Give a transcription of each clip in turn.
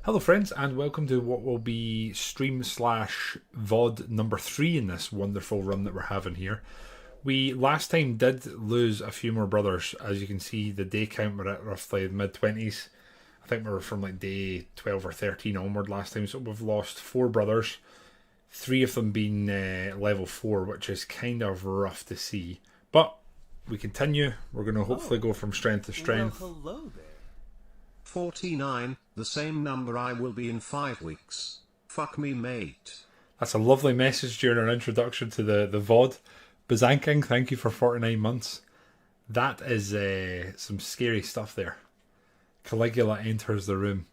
Hello friends, and welcome to what will be stream slash VOD number 3 in this wonderful run that we're having here. We last time did lose a few more brothers. As you can see, the day count we're at roughly mid-20s. I think we were from like day 12 or 13 onward last time, so we've lost 4 brothers. 3 of them being level 4, which is kind of rough to see. But we continue. We're going to hopefully go from strength to strength. Well, hello there. 49, the same number I will be in 5 weeks. Fuck me, mate. That's a lovely message during our introduction to the VOD. Bazanking, thank you for 49 months. That is some scary stuff there. Caligula enters the room.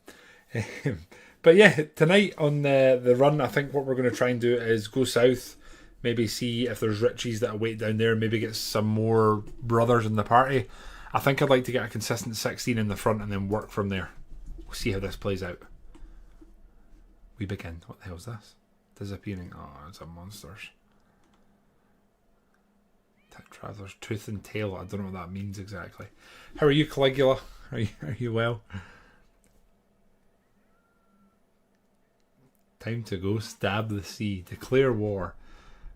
But yeah, tonight on the run, I think what we're going to try and do is go south, maybe see if there's richies that await down there, maybe get some more brothers in the party. I think I'd like to get a consistent 16 in the front and then work from there. We'll see how this plays out. We begin. What the hell is this? Disappearing. Oh, it's a monsters. Traveler's tooth and tail. I don't know what that means exactly. How are you, Caligula? Are you well? Time to go stab the sea. Declare war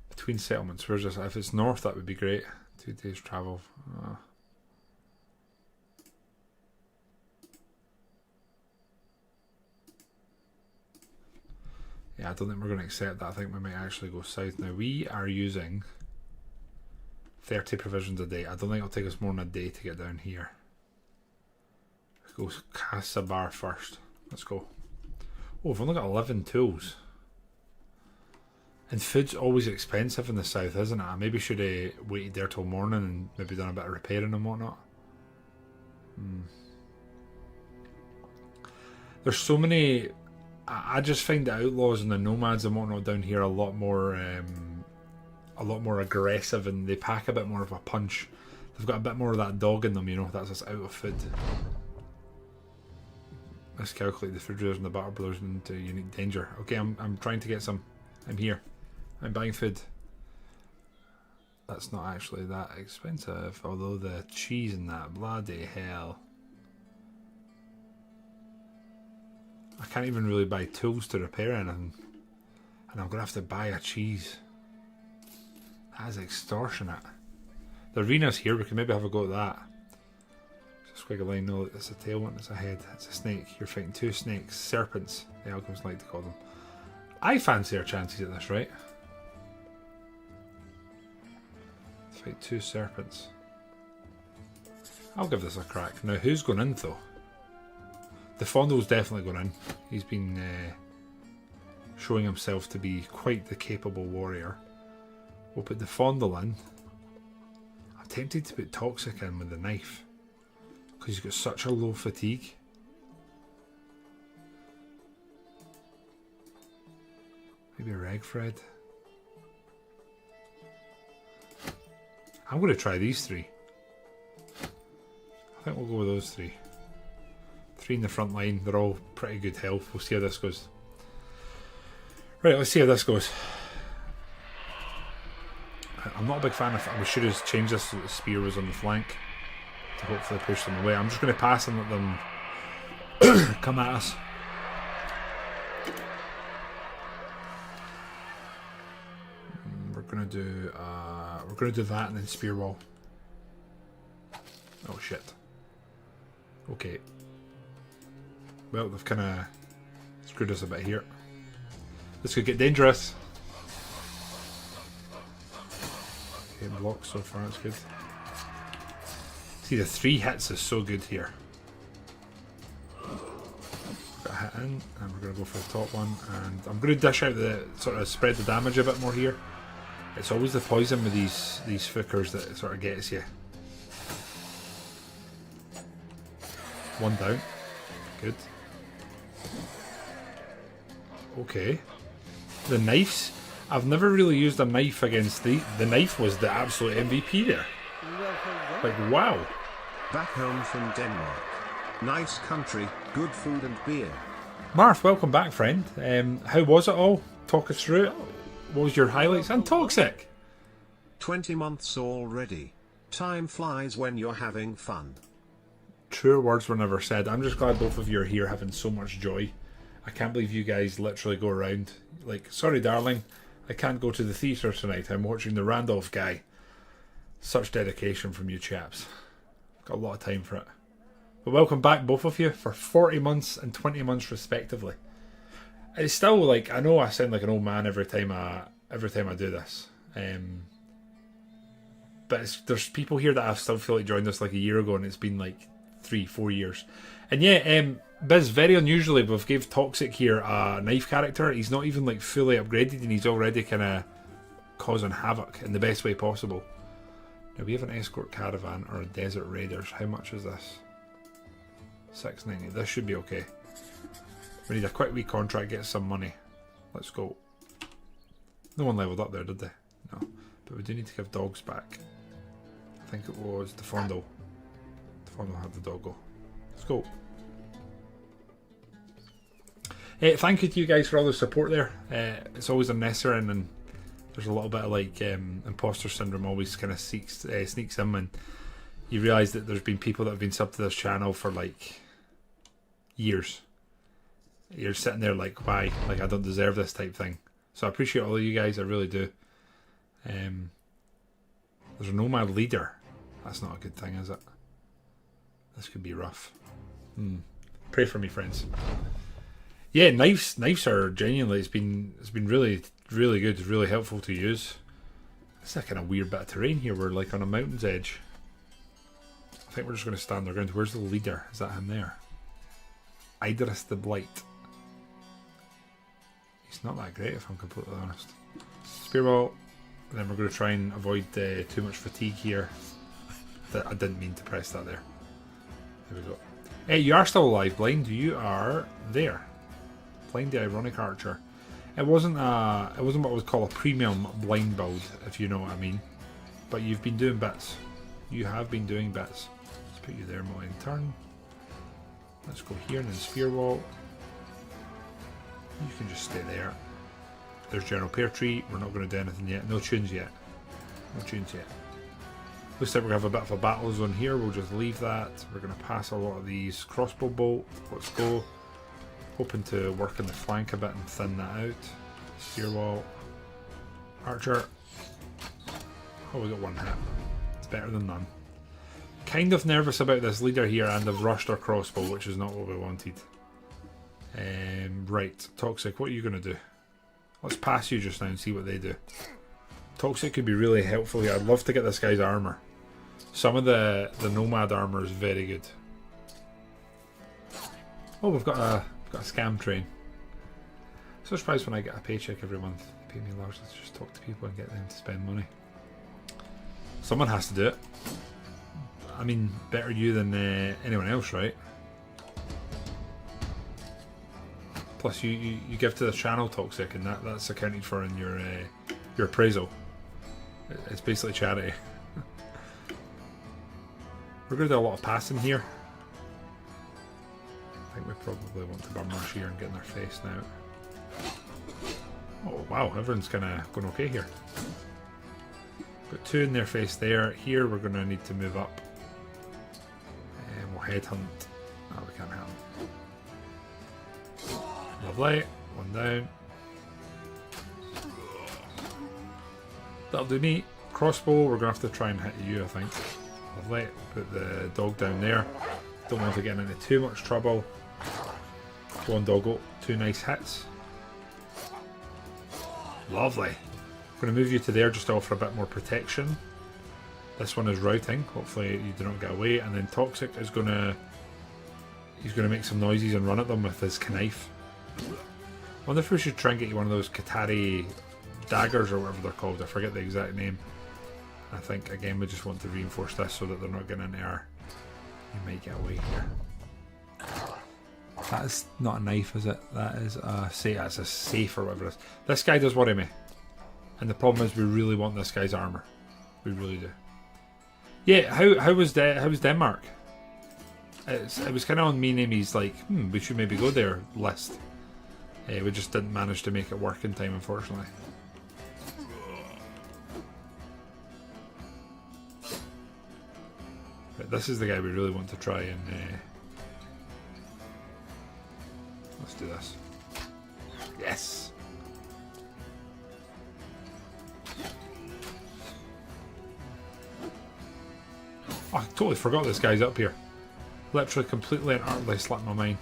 between settlements. Where's this? If it's north, that would be great. 2 days travel. Yeah, I don't think we're going to accept that. I think we might actually go south. Now, we are using 30 provisions a day. I don't think it'll take us more than a day to get down here. Let's go Casabar first. Let's go. Oh, we've only got 11 tools. And food's always expensive in the south, isn't it? I maybe should have waited there till morning and maybe done a bit of repairing and whatnot. There's so many... I just find the outlaws and the nomads and whatnot down here a lot more aggressive, and they pack a bit more of a punch. They've got a bit more of that dog in them, you know. That's us out of food. Let's calculate the food dealers and the Battle Brothers into unique danger. Okay, I'm trying to get some. I'm here. I'm buying food. That's not actually that expensive, although the cheese and that, bloody hell. I can't even really buy tools to repair anything. And I'm going to have to buy a cheese. That is extortionate. The arena's here, we can maybe have a go at that. It's a squiggle line, no, it's a tail one, it's a head, it's a snake. You're fighting 2 snakes, serpents, the alchemists like to call them. I fancy our chances at this, right? Fight 2 serpents. I'll give this a crack. Now, who's going in though? The Fondle's definitely going in. He's been showing himself to be quite the capable warrior. We'll put the Fondle in. I'm tempted to put Toxic in with the knife, because he's got such a low fatigue. Maybe Regfred. I'm going to try these 3. I think we'll go with those 3. 3 in the front line. They're all pretty good health. We'll see how this goes. Right, let's see how this goes. I'm not a big fan of it. We should have changed this so that the spear was on the flank to hopefully push them away. I'm just going to pass and let them come at us. We're going to do that and then spear wall. Oh shit. Okay. Well, they've kind of screwed us a bit here. This could get dangerous. Okay, blocked so far, that's good. See, the 3 hits is so good here. Got a hit in, and we're going to go for the top one. And I'm going to dish out the sort of spread the damage a bit more here. It's always the poison with these fuckers that sort of gets you. 1 down. Good. Okay. The knives. I've never really used a knife against the knife was the absolute MVP there. Like, wow. Back home from Denmark. Nice country, good food and beer. Marth, welcome back, friend. How was it all? Talk us through it. What was your highlights? And Toxic! 20 months already. Time flies when you're having fun. Truer words were never said. I'm just glad both of you are here having so much joy. I can't believe you guys literally go around like, sorry darling, I can't go to the theatre tonight, I'm watching the Randolph guy. Such dedication from you chaps. Got a lot of time for it. But welcome back both of you for 40 months and 20 months respectively. It's still like, I know I sound like an old man every time I do this. But there's people here that I still feel like joined us like a year ago and it's been like 3-4 years. And yeah, Biz, very unusually, we've gave Toxic here a knife character. He's not even like fully upgraded and he's already kind of causing havoc in the best way possible. Now we have an escort caravan or a desert raiders. How much is this? 690. This should be okay. We need a quick wee contract, get some money. Let's go. No one leveled up there, did they? No. But we do need to give dogs back. I think it was Defondo. Defondo had the doggo. Let's go. Thank you to you guys for all the support there. It's always unnecessary and there's a little bit of like imposter syndrome always kind of sneaks in when you realise that there's been people that have been subbed to this channel for like years. You're sitting there like, why? Like I don't deserve this type thing. So I appreciate all of you guys, I really do. There's a nomad leader. That's not a good thing, is it? This could be rough. Pray for me, friends. Yeah, knives are genuinely, it's been really, really good, really helpful to use. It's a kind of weird bit of terrain here. We're like on a mountain's edge. I think we're just going to stand our ground. Where's the leader? Is that him there? Idris the Blight. He's not that great if I'm completely honest. Spearball. And then we're going to try and avoid too much fatigue here. I didn't mean to press that there. There we go. Hey, you are still alive, Blind. You are there. Blind the Ironic Archer. It wasn't what I would call a premium blind build, if you know what I mean. But you've been doing bits. You have been doing bits. Let's put you there, Mo, in turn. Let's go here and then spear wall. You can just stay there. There's General Pear Tree. We're not going to do anything yet. No tunes yet. No tunes yet. Looks like we're going to have a bit of a battle zone here. We'll just leave that. We're going to pass a lot of these crossbow bolt. Let's go. Hoping to work on the flank a bit and thin that out. Spear wall. Archer. Oh, we got one hit. It's better than none. Kind of nervous about this leader here and I've rushed our crossbow, which is not what we wanted. Right, Toxic, what are you going to do? Let's pass you just now and see what they do. Toxic could be really helpful here. I'd love to get this guy's armour. Some of the Nomad armour is very good. Oh, we've got a scam train. So surprised when I get a paycheck every month. They pay me largely to just talk to people and get them to spend money. Someone has to do it. I mean, better you than anyone else, right? Plus, you give to the channel, Toxic, and that's accounted for in your appraisal. It's basically charity. We're going to do a lot of passing here. I think we probably want to burn rush here and get in their face now. Oh wow, everyone's kind of going okay here. Got two in their face there. Here we're going to need to move up. And we'll headhunt. No, we can't have them. Lovely. One down. That'll do me. Crossbow, we're going to have to try and hit you, I think. Lovely. Put the dog down there. Don't want to get into too much trouble. Go on, doggo. Two nice hits. Lovely. I'm going to move you to there just to offer a bit more protection. This one is routing. Hopefully you do not get away. And then Toxic is going to... He's going to make some noises and run at them with his knife. I wonder if we should try and get you one of those Katari daggers or whatever they're called. I forget the exact name. I think, again, we just want to reinforce this so that they're not getting into our... You might get away here. That is not a knife, is it? That is a safe. That's a safe or whatever it is. This guy does worry me. And the problem is we really want this guy's armour. We really do. Yeah, how was Denmark? It was kind of on me and Amy's like, we should maybe go there list. We just didn't manage to make it work in time, unfortunately. But this is the guy we really want to try and... let's do this. Yes. Oh, I totally forgot this guy's up here. Literally completely and utterly slipped my mind.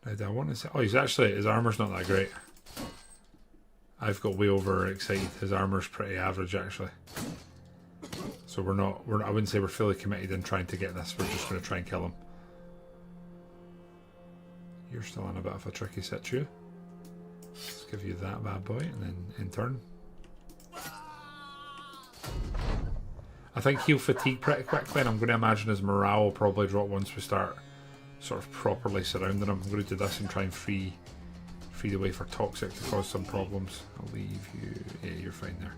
Now, do I want to say... Oh, he's actually... His armour's not that great. I've got way over excited. His armour's pretty average, actually. So we're not... I wouldn't say we're fully committed in trying to get this. We're just going to try and kill him. You're still in a bit of a tricky situ. Let's give you that bad boy, and then in turn. I think he'll fatigue pretty quickly, and I'm going to imagine his morale will probably drop once we start sort of properly surrounding him. I'm going to do this and try and free the way for Toxic to cause some problems. I'll leave you... Yeah, you're fine there.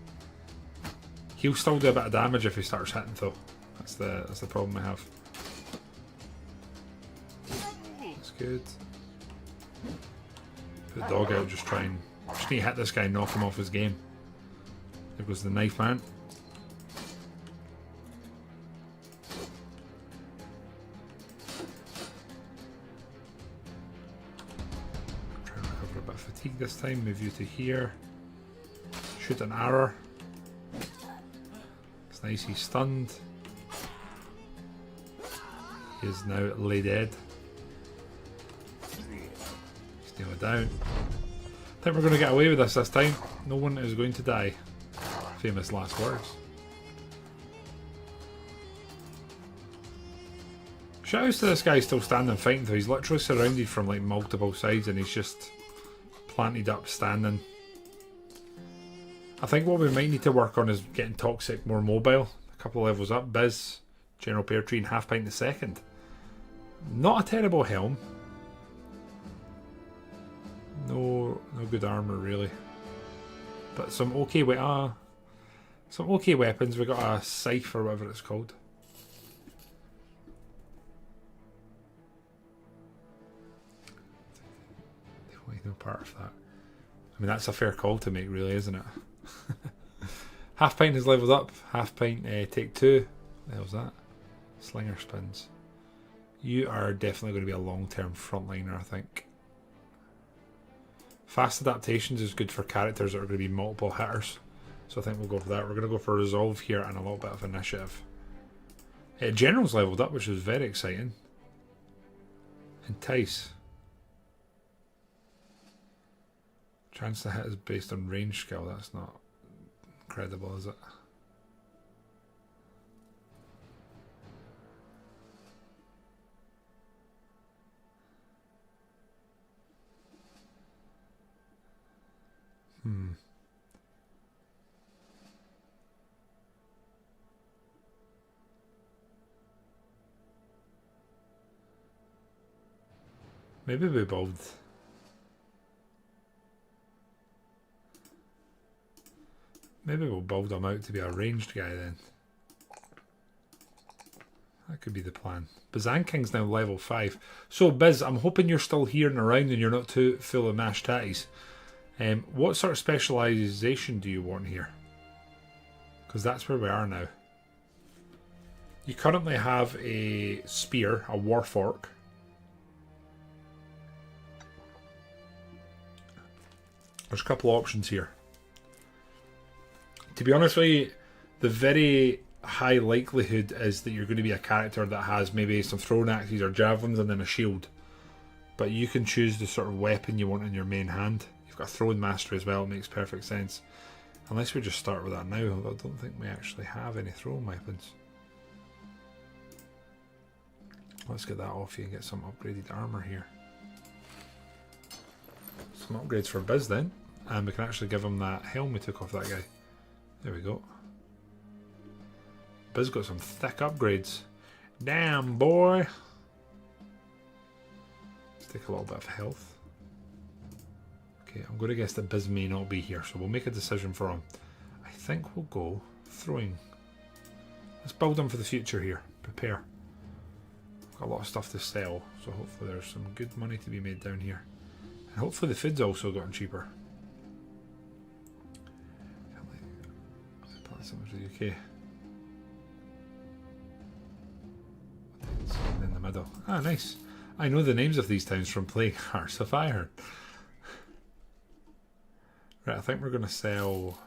He'll still do a bit of damage if he starts hitting, though. That's the problem I have. That's good. Put the dog out, just need to hit this guy and knock him off his game. There goes the knife man. Try and recover a bit of fatigue this time, move you to here. Shoot an arrow. It's nice, he's stunned. He is now lay dead. Nail it down. I think we're going to get away with this time. No one is going to die. Famous last words. Shoutouts to this guy still standing fighting though. He's literally surrounded from like multiple sides and he's just planted up standing. I think what we might need to work on is getting Toxic more mobile. A couple of levels up. Biz, General Pear Tree and Half Pint the second. Not a terrible helm. No good armour really, but some okay weapons. We got a scythe or whatever it's called. Definitely no part of that. I mean, that's a fair call to make, really, isn't it? Half Pint has leveled up. Half Pint take 2. What the hell's that? Slinger spins. You are definitely going to be a long-term frontliner, I think. Fast adaptations is good for characters that are going to be multiple hitters. So I think we'll go for that. We're going to go for Resolve here and a little bit of Initiative. General's leveled up, which is very exciting. Entice. Chance to hit is based on range skill. That's not incredible, is it? Maybe we build... Maybe we'll build him out to be a ranged guy then. That could be the plan. Bazanking's now level 5. So Biz, I'm hoping you're still here and around and you're not too full of mashed tatties. What sort of specialisation do you want here? Because that's where we are now. You currently have a spear, a warfork. There's a couple of options here. To be honest with you, the very high likelihood is that you're going to be a character that has maybe some thrown axes or javelins and then a shield. But you can choose the sort of weapon you want in your main hand. You've got throwing mastery as well, it makes perfect sense. Unless we just start with that now, although I don't think we actually have any throwing weapons. Let's get that off you and get some upgraded armour here. Some upgrades for Biz then. And we can actually give him that helm we took off that guy. There we go. Biz got some thick upgrades. Damn, boy. Let's take a little bit of health. Okay, I'm going to guess that Biz may not be here, so we'll make a decision for him. I think we'll go throwing. Let's build him for the future here. Prepare. Got a lot of stuff to sell, so hopefully there's some good money to be made down here. And hopefully the food's also gotten cheaper. So much the UK. Citadel. Ah, nice. I know the names of these towns from playing Hearts of Iron. Right, I think we're going to sell...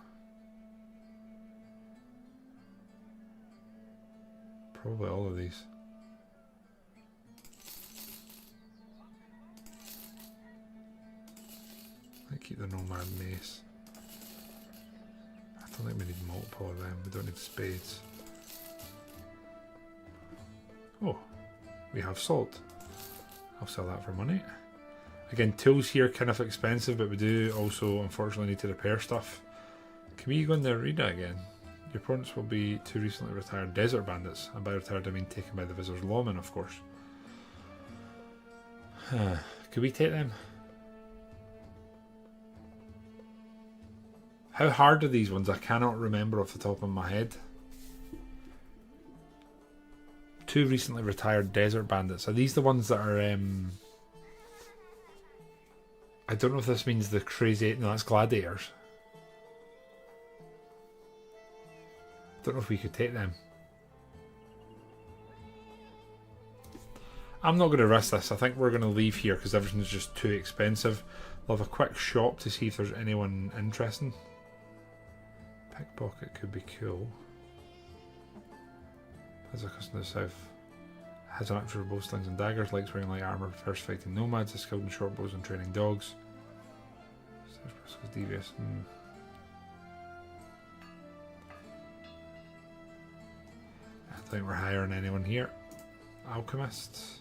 probably all of these. I keep the Nomad Mace. I don't think we need multiple of them. We don't need spades. Oh, we have salt. I'll sell that for money. Again, tools here kind of expensive, but we do also unfortunately need to repair stuff. Can we go in the arena again? Your opponents will be 2 recently retired desert bandits. And by retired I mean taken by the Vizier's lawmen, of course. Could we take them? How hard are these ones? I cannot remember off the top of my head. 2 recently retired desert bandits. Are these the ones that are... I don't know if this means the crazy... No, that's gladiators. I don't know if we could take them. I'm not going to risk this. I think we're going to leave here because everything's just too expensive. We'll have a quick shop to see if there's anyone interesting. Pickpocket could be cool. As a customer to the south. Has an aptitude for bow slings and daggers, likes wearing light armour, prefers fighting nomads, is skilled in short bows and training dogs. Devious. I don't think we're hiring anyone here. Alchemist.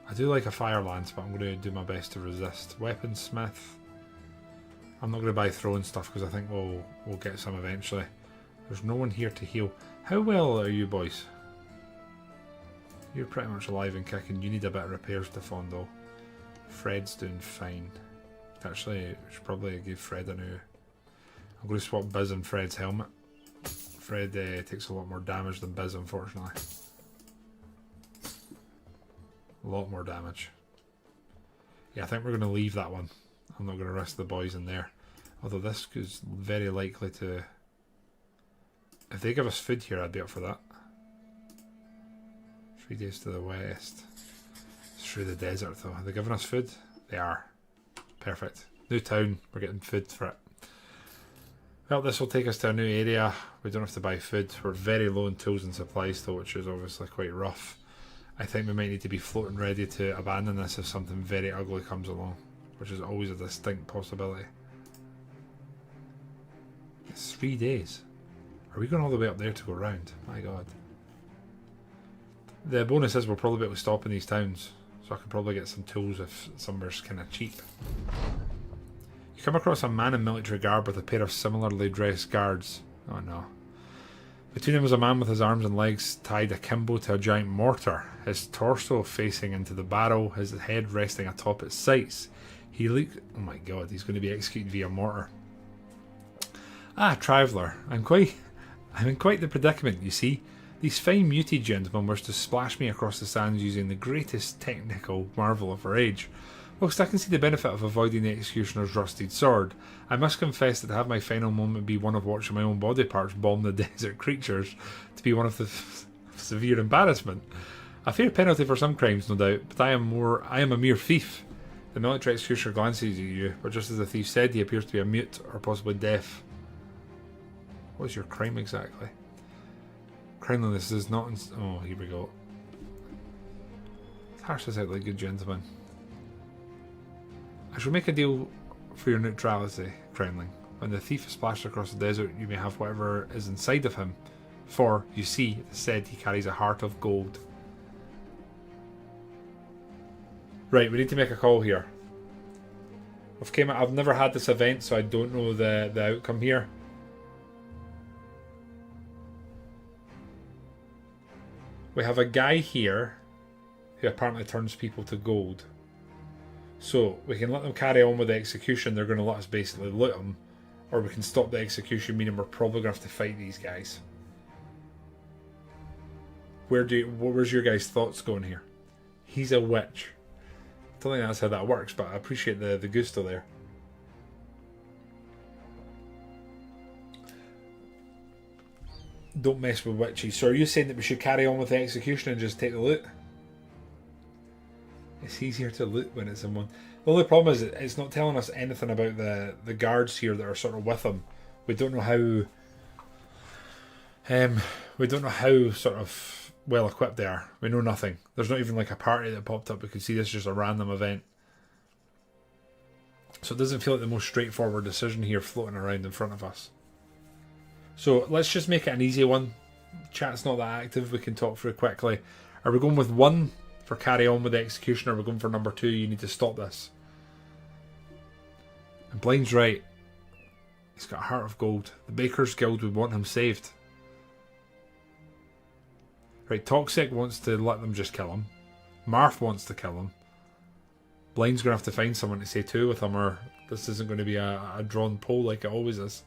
I do like a fire lance, but I'm going to do my best to resist. Weaponsmith. I'm not going to buy throwing stuff because I think we'll get some eventually. There's no one here to heal. How well are you boys? You're pretty much alive and kicking. You need a bit of repairs to fondle. Fred's doing fine. Actually, I should probably give Fred a new... I'm going to swap Biz and Fred's helmet. Fred takes a lot more damage than Biz, unfortunately. A lot more damage. Yeah, I think we're going to leave that one. I'm not going to risk the boys in there. Although this is very likely to... If they give us food here, I'd be up for that. 3 days to the west. It's through the desert though. Are they giving us food? They are. Perfect. New town. We're getting food for it. Well, this will take us to a new area. We don't have to buy food. We're very low in tools and supplies though, which is obviously quite rough. I think we might need to be floating ready to abandon this if something very ugly comes along, which is always a distinct possibility. It's 3 days. Are we going all the way up there to go round? My god. The bonus is we'll probably be able to stop in these towns, so I can probably get some tools if somewhere's kind of cheap. You come across a man in military garb with a pair of similarly dressed guards. Oh no. Between them was a man with his arms and legs tied akimbo to a giant mortar, his torso facing into the barrel, his head resting atop its sights. He looked... Oh my god, he's going to be executed via mortar. Ah, traveller, I'm in quite the predicament, you see. These fine muted gentlemen were to splash me across the sands using the greatest technical marvel of our age. Whilst I can see the benefit of avoiding the executioner's rusted sword, I must confess that to have my final moment be one of watching my own body parts bomb the desert creatures to be one of the severe embarrassment. A fair penalty for some crimes, no doubt, but I am a mere thief. The military executioner glances at you, but just as the thief said, he appears to be a mute or possibly deaf. What is your crime exactly? Crimeliness is not... Oh, here we go. Harsh this out like good gentlemen. I shall make a deal for your neutrality, Crimeling. When the thief is splashed across the desert, you may have whatever is inside of him. For, you see, it is said he carries a heart of gold. Right, we need to make a call here. I've never had this event, so I don't know the outcome here. We have a guy here who apparently turns people to gold. So we can let them carry on with the execution. They're going to let us basically loot them. Or we can stop the execution, meaning we're probably going to have to fight these guys. Where's your guys' thoughts going here? He's a witch. I don't think that's how that works, but I appreciate the gusto there. Don't mess with witches. So are you saying that we should carry on with the execution and just take the loot? It's easier to loot when it's in one. The only problem is it's not telling us anything about the guards here that are sort of with them. We don't know how. We don't know how sort of well equipped they are. We know nothing. There's not even like a party that popped up. We could see this is just a random event. So it doesn't feel like the most straightforward decision here floating around in front of us. So let's just make it an easy one. Chat's not that active. We can talk through quickly. Are we going with 1 for carry on with the execution, or are we going for number 2? You need to stop this. And Blind's right. He's got a heart of gold. The Baker's Guild would want him saved. Right, Toxic wants to let them just kill him. Marth wants to kill him. Blind's going to have to find someone to say 2 with him, or this isn't going to be a drawn poll like it always is.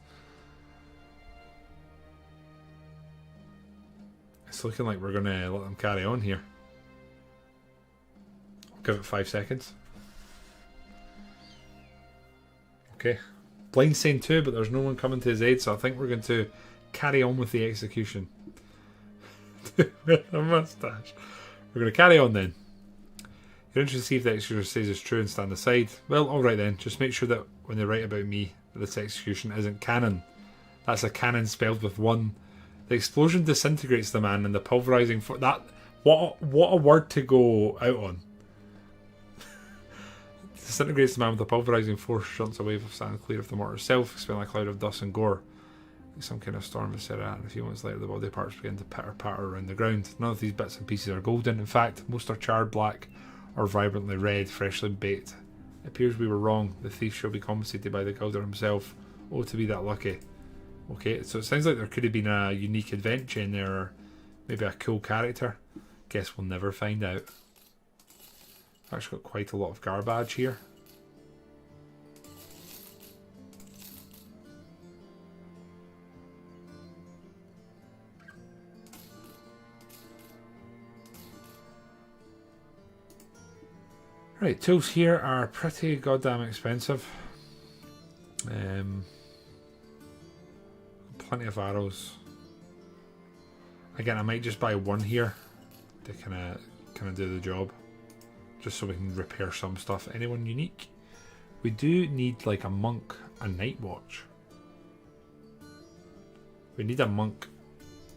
It's looking like we're going to let them carry on here. I'll give it 5 seconds. Okay. Blind's saying 2, but there's no one coming to his aid, so I think we're going to carry on with the execution. A mustache. We're going to carry on then. You're interested to see if the executioner says it's true and stand aside. Well, alright then. Just make sure that when they write about me, that this execution isn't canon. That's a canon spelled with 1. The explosion disintegrates the man, and the pulverizing that. What a word to go out on. Disintegrates the man with a pulverizing force, shunts a wave of sand clear of the mortar itself, expelling a cloud of dust and gore. Like some kind of storm, etc. And a few moments later, the body parts begin to patter around the ground. None of these bits and pieces are golden. In fact, most are charred black or vibrantly red, freshly baked. It appears we were wrong. The thief shall be compensated by the Gilder himself. Oh, to be that lucky. Okay, so it sounds like there could have been a unique adventure in there, or maybe a cool character. Guess we'll never find out. I've actually got quite a lot of garbage here. Right, tools here are pretty goddamn expensive. Plenty of arrows. Again, I might just buy 1 here to kind of do the job, just so we can repair some stuff. Anyone unique? We do need like a monk, a night watch. We need a monk.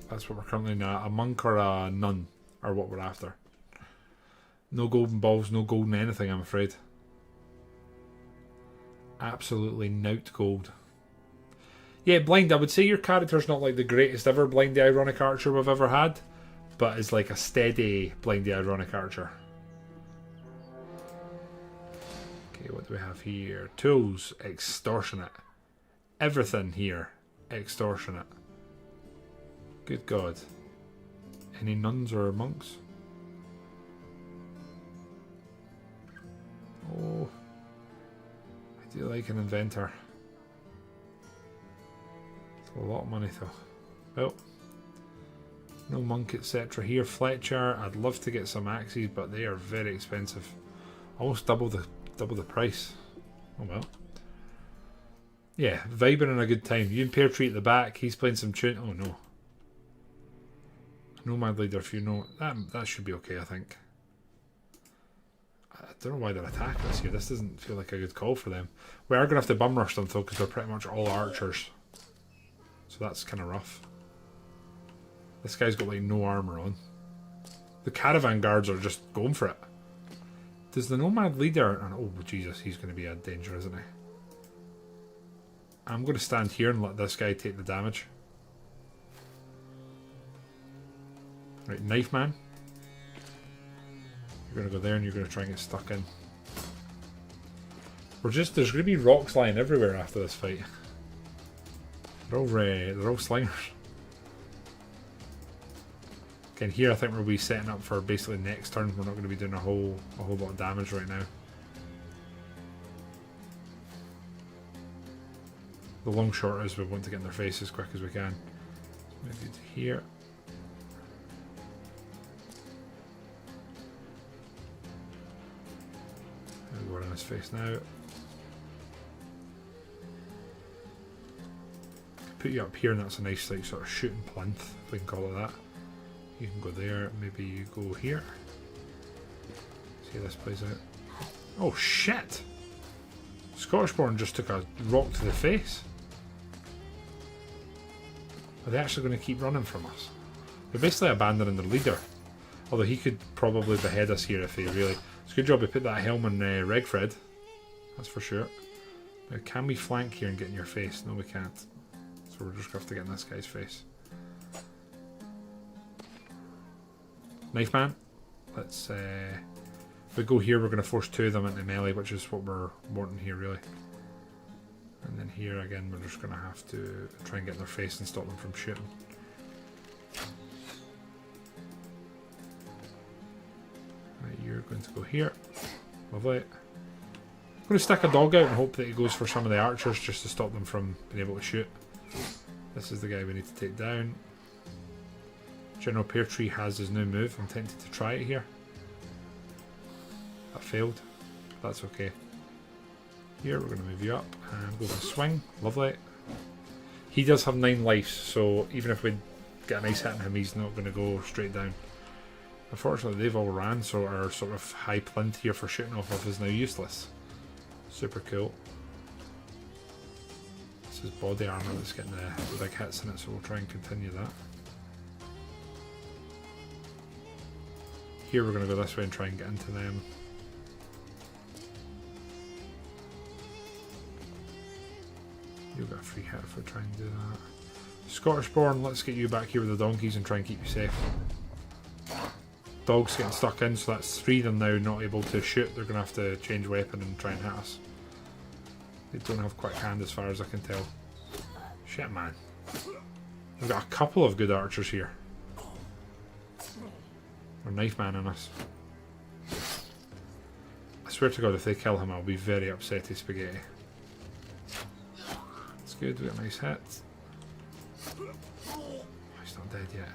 That's what we're currently now. A monk or a nun are what we're after. No golden balls, no golden anything, I'm afraid. Absolutely nout gold. Yeah, Blind, I would say your character's not like the greatest ever Blindy Ironic Archer we've ever had, but is like a steady Blindy Ironic Archer. Okay, what do we have here? Tools, extortionate. Everything here, extortionate. Good God. Any nuns or monks? Oh, I do like an inventor. It's a lot of money though. Well, no monk etc. here. Fletcher, I'd love to get some axes, but they are very expensive. Almost double the price. Oh well. Yeah, vibing and a good time. You and Pear Tree at the back. He's playing some tune. Oh no. Nomad Leader, if you know that should be okay, I think. I don't know why they're attacking us here. This doesn't feel like a good call for them. We are going to have to bum rush them though, because they're pretty much all archers. So that's kind of rough. This guy's got like no armour on. The caravan guards are just going for it. Does the nomad leader... Oh Jesus, he's going to be a danger, isn't he? I'm going to stand here and let this guy take the damage. Right, knife man. You're going to go there and you're going to try and get stuck in. There's going to be rocks lying everywhere after this fight. They're all slingers. Again, here I think we'll be setting up for basically next turn. We're not going to be doing a whole lot of damage right now. The long short is we want to get in their face as quick as we can. Maybe to here. We're in his face now. Put you up here, and that's a nice like sort of shooting plinth, if we can call it that. You can go there, maybe you go here. So See how this plays out. Oh shit! Scottishborn just took a rock to the face. Are they actually going to keep running from us? They're basically abandoning their leader. Although he could probably behead us here if he really... It's a good job we put that helm on Regfred. That's for sure. Now can we flank here and get in your face? No we can't. So we're just going to have to get in this guy's face. Knife man. Let's... if we go here we're going to force two of them into melee, which is what we're wanting here really. And then here again we're just going to have to try and get in their face and stop them from shooting. Right, you're going to go here. Lovely. I'm going to stick a dog out and hope that he goes for some of the archers just to stop them from being able to shoot. This is the guy we need to take down. General Pear Tree has his new move. I'm tempted to try it here. That failed. That's okay. Here we're going to move you up and go for a swing. Lovely. He does have 9 lives, so even if we get a nice hit on him, he's not going to go straight down. Unfortunately, they've all ran, so our sort of high plinth here for shooting off of is now useless. Super cool. This is body armour that's getting the big hits in it, so we'll try and continue that. Here we're going to go this way and try and get into them. You'll get a free hit if we try and do that. Scottishborn, let's get you back here with the donkeys and try and keep you safe. Dog's getting stuck in, so that's 3 of them now not able to shoot. They're going to have to change weapon and try and hit us. They don't have quick hand as far as I can tell. Shit, man. We've got a couple of good archers here. Or knife man in us. I swear to God, if they kill him, I'll be very upsetty spaghetti. That's good, we got a nice hit. Oh, he's not dead yet.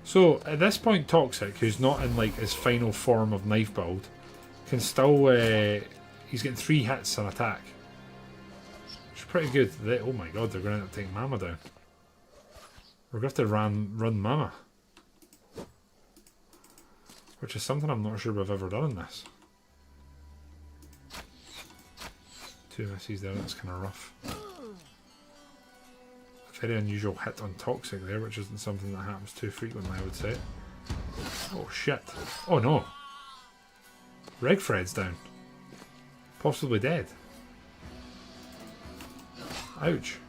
So, at this point, Toxic, who's not in like his final form of knife build, can still... he's getting 3 hits on attack. Which is pretty good. Oh my god, they're going to end up taking Mama down. We're going to have to run Mama. Which is something I'm not sure we've ever done in this. 2 misses there, that's kind of rough. Very unusual hit on Toxic there, which isn't something that happens too frequently, I would say. Oh shit. Oh no. Regfred's down. Possibly dead. Ouch.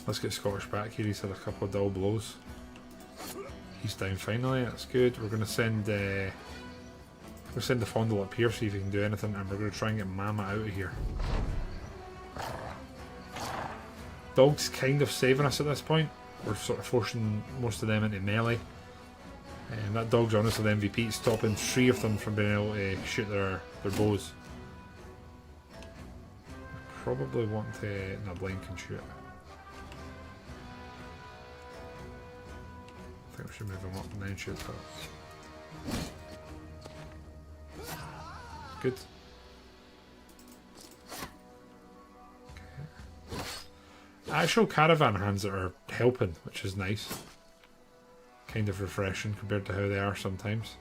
Let's get Scottish back here. He's had a couple of dull blows. He's down finally, that's good. We're going to send the Fondle up here, see if he can do anything, and we're going to try and get Mama out of here. Dog's kind of saving us at this point. We're sort of forcing most of them into melee. And that dog's honestly the MVP, stopping 3 of them from being able to shoot their bows. I probably want to... No, Blind can shoot. I think we should move him up and then shoot that. Good. Okay. Actual caravan hands that are helping, which is nice. Kind of refreshing compared to how they are sometimes.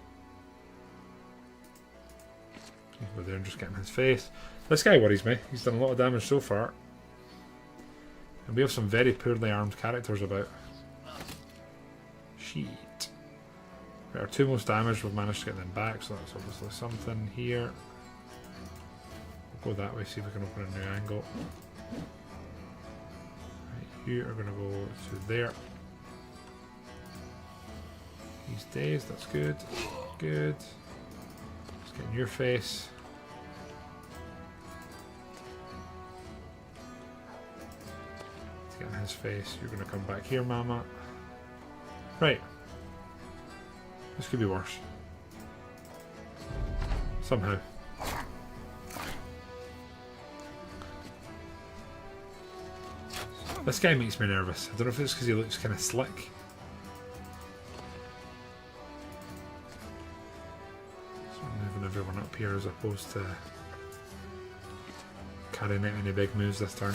Go there and just get in his face. This guy worries me. He's done a lot of damage so far. And we have some very poorly armed characters about. Shit. Right, our 2 most damaged, we've managed to get them back, so that's obviously something here. We'll go that way, see if we can open a new angle. Right, you are going to go to there. He's dazed, that's good. Good. Let's get in your face. Let's get in his face. You're going to come back here, Mama. Right. This could be worse. Somehow. This guy makes me nervous. I don't know if it's because he looks kind of slick. So I'm moving everyone up here as opposed to carrying out any big moves this turn.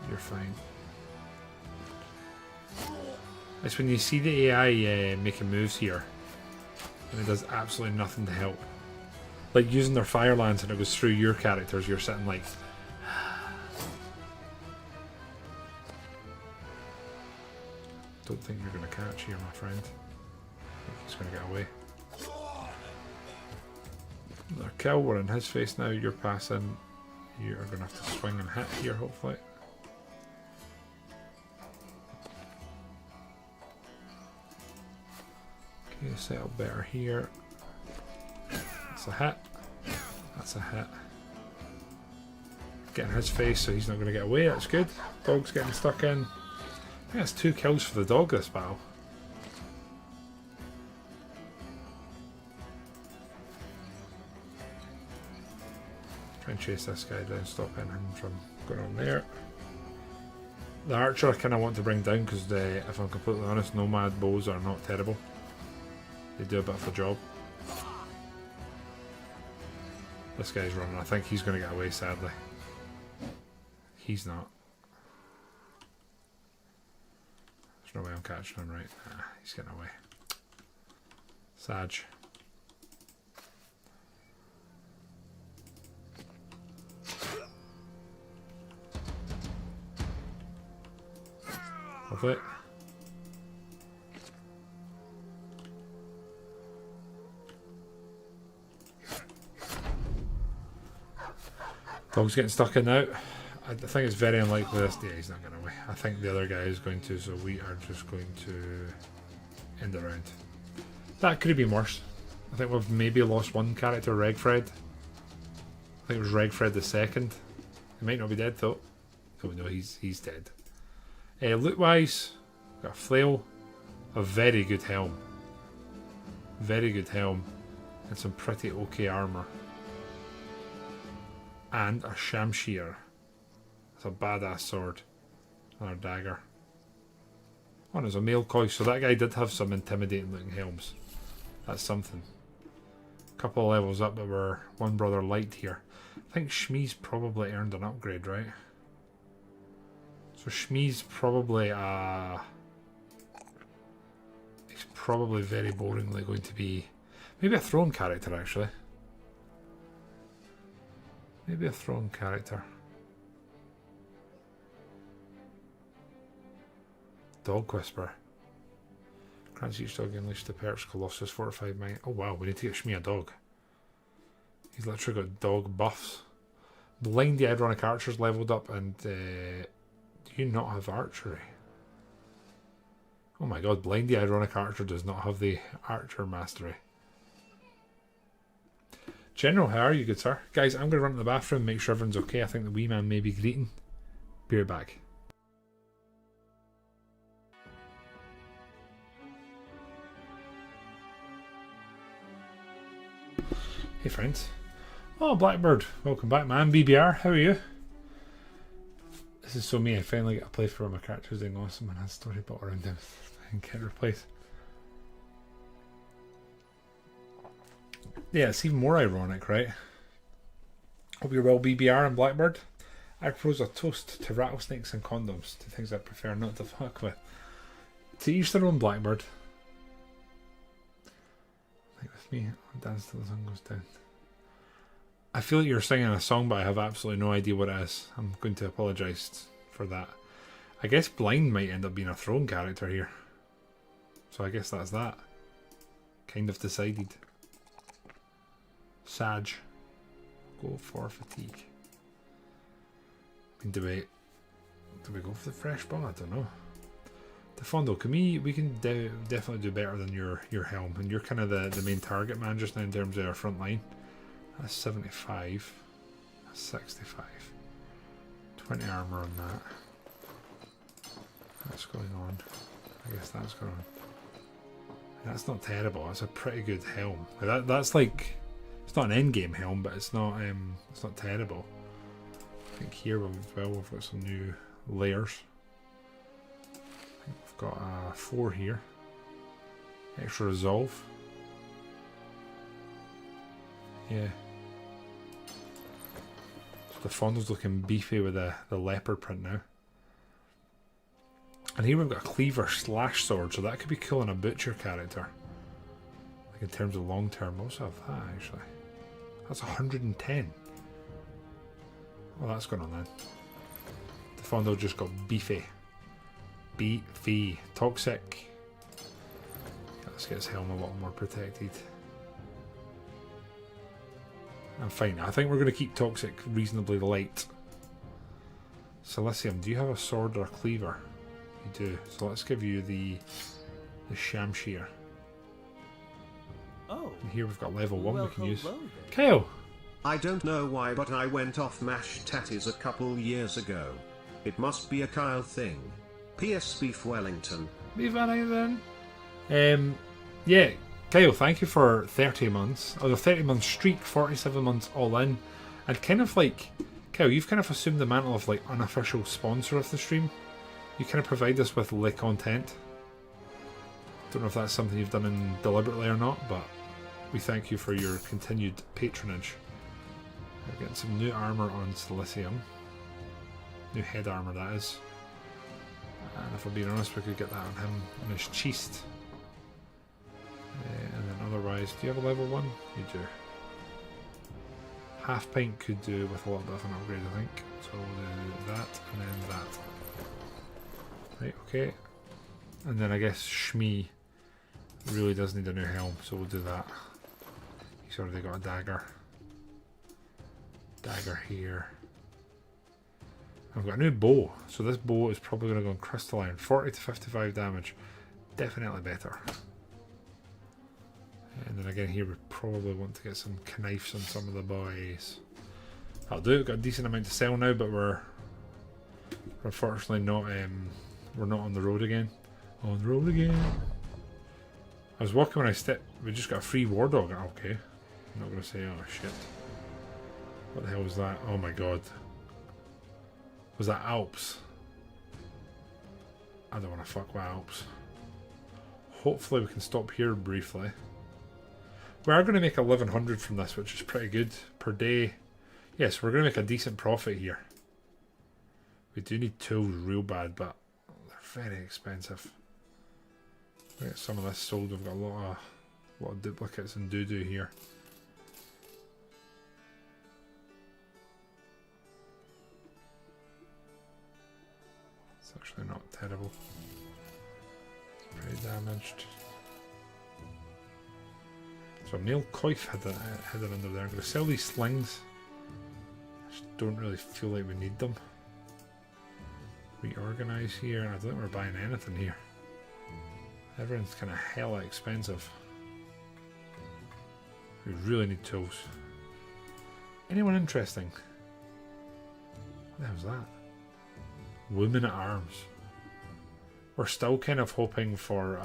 You're fine. It's when you see the AI making moves here, and it does absolutely nothing to help. Like using their fire lance and it goes through your characters, you're sitting like... Don't think you're going to catch here, my friend. I think he's going to get away. Another kill, we're in his face now, you're passing. You're going to have to swing and hit here, hopefully. Okay, settle better here. That's a hit. That's a hit. Getting his face so he's not going to get away, that's good. Dog's getting stuck in. I think that's 2 kills for the dog this battle. Try and chase this guy down, stopping him from going on there. The archer I kind of want to bring down because, if I'm completely honest, nomad bows are not terrible. They do a bit of a job. This guy's running. I think he's going to get away, sadly. He's not. There's no way I'm catching him, right? Nah, he's getting away. Sag. Lovely. Dog's getting stuck in now. I think it's very unlikely this. Yeah, he's not going away. I think the other guy is going to, so we are just going to end the round. That could have been worse. I think we've maybe lost one character, Regfred. I think it was Regfred the second. He might not be dead though. Oh no, he's dead. Loot wise, got a flail, a very good helm. Very good helm. And some pretty okay armour. And a Shamshir. That's a badass sword. Another dagger. Oh, and there's a mail coil, so that guy did have some intimidating looking helms. That's something. Couple of levels up, but we're one brother light here. I think Shmee's probably earned an upgrade, right? So Shmee's probably he's probably very boringly going to be maybe a throne character actually. Maybe a throne character. Dog Whisperer. Grants each dog unleash the perks Colossus 4 or 5 mine. Oh wow, we need to get Shmee a dog. He's literally got dog buffs. Blind the Ironic Archer's leveled up, and do you not have archery? Oh my god, Blind the Ironic Archer does not have the archer mastery. General, how are you, good sir? Guys, I'm going to run to the bathroom, make sure everyone's okay. I think the wee man may be greeting. Be right back. Hey friends. Oh, Blackbird. Welcome back, man. BBR, how are you? This is so me. I finally get a play for my characters doing awesome and has story built around them and get replaced. Yeah, it's even more ironic, right? Hope you're well, BBR and Blackbird. I propose a toast to rattlesnakes and condoms, to things I prefer not to fuck with. To each their own, Blackbird. Like with me, I'll dance till the sun goes down. I feel like you're singing a song, but I have absolutely no idea what it is. I'm going to apologise for that. I guess Blind might end up being a throne character here. So I guess that's that. Kind of decided. Sag. Go for fatigue. I mean, do we go for the fresh ball? I don't know. Defondo, we can definitely do better than your helm, and you're kind of the main target man just now in terms of our front line. That's 75. That's 65. 20 armor on that. What's going on? I guess that's going on. That's not terrible. That's a pretty good helm. That's like, it's not an end game helm, but it's not terrible. I think here we've got some new layers. I think we've got 4 here. Extra resolve. Yeah. The Fondle's looking beefy with the leopard print now. And here we've got a cleaver slash sword, so that could be cool in a butcher character. Like in terms of long term, we also have that actually. That's 110. Well, that's going on then. The Fondle just got beefy. Beefy. Toxic. Let's get his helm a lot more protected. I'm fine. I think we're going to keep Toxic reasonably light. Silicium, do you have a sword or a cleaver? You do. So let's give you the Shamshir. Oh. And here we've got level 1 well, we can use. there. Kyle! I don't know why, but I went off mash tatties a couple years ago. It must be a Kyle thing. P.S. Beef Wellington. Beef Wellington. Yeah, Kyle, thank you for 30 months. Oh, the 30 month streak, 47 months all in. And kind of like, Kyle, you've kind of assumed the mantle of like unofficial sponsor of the stream. You kind of provide us with le content. Don't know if that's something you've done deliberately or not, but we thank you for your continued patronage. We're getting some new armour on Silicium. New head armour, that is. And if we're being honest, we could get that on him and his chest. And then otherwise, do you have a level 1? You do. Half pint could do with a little bit of an upgrade, I think. So we'll do that and then that. Right, okay. And then I guess Shmee really does need a new helm, so we'll do that. He's already got a dagger. Dagger here. I've got a new bow, so this bow is probably going to go on crystalline. 40 to 55 damage. Definitely better. And then again here we probably want to get some knives on some of the boys. I'll do it, got a decent amount to sell now, but we're unfortunately not we're not on the road again. On the road again. I was walking when I stepped, we just got a free war dog. Okay. I'm not gonna say oh shit. What the hell was that? Oh my god. Was that Alps? I don't want to fuck with Alps. Hopefully we can stop here briefly. We are going to make 1100 from this, which is pretty good per day. Yes, we're going to make a decent profit here. We do need tools real bad, but they're very expensive. We get some of this sold. We've got a lot of duplicates and doo-doo here. It's actually not terrible. It's pretty damaged. So Neil Coif hidden under there. I'm going to sell these slings. I just don't really feel like we need them. Reorganise here. I don't think we're buying anything here. Everything's kind of hella expensive. We really need tools. Anyone interesting? What the hell's that? Women at Arms. We're still kind of hoping for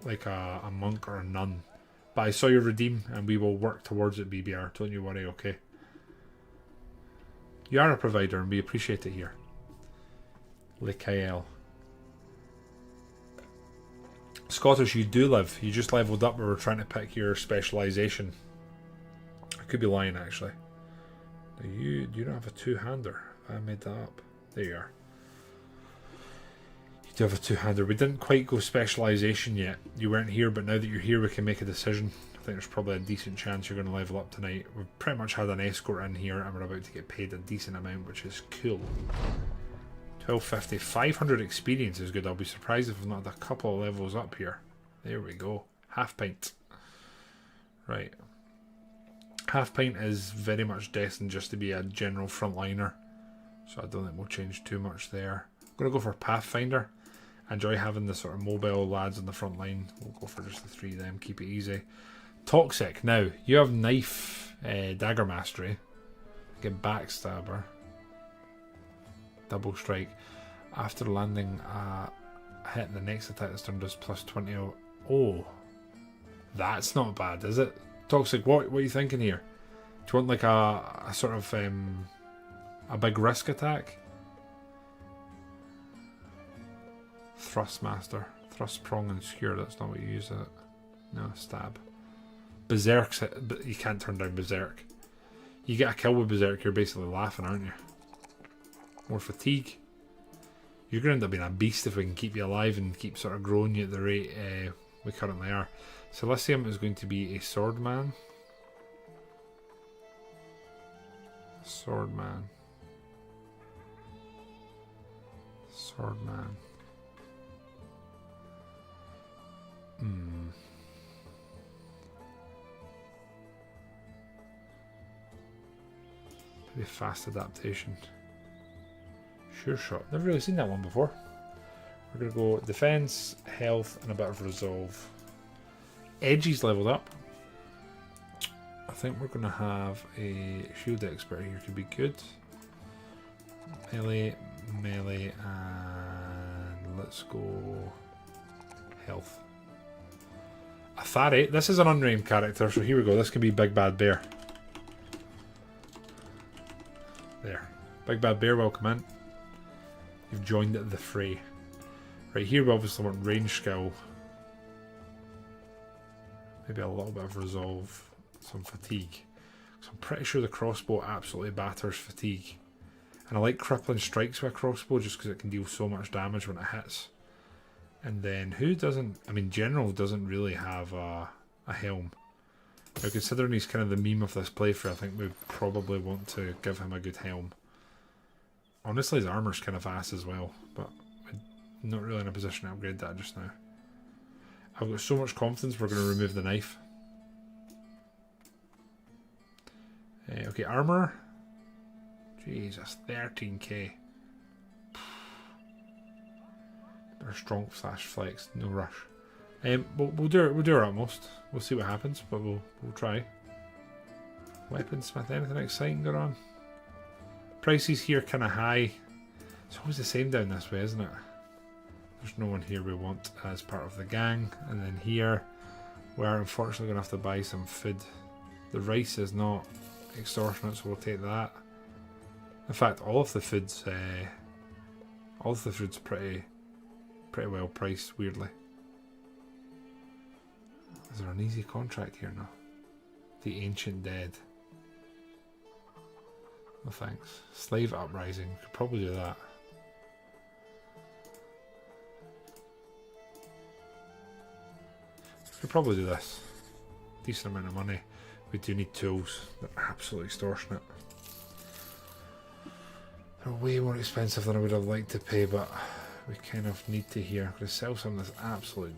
like a monk or a nun. But I saw your redeem and we will work towards it, BBR. Don't you worry, okay? You are a provider and we appreciate it here. Likael. Scottish, you do live. You just leveled up where we're trying to pick your specialisation. I could be lying actually. Now you don't have a two-hander. I made that up. There you are. You do have a two-hander. We didn't quite go specialisation yet. You weren't here, but now that you're here we can make a decision. I think there's probably a decent chance you're going to level up tonight. We've pretty much had an escort in here and we're about to get paid a decent amount, which is cool. 1250. 500 experience is good. I'll be surprised if we've not had a couple of levels up here. There we go. Half pint. Right. Half pint is very much destined just to be a general frontliner. So I don't think we'll change too much there. I'm going to go for Pathfinder. I enjoy having the sort of mobile lads on the front line. We'll go for just the three of them. Keep it easy. Toxic. Now, you have knife dagger mastery. Get backstabber. Double strike. After landing hit, the next attack this turn does plus 20. Oh, that's not bad, is it? Toxic, what are you thinking here? Do you want like a sort of a big risk attack? Thrustmaster. Thrust, prong and skewer. That's not what you use, is it? No, stab. Berserk's it, but you can't turn down Berserk. You get a kill with Berserk, you're basically laughing, aren't you? More fatigue. You're going to end up being a beast if we can keep you alive and keep sort of growing you at the rate we currently are. Silicium is going to be a swordman. Swordman. Swordman. Maybe fast adaptation. Sure shot. Never really seen that one before. We're going to go defense, health, and a bit of resolve. Edgy's leveled up. I think we're going to have a shield expert here to be good. Melee, melee, and let's go health. Athari. This is an unnamed character, so here we go. This can be Big Bad Bear. There. Big Bad Bear, welcome in. You've joined the fray. Right, here we obviously want range skill. Maybe a little bit of resolve. Some fatigue. So I'm pretty sure the crossbow absolutely batters fatigue. And I like crippling strikes with a crossbow just because it can deal so much damage when it hits. And then who doesn't... I mean, General doesn't really have a helm. Now, considering he's kind of the meme of this playthrough, I think we probably want to give him a good helm. Honestly, his armor's kind of ass as well, but I'm not really in a position to upgrade that just now. I've got so much confidence we're going to remove the knife. Okay, armor. Jesus, 13k. Or strong slash flex, no rush. We'll do our utmost. We'll see what happens, but we'll try. Weaponsmith, anything exciting going on? Prices here kind of high. It's always the same down this way, isn't it? There's no one here we want as part of the gang. And then here, we're unfortunately going to have to buy some food. The rice is not extortionate, so we'll take that. In fact, all of the food's pretty well priced, weirdly. Is there an easy contract here now? The Ancient Dead. No thanks. Slave Uprising. Could probably do that. Could probably do this. Decent amount of money. We do need tools. They're absolutely extortionate. They're way more expensive than I would have liked to pay, but we kind of need to here. I'm going to sell some of this absolute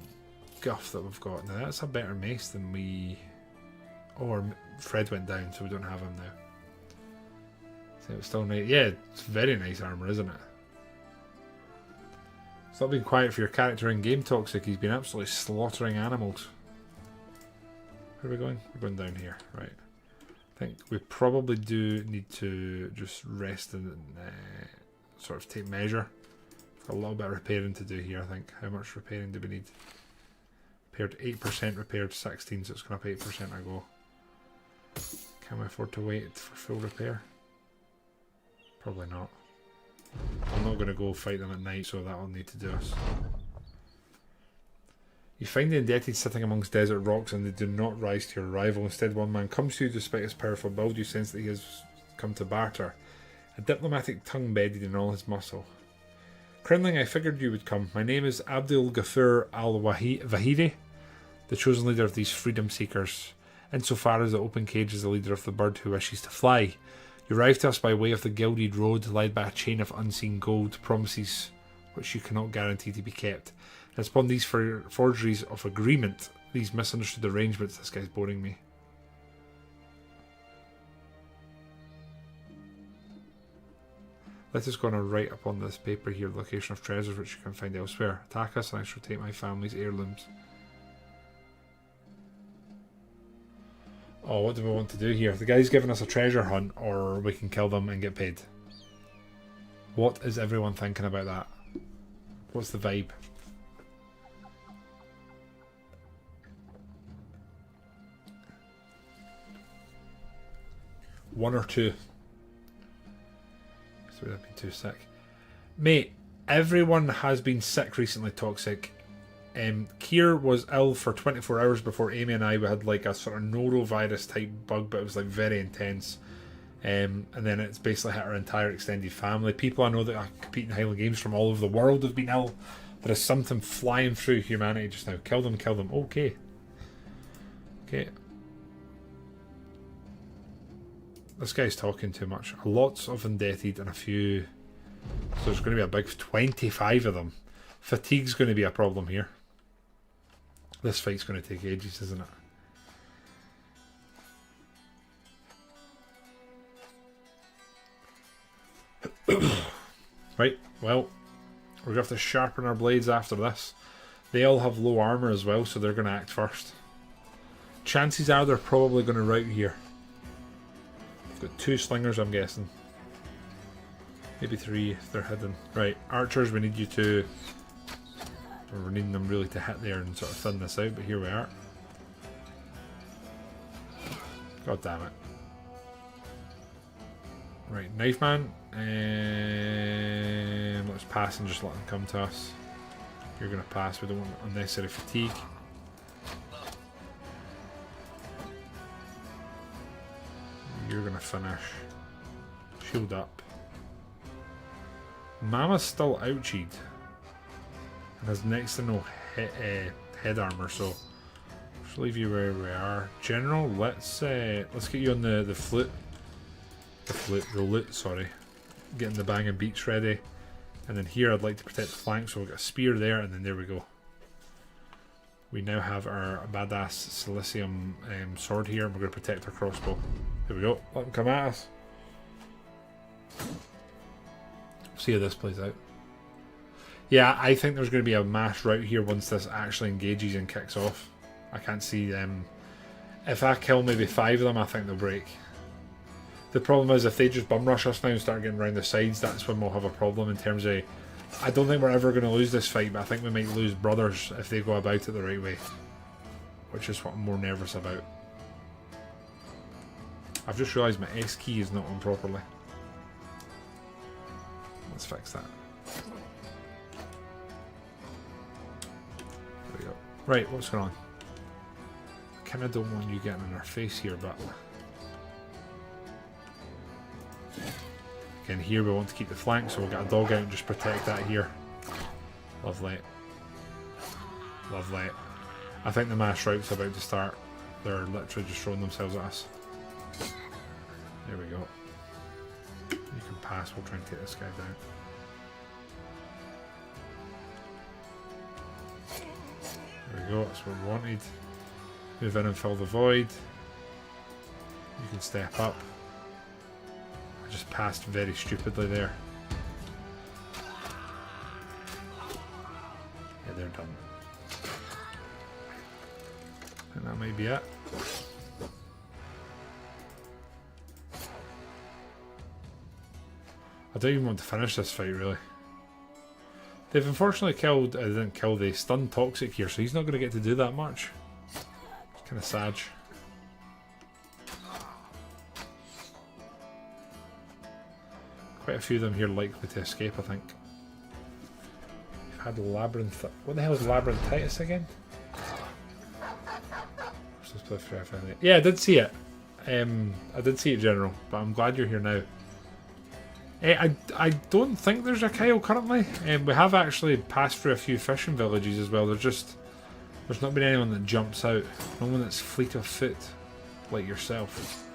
guff that we've got. Now that's a better mace than we... Oh, our Fred went down, so we don't have him now. So it's still nice. Yeah, it's very nice armour, isn't it? Stop being quiet for your character in game, Toxic. He's been absolutely slaughtering animals. Where are we going? We're going down here, right. I think we probably do need to just rest and sort of take measure. A little bit of repairing to do here, I think. How much repairing do we need? Repaired 8%, repaired 16, so it's going up 8% I go. Can we afford to wait for full repair? Probably not. I'm not going to go fight them at night, so that will need to do us. You find the indebted sitting amongst desert rocks and they do not rise to your arrival. Instead, one man comes to you despite his powerful build. You sense that he has come to barter. A diplomatic tongue bedded in all his muscle. Crinling, I figured you would come. My name is Abdul Ghaffur al-Wahidi, the chosen leader of these freedom seekers. Insofar as the open cage is the leader of the bird who wishes to fly. You arrived to us by way of the gilded road, led by a chain of unseen gold, promises which you cannot guarantee to be kept. And it's upon these forgeries of agreement, these misunderstood arrangements, this guy's boring me. Let us go on a write upon this paper here, the location of treasures which you can find elsewhere. Attack us and I shall take my family's heirlooms. Oh, what do we want to do here? The guy's giving us a treasure hunt, or we can kill them and get paid. What is everyone thinking about that? What's the vibe? One or two. So that'd be too sick. Mate, everyone has been sick recently, Toxic. Kier was ill for 24 hours before Amy and I had like a sort of norovirus type bug, but it was like very intense. And then it's basically hit our entire extended family. People I know that compete in Highland Games from all over the world have been ill. There is something flying through humanity just now. Kill them, kill them. Okay. Okay. This guy's talking too much. Lots of indebted and a few... So there's going to be a big 25 of them. Fatigue's going to be a problem here. This fight's going to take ages, isn't it? Right, well, we're going to have to sharpen our blades after this. They all have low armour as well, so they're going to act first. Chances are they're probably going to rout here. I've got 2 slingers, I'm guessing. Maybe 3 if they're hidden. Right, archers, we need you to... We're needing them really to hit there and sort of thin this out, but here we are. God damn it. Right, knife man. Let's pass and just let them come to us. You're going to pass, we don't want unnecessary fatigue. You're going to finish. Shield up. Mama's still ouchied. And has next to no head armor, so just leave you where we are. General, let's get you on the flute. The loot, sorry. Getting the bang and beats ready. And then here I'd like to protect the flank, so we've got a spear there, and then there we go. We now have our badass silicium sword here, and we're going to protect our crossbow. Here we go. Let them come at us. See how this plays out. Yeah, I think there's going to be a mass rout here once this actually engages and kicks off. I can't see them. If I kill maybe 5 of them, I think they'll break. The problem is if they just bum rush us now and start getting around the sides, that's when we'll have a problem in terms of... I don't think we're ever going to lose this fight, but I think we might lose brothers if they go about it the right way. Which is what I'm more nervous about. I've just realised my S key is not on properly. Let's fix that. There we go. Right, what's going on? I kinda don't want you getting in our face here, but... Again, here we want to keep the flank, so we'll get a dog out and just protect that here. Lovely. Lovely. I think the mass rout's about to start. They're literally just throwing themselves at us. There we go. You can pass, we'll try and take this guy down. There we go, that's what we wanted. Move in and fill the void. You can step up. I just passed very stupidly there. Yeah, they're done. And that might be it. I don't even want to finish this fight, really. They've unfortunately killed... they didn't kill, they stunned Toxic here, so he's not going to get to do that much. It's kind of sad. Quite a few of them here likely to escape, I think. We've had Labyrinth... What the hell is Labyrinthitis again? Yeah, I did see it. I did see it, General, but I'm glad you're here now. I don't think there's a Kyle currently. We have actually passed through a few fishing villages as well. There's not been anyone that jumps out. No one that's fleet of foot like yourself.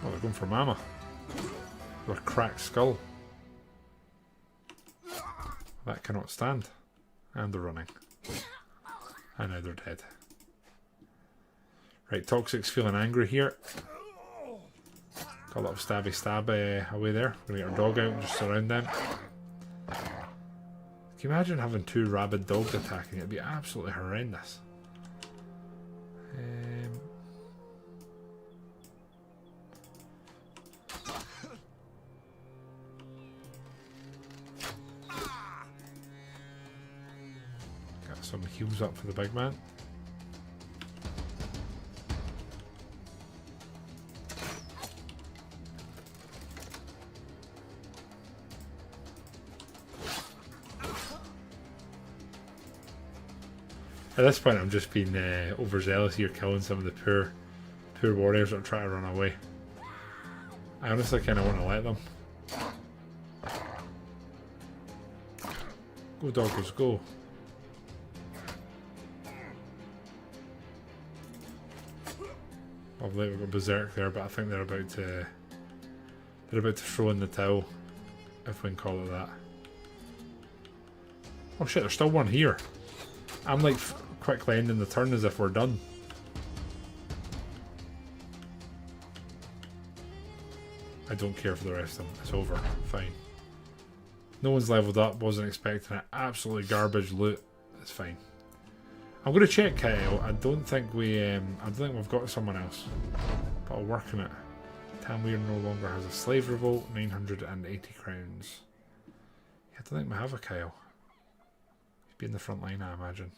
Oh, they're going for Mama. Or a cracked skull. That cannot stand. And they're running. And now they're dead. Right, Toxic's feeling angry here. Got a little stabby stab away there. We're going to get our dog out and just surround them. Can you imagine having 2 rabid dogs attacking? It'd be absolutely horrendous. Got some heals up for the big man. At this point I'm just being overzealous here, killing some of the poor Poor warriors that are trying to run away. I honestly kind of want to let them. Go doggos, go. Lovely, we've got Berserk there, but I think they're about to throw in the towel, if we can call it that. Oh shit, there's still one here. I'm like quickly ending the turn as if we're done. I don't care for the rest of them. It's over. Fine. No one's leveled up. Wasn't expecting it. Absolutely garbage loot. It's fine. I'm going to check Kyle. I don't think we've got someone else, but I'll work on it. Tamweir no longer has a slave revolt. 980 crowns. Yeah, I don't think we have a Kyle. He'd be in the front line, I imagine.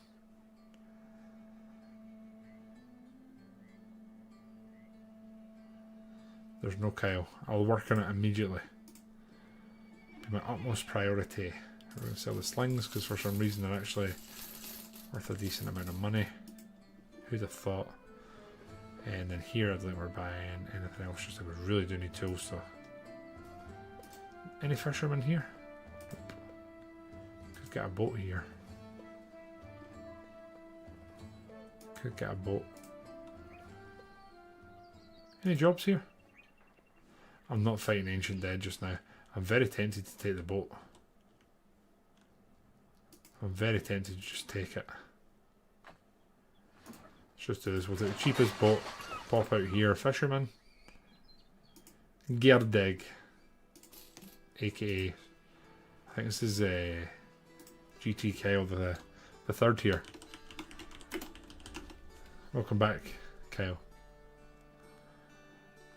There's no Kyle. I'll work on it immediately. Be my utmost priority. We're going to sell the slings because for some reason they're actually worth a decent amount of money. Who'd have thought? And then here I don't think we're buying anything else, just that we really do need tools. So, any fishermen here? Nope. Could get a boat here. Could get a boat. Any jobs here? I'm not fighting Ancient Dead just now. I'm very tempted to take the boat. I'm very tempted to just take it. Let's just do this. We'll take the cheapest boat. Pop out here. Fisherman. Gerdeg. AKA. I think this is GT Kyle the third here. Welcome back, Kyle.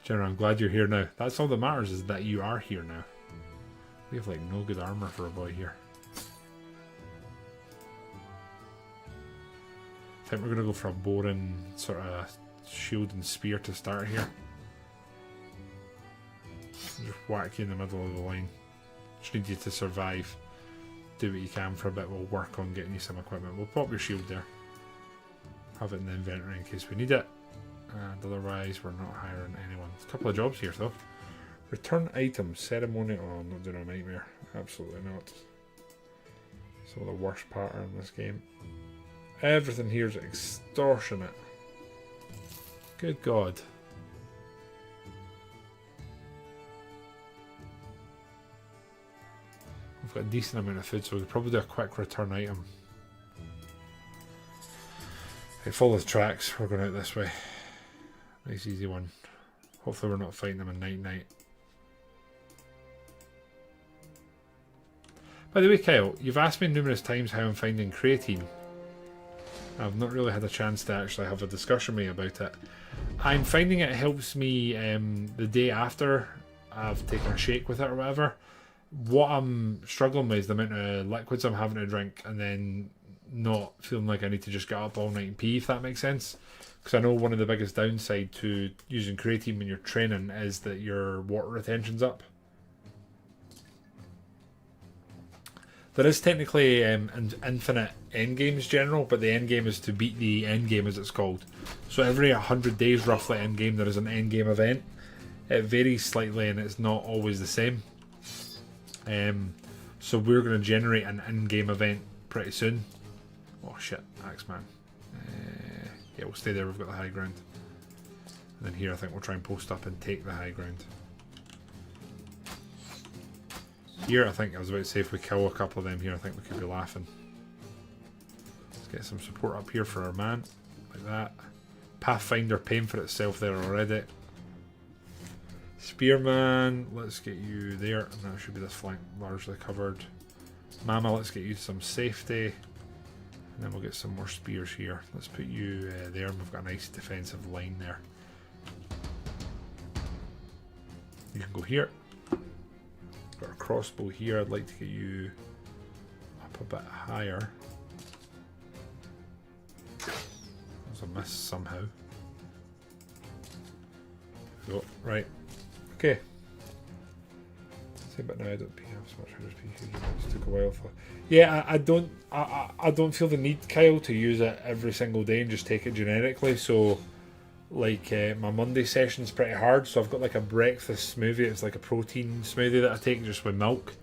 General, I'm glad you're here now. That's all that matters, is that you are here now. We have like no good armor for a boy here. I think we're going to go for a boring sort of shield and spear to start here. Just whack you in the middle of the line. Just need you to survive. Do what you can for a bit. We'll work on getting you some equipment. We'll pop your shield there. Have it in the inventory in case we need it. And otherwise we're not hiring anyone. A couple of jobs here though. Return items. Ceremony. Oh, I'm not doing a nightmare. Absolutely not. Some of the worst pattern in this game. Everything here is extortionate. Good God. We've got a decent amount of food, so we could probably do a quick return item. Okay, follow the tracks. We're going out this way. Nice easy one. Hopefully we're not fighting them in night. By the way, Kyle, you've asked me numerous times how I'm finding creatine. I've not really had a chance to actually have a discussion with you about it. I'm finding it helps me the day after I've taken a shake with it or whatever. What I'm struggling with is the amount of liquids I'm having to drink and then not feeling like I need to just get up all night and pee, if that makes sense. Because I know one of the biggest downside to using creatine when you're training is that your water retention's up. There is technically an infinite endgames general, but the endgame is to beat the endgame as it's called. So every 100 days roughly endgame there is an endgame event. It varies slightly and it's not always the same. So we're going to generate an in-game event pretty soon. Oh shit, Axeman. Yeah, we'll stay there, we've got the high ground. And then here I think we'll try and post up and take the high ground. Here I think I was about to say if we kill a couple of them here I think we could be laughing. Let's get some support up here for our man. Like that. Pathfinder paying for itself there already. Spearman, let's get you there. And that should be this flank largely covered. Mama, let's get you some safety. And then we'll get some more spears here. Let's put you there, and we've got a nice defensive line there. You can go here. Got a crossbow here. I'd like to get you up a bit higher. There's a miss somehow. There we go. Right. Okay. But now I don't PF so much. It just took a while for. Yeah, I don't feel the need, Kyle, to use it every single day and just take it generically. So like my Monday session's pretty hard, so I've got like a breakfast smoothie. It's like a protein smoothie that I take just with milk,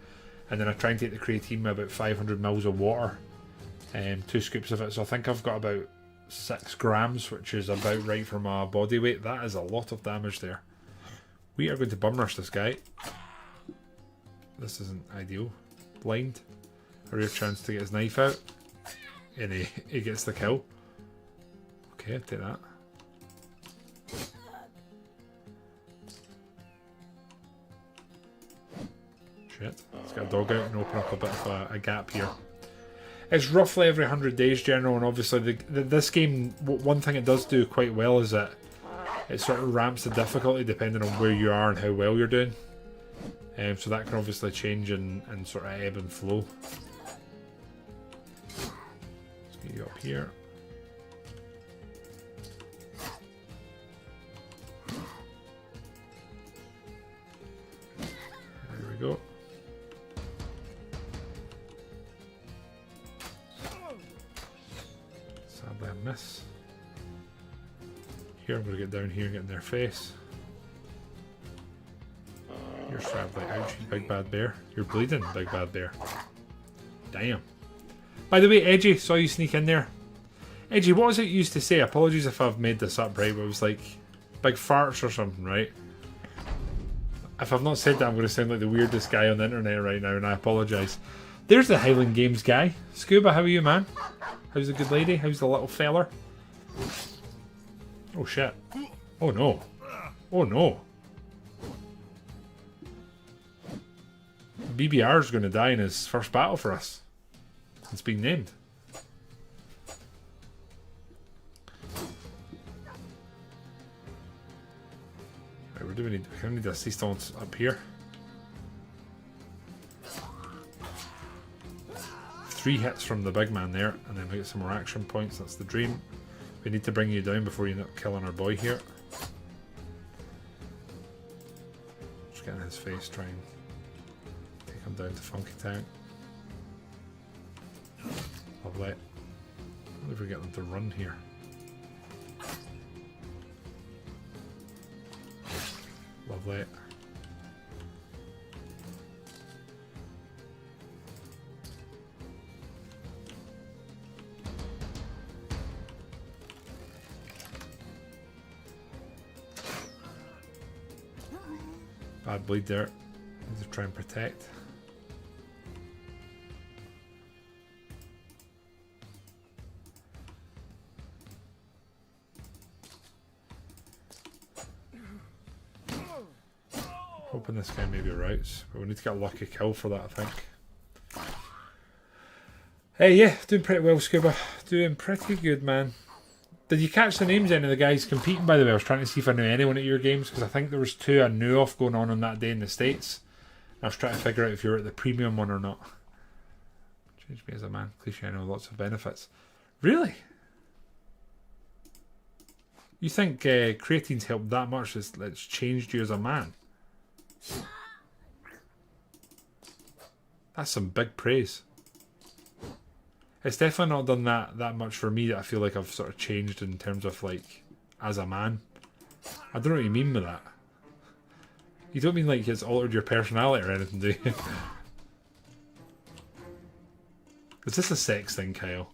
and then I try and take the creatine with about 500 mils of water, 2 scoops of it. So I think I've got about 6 grams, which is about right for my body weight. That is a lot of damage there. We are going to bum rush this guy. This isn't ideal. Blind. A rare chance to get his knife out. And he gets the kill. Okay, I'll take that. Shit. Let's get a dog out and open up a bit of a gap here. It's roughly every 100 days, General, and obviously this game, one thing it does do quite well is that it sort of ramps the difficulty depending on where you are and how well you're doing. So that can obviously change and sort of ebb and flow. Let's get you up here. There we go. Sadly I miss. Here I'm going to get down here and get in their face. You're sadly ouch, you big bad bear. You're bleeding, big bad bear. Damn. By the way, Edgy, saw you sneak in there. Edgy, what was it you used to say? Apologies if I've made this up, right? But it was like big farts or something, right? If I've not said that, I'm going to sound like the weirdest guy on the internet right now, and I apologise. There's the Highland Games guy. Scuba, how are you, man? How's the good lady? How's the little feller? Oh shit. Oh no. Oh no. BBR is going to die in his first battle for us. It's been named. Right, where do we need? We kind of need assistance up here. 3 hits from the big man there, and then we get some more action points. That's the dream. We need to bring you down before you end up killing our boy here. Just get in his face, try and take him down to Funky Town. Lovely. I wonder if we get them to run here. Lovely. Bad bleed there. Need to try and protect. Hoping this guy maybe routes, but we need to get a lucky kill for that, I think. Hey, yeah, doing pretty well, Scuba. Doing pretty good, man. Did you catch the names of any of the guys competing, by the way? I was trying to see if I knew anyone at your games, because I think there was 2 I knew of going on that day in the States. I was trying to figure out if you were at the premium one or not. Change me as a man. Cliche, I know lots of benefits. Really? You think creatine's helped that much that it's changed you as a man? That's some big praise. It's definitely not done that much for me that I feel like I've sort of changed in terms of like as a man. I don't know what you mean by that. You don't mean like it's altered your personality or anything, do you? Is this a sex thing, Kyle?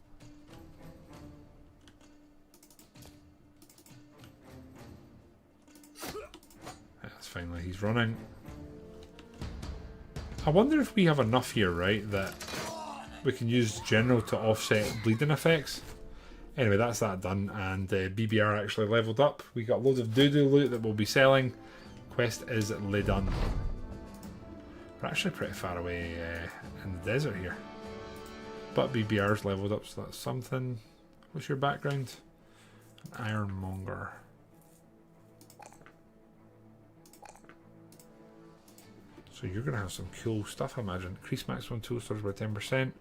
That's finally he's running. I wonder if we have enough here, right, that we can use General to offset bleeding effects. Anyway, that's that done, and BBR actually leveled up. We got loads of doo-doo loot that we'll be selling. Quest is done. We're actually pretty far away in the desert here. But BBR's leveled up, so that's something. What's your background? An ironmonger. So you're going to have some cool stuff, I imagine. Increase maximum tool storage by 10%,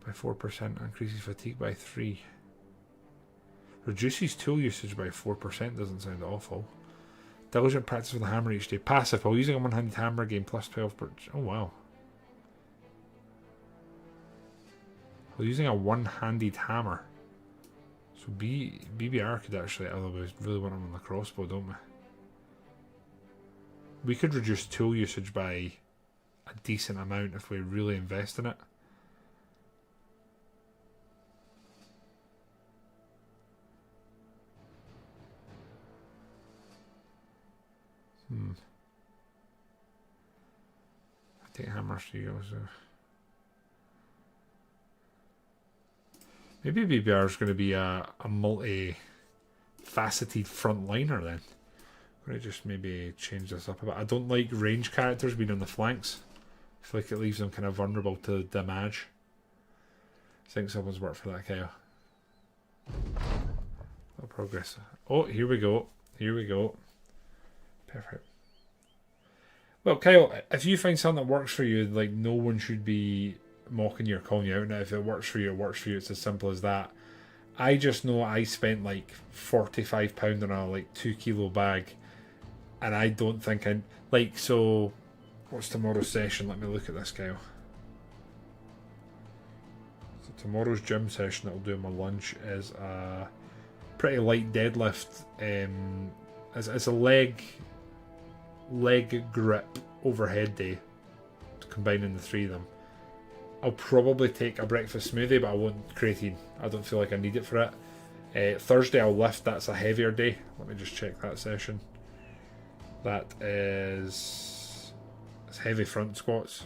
by 4%, increases fatigue by 3%. Reduces tool usage by 4%, doesn't sound awful. Diligent practice with the hammer each day. Passive, while using a one-handed hammer, gain plus 12 per... Oh, wow. While using a one-handed hammer. So BBR could actually, although we really want him on the crossbow, don't we? We could reduce tool usage by a decent amount if we really invest in it. I take hammers for you also. Maybe BBR is going to be a multi-faceted frontliner then. I'm going to just maybe change this up a bit. I don't like range characters being on the flanks. I feel like it leaves them kind of vulnerable to damage. I think someone's worked for that, Kyle. No progress. Oh, here we go. Here we go. Perfect. Well, Kyle, if you find something that works for you, like, no one should be mocking you or calling you out. Now, if it works for you, it works for you. It's as simple as that. I just know I spent like £45 on a like 2 kilo bag, and I don't think I like. So, what's tomorrow's session? Let me look at this, Kyle. So tomorrow's gym session that I'll do on my lunch is a pretty light deadlift. It's a leg grip overhead day, combining the three of them. I'll probably take a breakfast smoothie, but I won't creatine. I don't feel like I need it for it. Thursday I'll lift. That's a heavier day. Let me just check that session. That is... it's heavy front squats.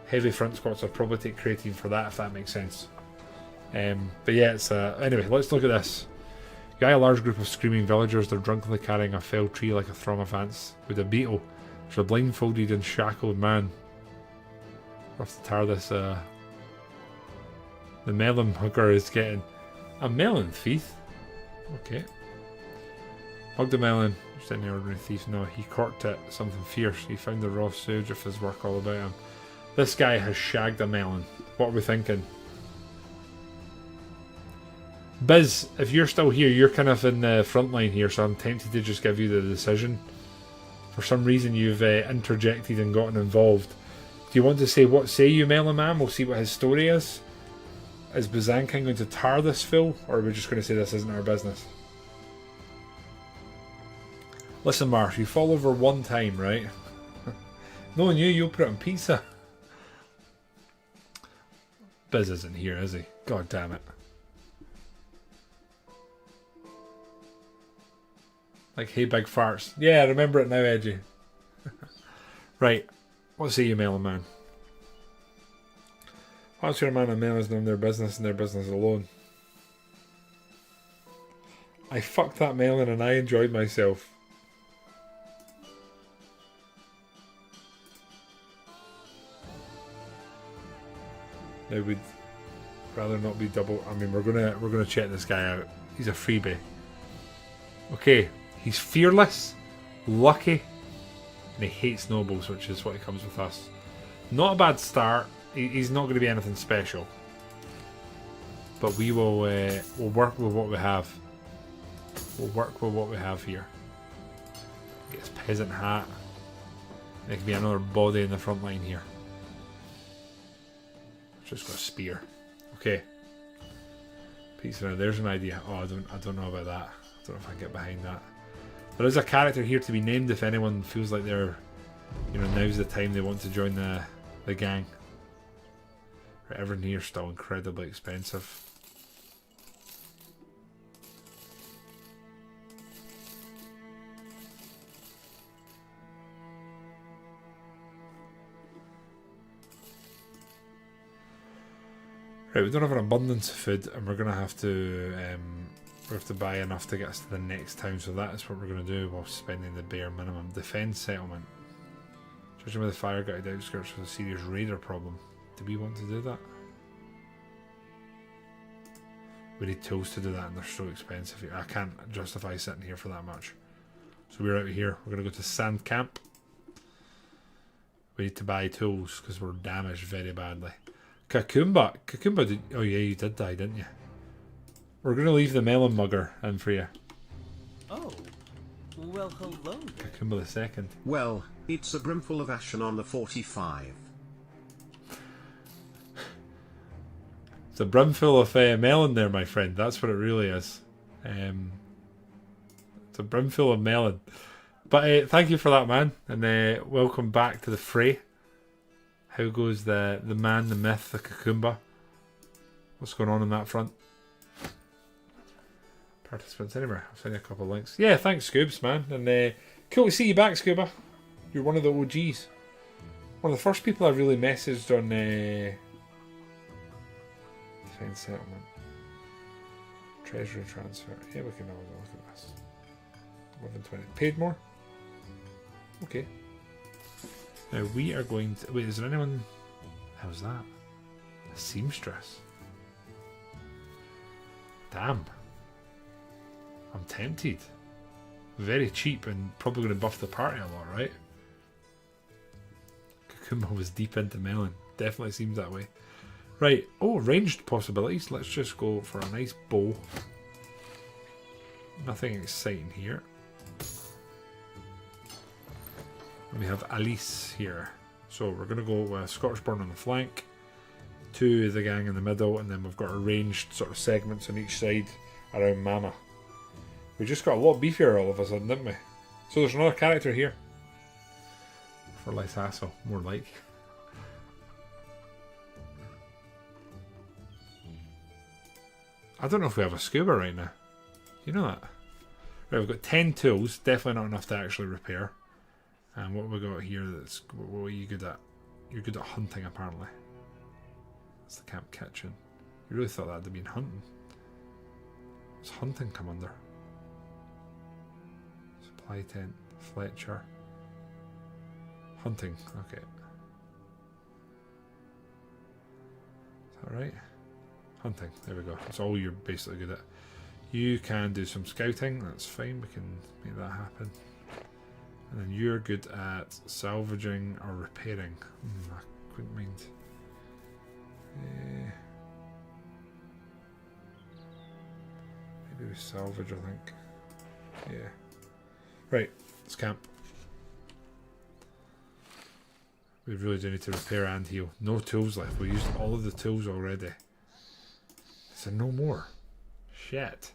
Heavy front squats, I'll probably take creatine for that, if that makes sense. But yeah, it's... anyway, let's look at this. You got a large group of screaming villagers. They're drunkenly carrying a felled tree like a throng of ants. With a beetle. There's a blindfolded and shackled man. We'll have to tar this. The melon hugger is getting a melon thief. Okay. Hugged the melon. Just any ordinary thief. No, he corked it. Something fierce. He found the raw sewage of his work all about him. This guy has shagged a melon. What are we thinking? Biz, if you're still here, you're kind of in the front line here, so I'm tempted to just give you the decision. For some reason you've interjected and gotten involved. Do you want to say what say you, Melon Man? We'll see what his story is. Is Bazanking going to tar this fool? Or are we just going to say this isn't our business? Listen, Marsh, you fall over one time, right? Knowing you'll put it on pizza. Biz isn't here, is he? God damn it. Like, hey, big farts. Yeah, I remember it now, Edgy. Right. What say you, Melon Man? What's your man and melons know their business and their business alone? I fucked that melon and I enjoyed myself. I would rather not be double. I mean, we're gonna check this guy out. He's a freebie. Okay, he's fearless, lucky, and he hates nobles, which is what he comes with us. Not a bad start. He's not going to be anything special, but we will we'll work with what we have. We'll work with what we have here. Get his peasant hat. There can be another body in the front line here. Just got a spear. Okay. Pizza now. There's an idea. Oh, I don't know about that. I don't know if I can get behind that. There is a character here to be named if anyone feels like they're, now's the time they want to join the gang. Right, everything here's still incredibly expensive. Right, we don't have an abundance of food, and we're gonna have to buy enough to get us to the next town. So that is what we're gonna do while spending the bare minimum. Defend settlement. Judging by the fire guide outskirts with a serious raider problem. Do we want to do that? We need tools to do that, and they're so expensive here. I can't justify sitting here for that much. So we're out here. We're gonna go to Sandkamp. We need to buy tools because we're damaged very badly. Kakumba did... Oh yeah, you did die, didn't you? We're going to leave the melon mugger in for you. Oh, well, hello. Kakumba the second. Well, it's a brimful of ashen on the 45. It's a brimful of melon there, my friend. That's what it really is. It's a brimful of melon. But thank you for that, man. And welcome back to the fray. How goes the man, the myth, the cucumber? What's going on that front? Participants anywhere. I'll send you a couple of links. Yeah, thanks, Scoobs, man. And cool to see you back, Scuba. You're one of the OGs. One of the first people I really messaged on Defense Settlement. Treasury transfer. Yeah, we can have a look at this. More than 20. Paid more? Okay. Now we are going to... Wait, is there anyone... How's that? A seamstress. Damn. I'm tempted. Very cheap and probably going to buff the party a lot, right? Kukumba was deep into melon. Definitely seems that way. Right. Oh, ranged possibilities. Let's just go for a nice bow. Nothing exciting here. We have Alice here. So we're going to go with Scorchburn on the flank. 2 of the gang in the middle. And then we've got arranged sort of segments on each side around Mama. We just got a lot beefier all of a sudden, didn't we? So there's another character here. For less hassle, more like. I don't know if we have a scuba right now. You know that? Right, we've got 10 tools. Definitely not enough to actually repair. And what have we got here that's... What are you good at? You're good at hunting, apparently. That's the camp kitchen. You really thought that would have been hunting. What's hunting come under? Supply tent. Fletcher. Hunting. Okay. Is that right? Hunting. There we go. That's all you're basically good at. You can do some scouting. That's fine. We can make that happen. And then you're good at salvaging or repairing. I couldn't mind. Maybe we salvage, I think. Yeah. Right. Let's camp. We really do need to repair and heal. No tools left. We used all of the tools already. Is there no more? Shit.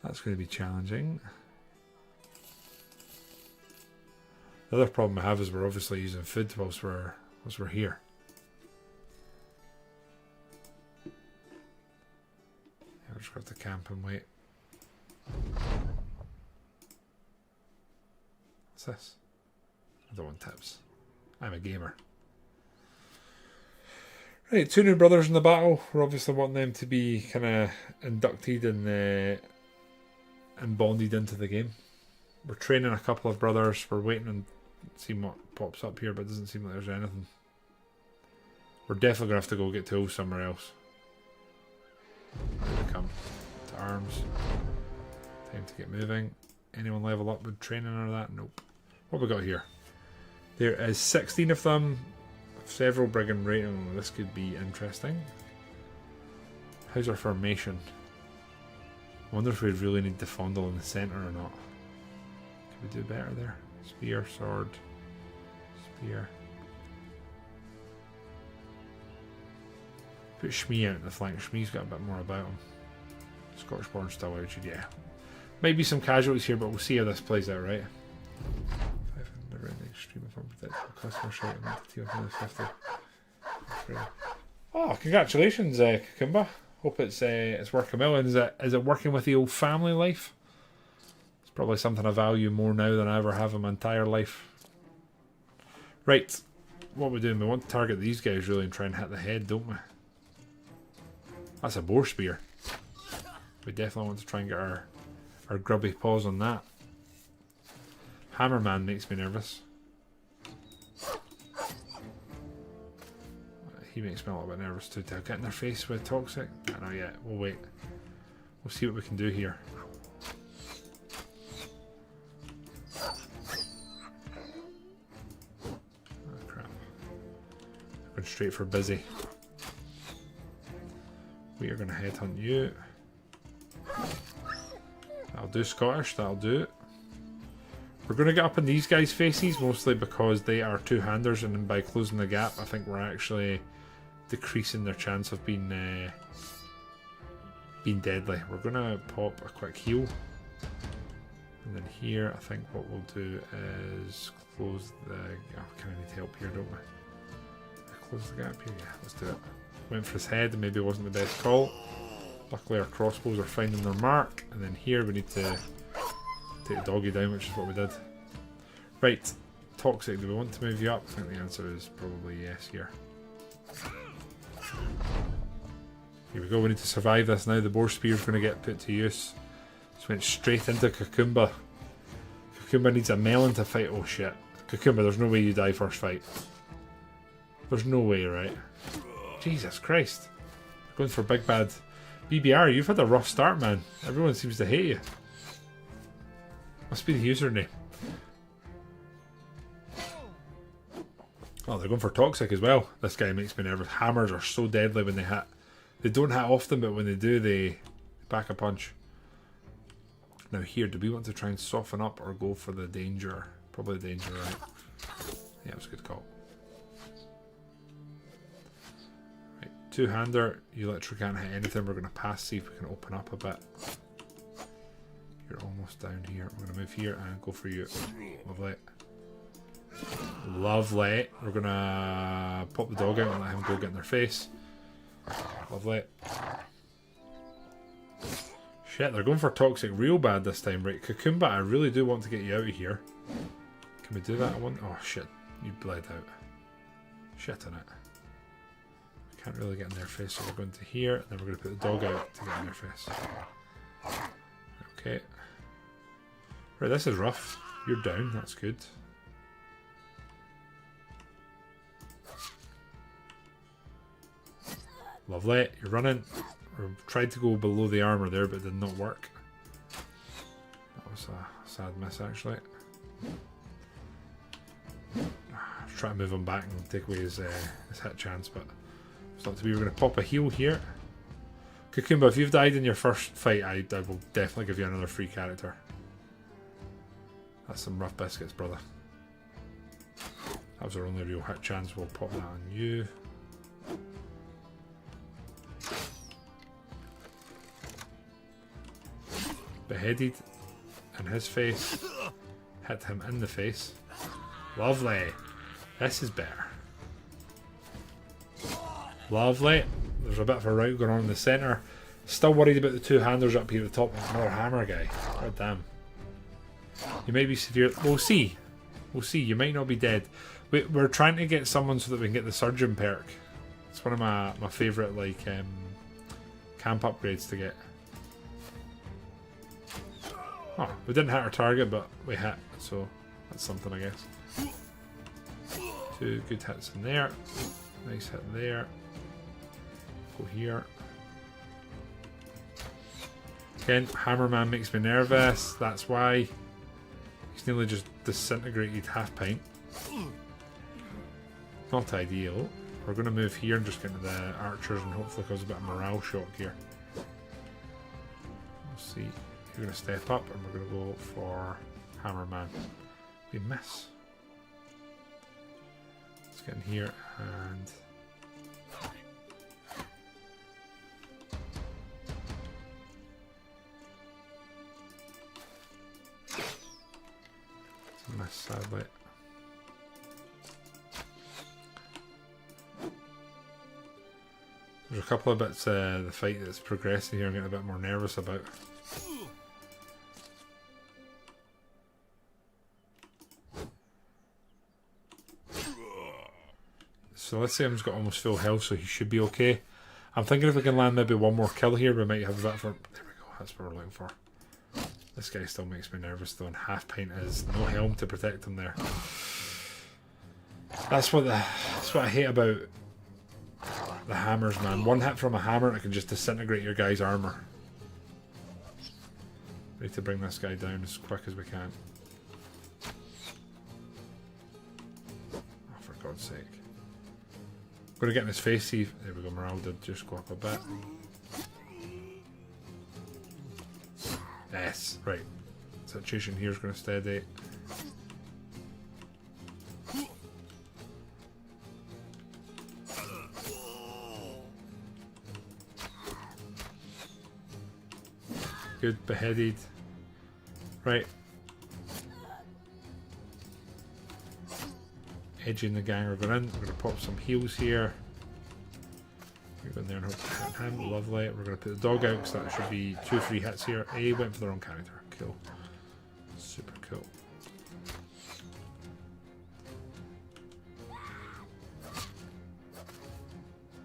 That's going to be challenging. The other problem I have is we're obviously using food whilst we're here. Yeah, we're just going to have to camp and wait. What's this? I don't want tips. I'm a gamer. Right, 2 new brothers in the battle. We're obviously wanting them to be kind of inducted and bonded into the game. We're training a couple of brothers. We're waiting and seeing what pops up here, but it doesn't seem like there's anything. We're definitely going to have to go get tools somewhere else. Here we come. To arms. Time to get moving. Anyone level up with training or that? Nope. What have we got here? There is 16 of them. Several brigand rating. This could be interesting. How's our formation? I wonder if we really need to fondle in the centre or not. Could we do better there? Spear, sword, spear. Put Shmee out in the flank. Shmee's got a bit more about him. Scorchborn still out, yeah. Might be some casualties here, but we'll see how this plays out, right? 500 around the extreme of unprotected customer shot and T150. Oh, congratulations, Kukumba. Hope it's working well. And is it working with the old family life? It's probably something I value more now than I ever have in my entire life. Right, what we're doing, we want to target these guys really and try and hit the head, don't we? That's a boar spear. We definitely want to try and get our grubby paws on that. Hammerman makes me nervous. He makes me a little bit nervous too. To get in their face with toxic. I know yet. We'll wait. We'll see what we can do here. Oh crap. Going straight for busy. We are going to headhunt you. That'll do, Scottish. That'll do it. We're going to get up in these guys' faces, mostly because they are two-handers, and then by closing the gap, I think we're actually decreasing their chance of being deadly. We're gonna pop a quick heal, and then here I think what we'll do is close the. Oh, kind of need help here, don't we? Close the gap here. Yeah, let's do it. Went for his head and maybe it wasn't the best call. Luckily our crossbows are finding their mark, and then here we need to take the doggy down, which is what we did. Right, Toxic, do we want to move you up? I think the answer is probably yes here. Here we go, we need to survive this now. The boar spear's going to get put to use. Just went straight into Cucumber. Cucumber needs a melon to fight. Oh shit. Cucumber, there's no way you die first fight. There's no way, right? Jesus Christ. Going for big bad. BBR, you've had a rough start, man. Everyone seems to hate you. Must be the username. Oh, they're going for Toxic as well. This guy makes me nervous. Hammers are so deadly when they hit. They don't hit often, but when they do, they back a punch. Now here, do we want to try and soften up or go for the danger? Probably the danger, right? Yeah, it was a good call. Right, two-hander. You literally can't hit anything. We're going to pass, see if we can open up a bit. You're almost down here. I'm going to move here and go for you. Lovely. Lovely. We're going to pop the dog out and let him go get in their face. Lovely. Shit, they're going for Toxic real bad this time. Right, Cucumba, I really do want to get you out of here. Can we do that? Oh shit, you bled out. Shit on it. We can't really get in their face, so we're going to here, and then we're going to put the dog out to get in their face. Okay. Right, this is rough. You're down, that's good. Lovely, you're running. We tried to go below the armour there, but it did not work. That was a sad miss, actually. I was trying to move him back and take away his hit chance, but it's not to be. We're going to pop a heal here. Cucumba, if you've died in your first fight, I will definitely give you another free character. That's some rough biscuits, brother. That was our only real hit chance. We'll pop that on you. Beheaded in his face. Hit him in the face. Lovely. This is better. Lovely. There's a bit of a rout going on in the centre. Still worried about the two-handers up here at the top. Another hammer guy. God damn. You may be severe. We'll see. We'll see. You might not be dead. We're trying to get someone so that we can get the surgeon perk. It's one of my favourite like camp upgrades to get. Oh, we didn't hit our target, but we hit, so that's something, I guess. Two good hits in there. Nice hit there. Go here. Again, Hammerman makes me nervous. That's why. He's nearly just disintegrated half pint. Not ideal. We're going to move here and just get into the archers and hopefully cause a bit of morale shock here. We'll see. We're going to step up and we're going to go for Hammerman. We miss. Let's get in here and... miss, sadly. There's a couple of bits of the fight that's progressing here I'm getting a bit more nervous about. So let's say I've got almost full health, so he should be okay. I'm thinking if we can land maybe one more kill here, we might have a bit for... There we go, that's what we're looking for. This guy still makes me nervous though, and half pint is no helm to protect him there. That's what I hate about the hammers, man. One hit from a hammer and it can just disintegrate your guy's armour. We need to bring this guy down as quick as we can. Oh, for God's sake. I'm going to get in his face, see. There we go, morale did just go up a bit. Yes, right. Situation here is going to steady. Good, beheaded. Right. Edging the gang are going in. We're going to pop some heals here. We're going there and hope to hit him. Lovely. We're going to put the dog out because that should be 2 free hits here. A went for the wrong character. Cool. Super cool.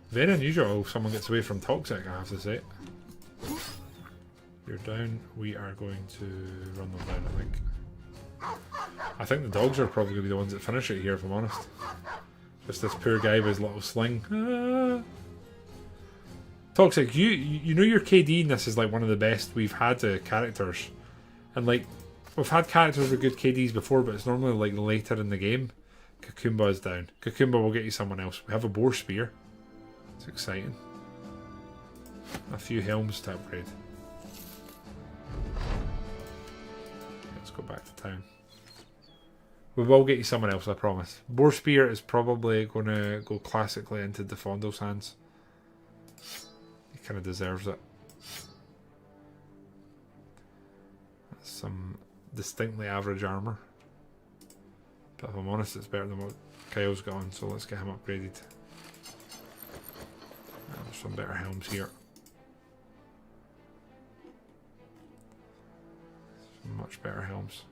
Very unusual someone gets away from toxic, I have to say. You're down. We are going to run them down, I think. I think the dogs are probably going to be the ones that finish it here, if I'm honest. Just this poor guy with his little sling. Ah. Toxic, you know your KD in this is like one of the best we've had characters. And like, we've had characters with good KDs before, but it's normally like later in the game. Kakumba is down. Kakumba will get you someone else. We have a boar spear. It's exciting. A few helms to upgrade. Let's go back to town. We will get you someone else, I promise. Boar spear is probably going to go classically into Defondo's hands. He kind of deserves it. That's some distinctly average armour. But if I'm honest, it's better than what Kyle's got on, so let's get him upgraded. There's some better helms here. Some much better helms.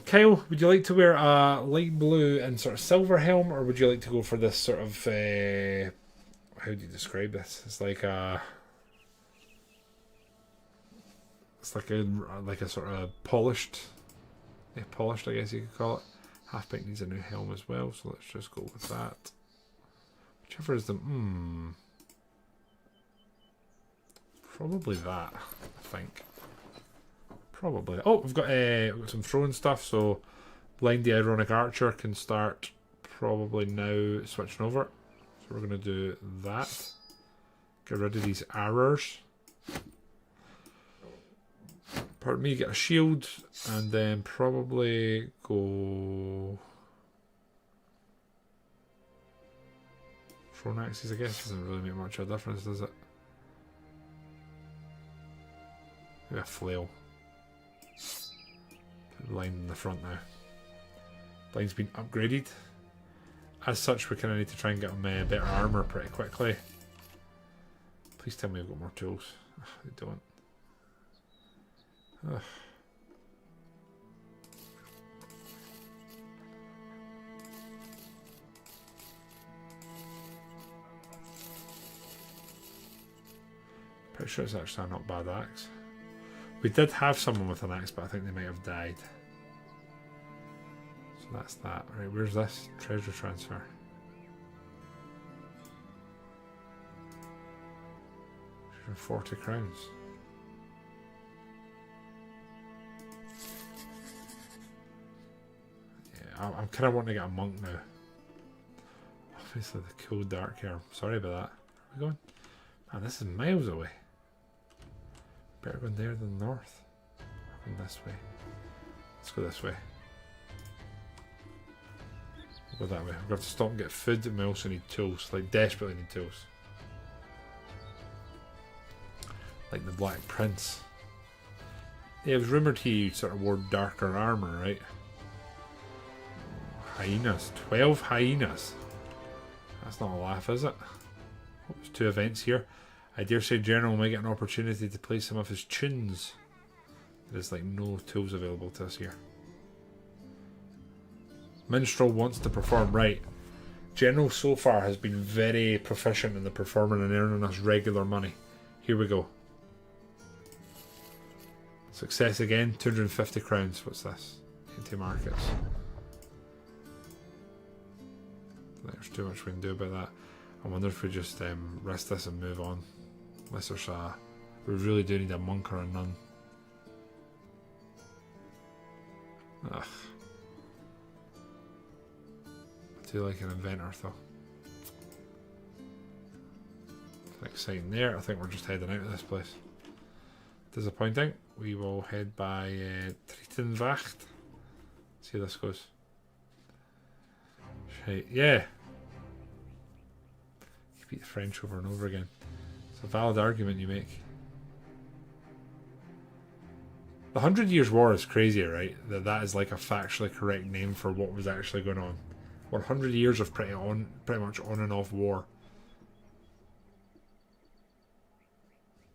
Kyle, would you like to wear a light blue and sort of silver helm, or would you like to go for this sort of how do you describe this? It's like a sort of polished, polished, I guess you could call it. Halfpint needs a new helm as well, so let's just go with that. Whichever is the probably that, I think. Probably. Oh, we've got some throwing stuff, so Blind the Ironic Archer can start probably now switching over. So we're going to do that. Get rid of these arrows. Pardon me, get a shield, and then probably go... Thrown axes, I guess, doesn't really make much of a difference, does it? Maybe a flail. Line in the front now. Line's been upgraded. As such, we kind of need to try and get him better armour pretty quickly. Please tell me we've got more tools. Ugh, they don't. Ugh. Pretty sure it's actually a not bad axe. We did have someone with an axe, but I think they might have died. So that's that. Right, where's this? Treasure transfer. 40 crowns. Yeah, I'm kind of wanting to get a monk now. Obviously the cool dark hair. Sorry about that. Where are we going? Man, this is miles away. Better going there than north. Going this way. Let's go this way. We'll go that way. We're going to stop and get food, and we also need tools. Like, desperately need tools. Like the Black Prince. Yeah, it was rumoured he sort of wore darker armour, right? Hyenas. 12 hyenas. That's not a laugh, is it? Oh, there's 2 events here. I dare say General may get an opportunity to play some of his tunes. There's like no tools available to us here. Minstrel wants to perform. Right. General so far has been very proficient in the performing and earning us regular money. Here we go. Success again. 250 crowns. What's this? Into markets. There's too much we can do about that. I wonder if we just rest this and move on. Unless there's a... We really do need a monk or a nun. Ugh. I do like an inventor though. Exciting there. I think we're just heading out of this place. Disappointing. We will head by Trietenwacht. See how this goes. Right, yeah. defeat the French over and over again. It's a valid argument you make. The 100 Years' War is crazy, right? That is like a factually correct name for what was actually going on. 100 years of pretty much on and off war.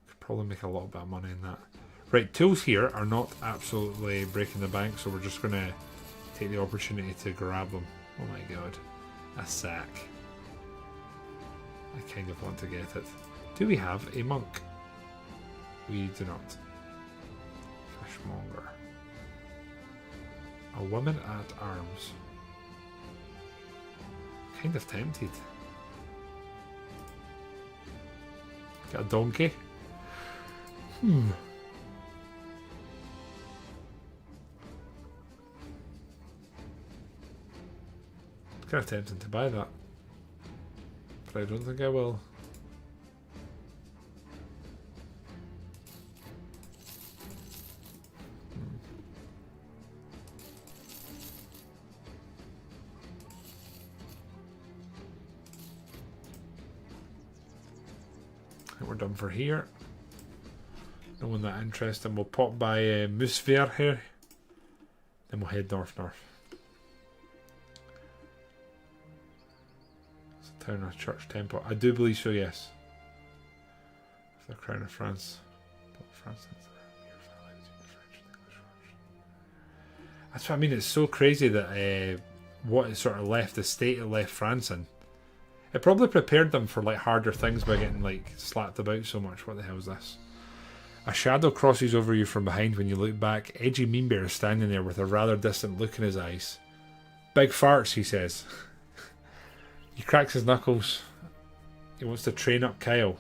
Could probably make a little bit of money in that. Right, tools here are not absolutely breaking the bank, so we're just going to take the opportunity to grab them. Oh my god. A sack. I kind of want to get it. Do we have a monk? We do not. Fishmonger. A woman at arms. Kind of tempted. Got a donkey. Kind of tempting to buy that, but I don't think I will. I think we're done for here. No one that interesting. We'll pop by Moosveer here, then we'll head north. Town or church temple. I do believe so, yes. The Crown of France. That's what I mean. It's so crazy that what it sort of left, the state it left France in. It probably prepared them for like harder things by getting like slapped about so much. What the hell is this? A shadow crosses over you from behind when you look back. Edgy Meanbear is standing there with a rather distant look in his eyes. Big farts, he says. He cracks his knuckles. He wants to train up Kyle.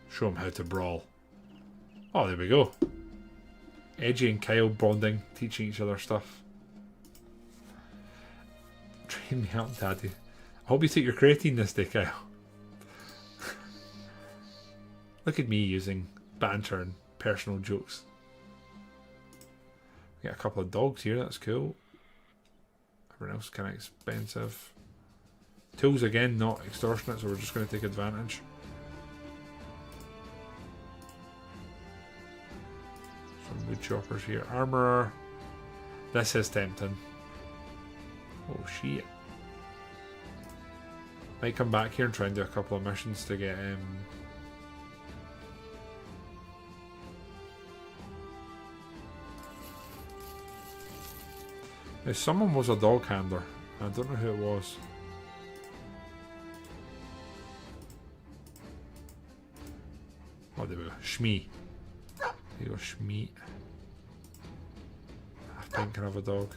Show him how to brawl. Oh, there we go. Edgy and Kyle bonding, teaching each other stuff. Train me up, Daddy. I hope you took your creatine this day, Kyle. Look at me using banter and personal jokes. We got a couple of dogs here, that's cool. Everything else kind of expensive. Tools again, not extortionate, so we're just going to take advantage. Some wood choppers here. Armourer. This is tempting. Oh shit. Might come back here and try and do a couple of missions to get Now someone was a dog handler. I don't know who it was. Oh, there we go. Shmee. There you go, Shmee. I think can have a dog.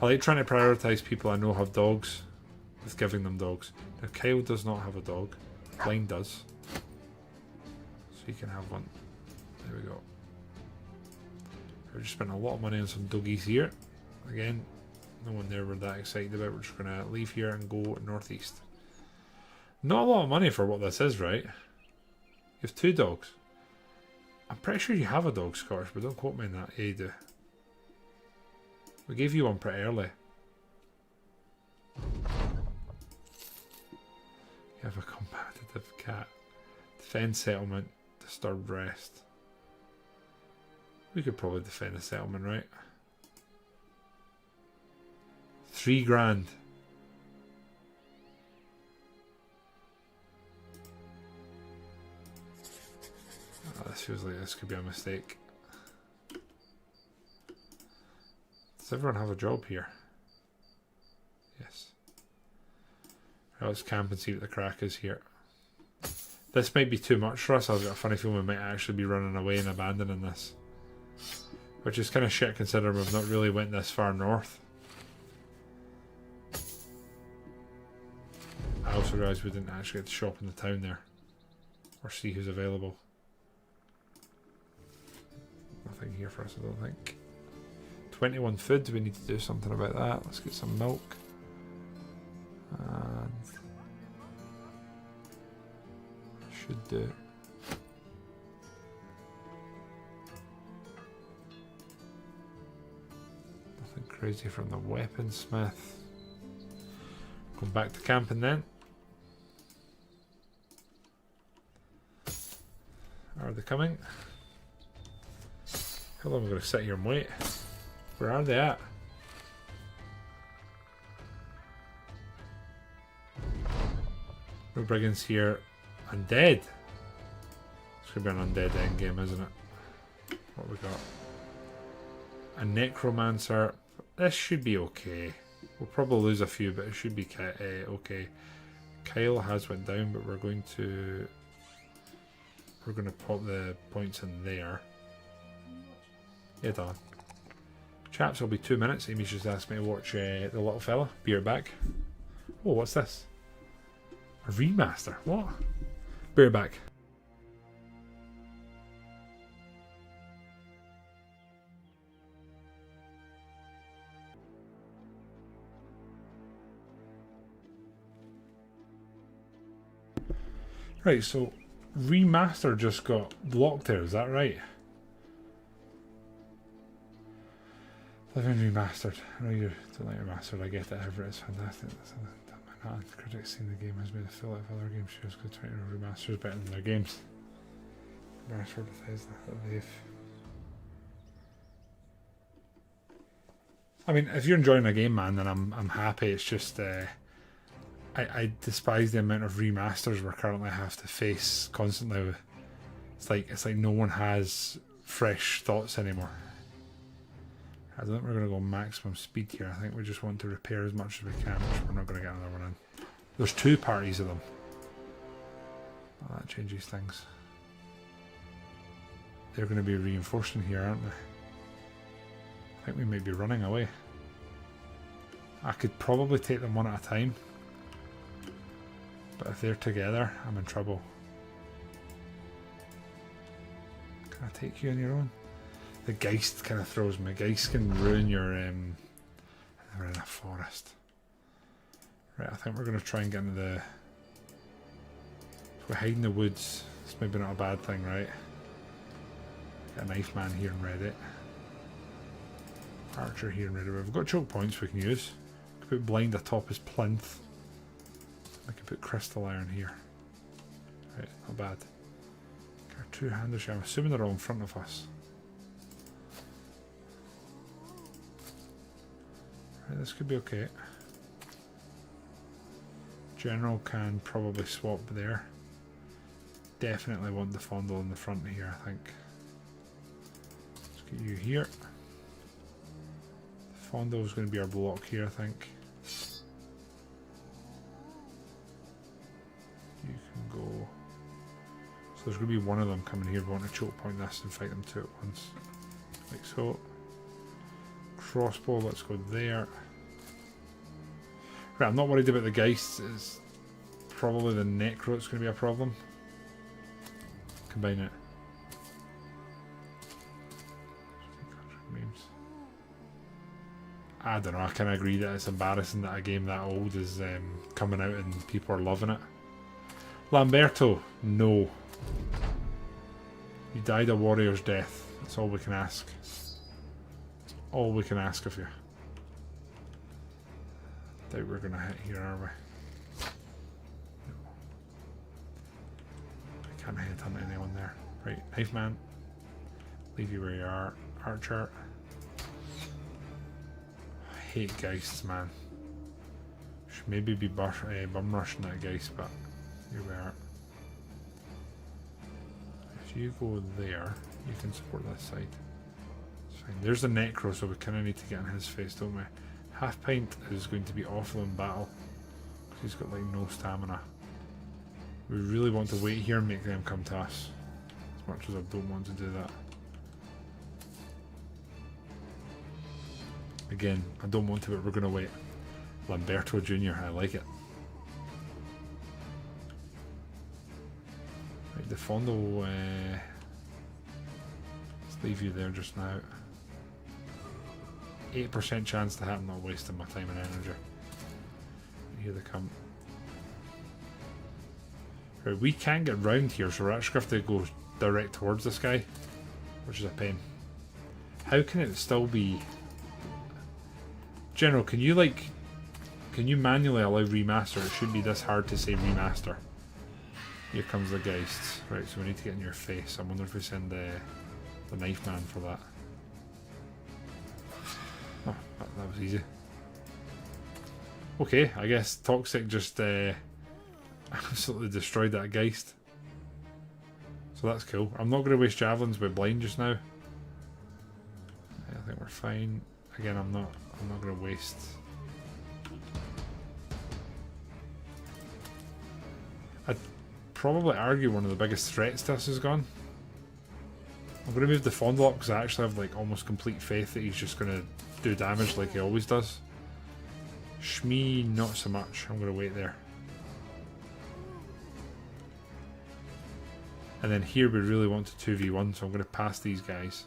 I like trying to prioritise people I know have dogs with giving them dogs. Now Kyle does not have a dog. Blind does. So he can have one. There we go. We've just spent a lot of money on some doggies here. Again, no one there we're that excited about. We're just going to leave here and go northeast. Not a lot of money for what this is, right? You have 2 dogs. I'm pretty sure you have a dog, Scottish, but don't quote me on that. Yeah, you do. We gave you one pretty early. You have a competitive cat. Defend settlement. Disturbed rest. We could probably defend the settlement, right? 3 grand. Oh, this feels like this could be a mistake. Does everyone have a job here? Yes. Right, let's camp and see what the crack is here. This might be too much for us. I've got a funny feeling we might actually be running away and abandoning this. Which is kind of shit considering we've not really went this far north. I also realised we didn't actually get to shop in the town there. Or see who's available. Nothing here for us, I don't think. 21 food, we need to do something about that. Let's get some milk. And should do. Nothing crazy from the weaponsmith. Going back to camping then. Are they coming? How long am I going to sit here and wait? Where are they at? No brigands here. Undead. It's going to be an undead endgame, isn't it? What we got? A necromancer. This should be okay. We'll probably lose a few, but it should be okay. Kyle has went down, but we're going to pop the points in there. Yeah, done. Chaps, it'll be 2 minutes. Amy's just asked me to watch the little fella. Be right back. Oh, what's this? A remaster? What? Be right back. Right, so remaster just got blocked there, is that right? Living remastered. I know you don't like remastered, I get it, however it's fantastic. Critics seen the game has made a fool out of other game shows because trying to remaster is better than their games. Remastered Bethesda, they've... I mean, if you're enjoying a game, man, then I'm happy. It's just I despise the amount of remasters we currently have to face constantly. It's like no one has fresh thoughts anymore. I don't think we're going to go maximum speed here. I think we just want to repair as much as we can, which we're not going to get another one in. There's 2 parties of them. Well, that changes things. They're going to be reinforcing here, aren't they? I think we may be running away. I could probably take them one at a time. But if they're together, I'm in trouble. Can I take you on your own? The Geist kind of throws me. Geist can ruin your... We're in a forest. Right, I think we're going to try and get into the... If we hide in the woods, it's maybe not a bad thing, right? Got a knife man here and ready. Archer here and ready. We've got choke points we can use. We can put blind atop his plinth. I can put crystal iron here. Right, not bad. Got our 2-handers here. I'm assuming they're all in front of us. Right, this could be okay. General can probably swap there. Definitely want the Fondle in the front here, I think. Let's get you here. The Fondle is going to be our block here, I think. You can go. So there's going to be one of them coming here. We want to choke point this and fight them 2 at once. Like so. Crossbow, let's go there. Right, I'm not worried about the Geist. It's probably the Necro that's going to be a problem. Combine it. I don't know, I kind of agree that it's embarrassing that a game that old is coming out and people are loving it. Lamberto, no. You died a warrior's death. That's all we can ask. All we can ask of you. Doubt we're going to hit here, are we? No. We can't headhunt anyone there. Right, knife man. Leave you where you are. Archer. I hate Geists, man. Should maybe be bum rushing that Geist, but here we are. If you go there, you can support that side. It's fine. There's the Necro, so we kind of need to get in his face, don't we? Half Pint is going to be awful in battle because he's got like no stamina. We really want to wait here and make them come to us, as much as I don't want to do that. Again, I don't want to, but we're going to wait. Lamberto Jr., I like it. Right, the Fondle, let's leave you there just now. 8% chance to hit. I'm not wasting my time and energy. Here they come. Right, we can't get round here, so we're actually going to have to go direct towards this guy, which is a pain. How can it still be... General, can you like Can you manually allow remaster? It shouldn't be this hard to say remaster. Here comes the Geist. Right, so we need to get in your face. I wonder if we send the knife man for that. Oh, that was easy. Okay, I guess Toxic just absolutely destroyed that Geist. So that's cool. I'm not going to waste javelins with blind just now. I think we're fine. Again, I'm not going to waste. I'd probably argue one of the biggest threats to us is gone. I'm going to move the Fondle up because I actually have like almost complete faith that he's just going to do damage like he always does. Shmee, not so much. I'm going to wait there. And then here we really want to 2v1, so I'm going to pass these guys.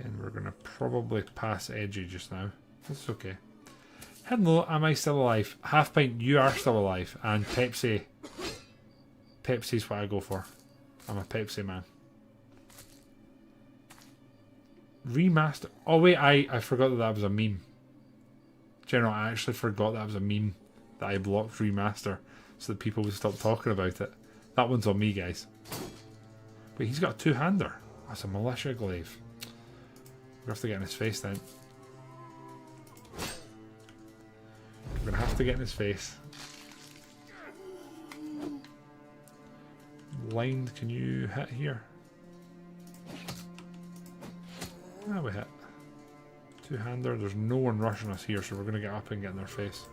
And we're going to probably pass Edgy just now. That's okay. Hello, am I still alive? Half Pint, you are still alive. And Pepsi. Pepsi's what I go for. I'm a Pepsi man. Remaster. Oh wait, I forgot that was a meme. General, I actually forgot that was a meme that I blocked remaster so that people would stop talking about it. That one's on me, guys. Wait, he's got a two-hander. That's a militia glaive. We have to get in his face then. We're gonna have to get in his face. Blind, can you hit here? Ah, we hit. Two-hander. There's no one rushing us here, so we're going to get up and get in their face.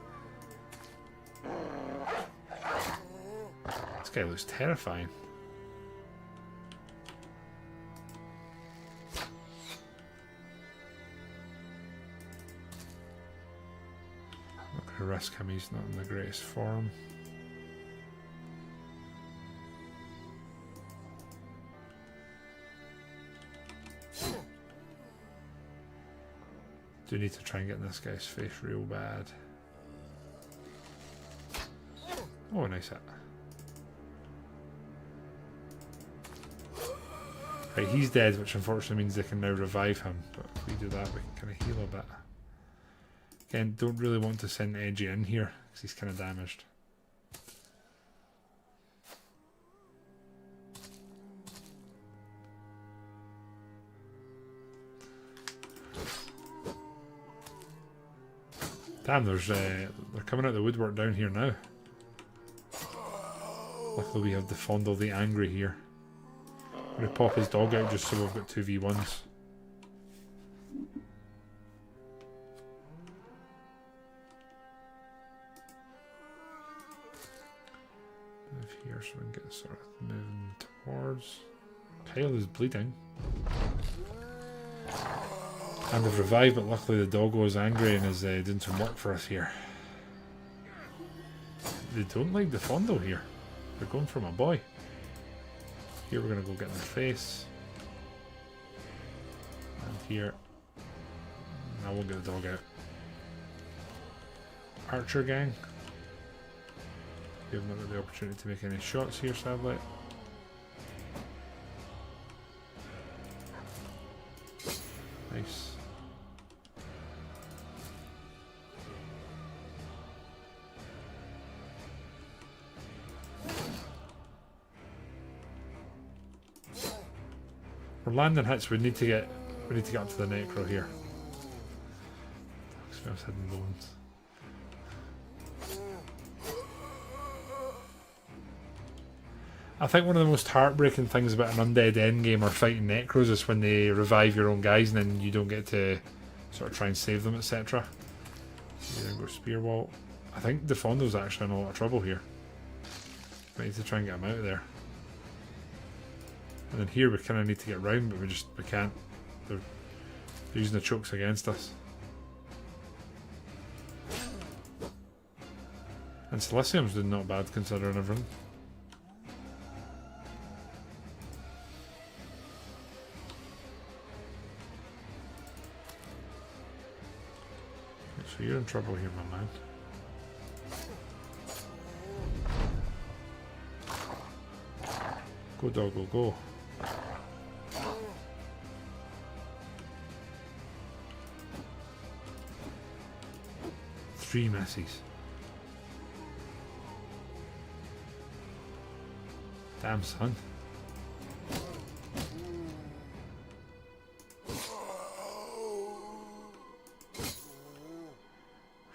This guy looks terrifying. Not going to risk him, he's not in the greatest form. Do need to try and get in this guy's face real bad. Oh, nice hit. Right, he's dead, which unfortunately means they can now revive him. But if we do that, we can kind of heal a bit. Again, don't really want to send Edgy in here, because he's kind of damaged. Damn, they're coming out of the woodwork down here now. Luckily we have the Fondle the Angry here. I'm going to pop his dog out just so we've got 2v1s. Move here so we can get sort of moving towards. Kyle is bleeding. And they've revived, but luckily the doggo is angry and is doing some work for us here. They don't like the Fondle here. They're going for my boy. Here we're going to go get in the face. And here. I won't get the dog out. Archer gang. We haven't got the opportunity to make any shots here, sadly. Nice. We're landing hits. We need to get up to the necro here. Smells hidden bones. I think one of the most heartbreaking things about an undead endgame or fighting necros is when they revive your own guys and then you don't get to sort of try and save them, etc. Here we go, spear wall. I think the Fondle's actually in a lot of trouble here. We need to try and get him out of there. And then here we kind of need to get round, but we can't. They're using the chokes against us. And Silicium's doing not bad considering everything. So you're in trouble here, my man. Go doggo, go. 3 misses. Damn, son.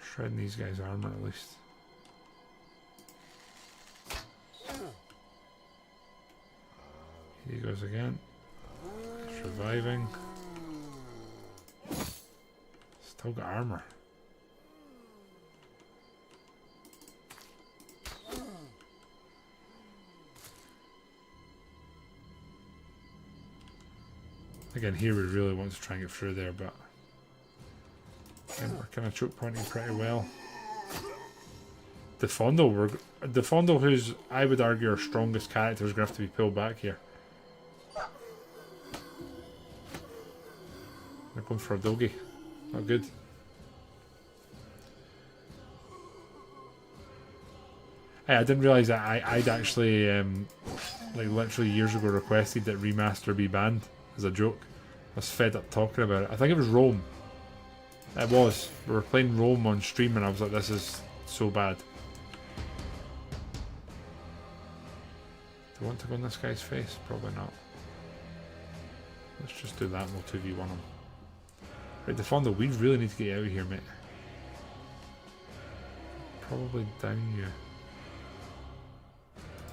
Shredding these guys' armor at least. Here he goes again. He's reviving. Still got armor. Again, here we really want to try and get through there, but again, we're kind of choke pointing pretty well. The Fondle, who's I would argue our strongest character, is going to have to be pulled back here. They're going for a doggy. Not good. Hey, I didn't realise that I'd actually, like literally years ago, requested that Remaster be banned as a joke. I was fed up talking about it. I think it was Rome. It was. We were playing Rome on stream and I was like, this is so bad. Do I want to go in this guy's face? Probably not. Let's just do that and we'll 2v1 him. Right, Defondo, we really need to get you out of here, mate. Probably down you.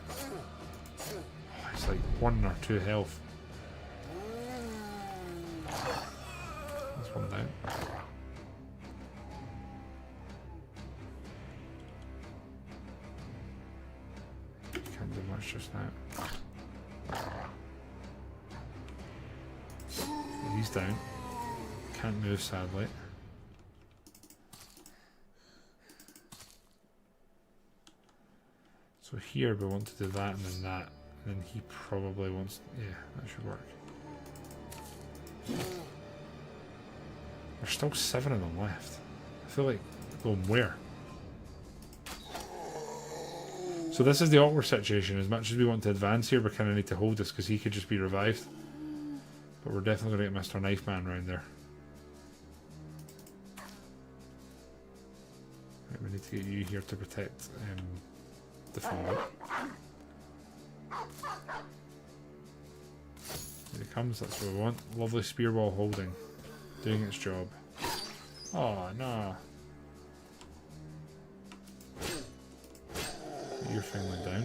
Oh, it's like 1 or 2 health. That's one down. Can't do much just now. He's down. Can't move, sadly. So here we want to do that and then that. And then he probably wants... Yeah, that should work. There's still 7 of them left. I feel like going where? So this is the awkward situation. As much as we want to advance here, we kind of need to hold this because he could just be revived. But we're definitely going to get Mr. Knife Man around there. Right, we need to get you here to protect the Fondle. Here he comes, that's what we want. Lovely spear wall holding. Doing its job. Oh, no. You're finally down.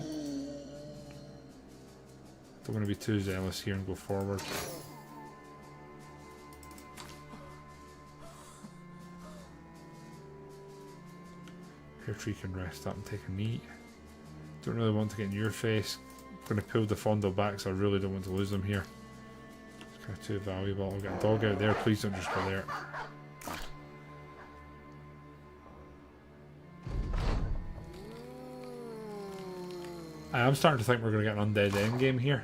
Don't want to be too zealous here and go forward. Pear Tree can rest up and take a knee. Don't really want to get in your face. I'm going to pull the Fondle back, so I really don't want to lose them here. It's kind of too valuable. I'll get a dog out there. Please don't just go there. I'm starting to think we're going to get an undead endgame here.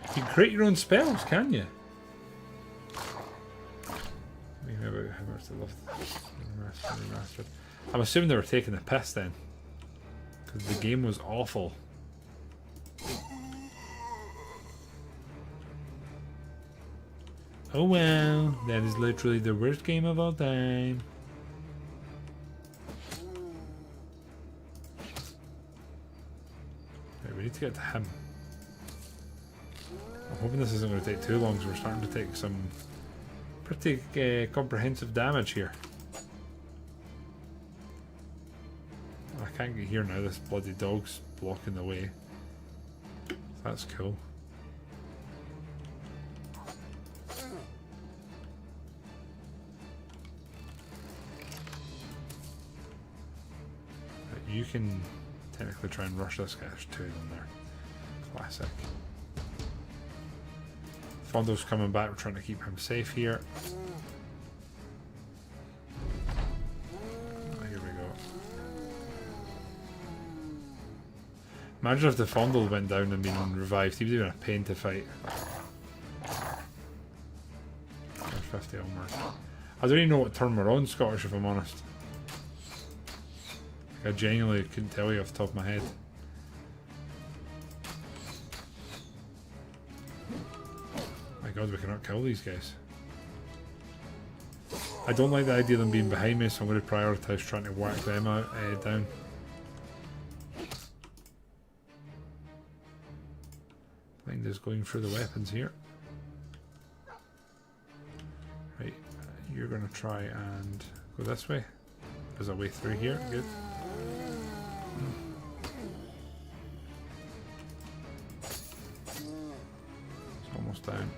You can create your own spells, can you? I'm assuming they were taking the piss then, because the game was awful. Oh well, that is literally the worst game of all time. Right, we need to get to him. I'm hoping this isn't going to take too long, because we're starting to take some pretty comprehensive damage here. I can't get here now, this bloody dog's blocking the way. That's cool. You can technically try and rush this guy. There's 2 of them there. Classic. Fondle's coming back. We're trying to keep him safe here. Oh, here we go. Imagine if the Fondle went down and been revived. He would have been a pain to fight. There's 50 onwards. I don't even know what turn we're on, Scottish, if I'm honest. I genuinely couldn't tell you off the top of my head. My god, we cannot kill these guys. I don't like the idea of them being behind me, so I'm going to prioritise trying to whack them out, down. Mind is going through the weapons here. Right, you're going to try and go this way. There's a way through here, good. It's almost down.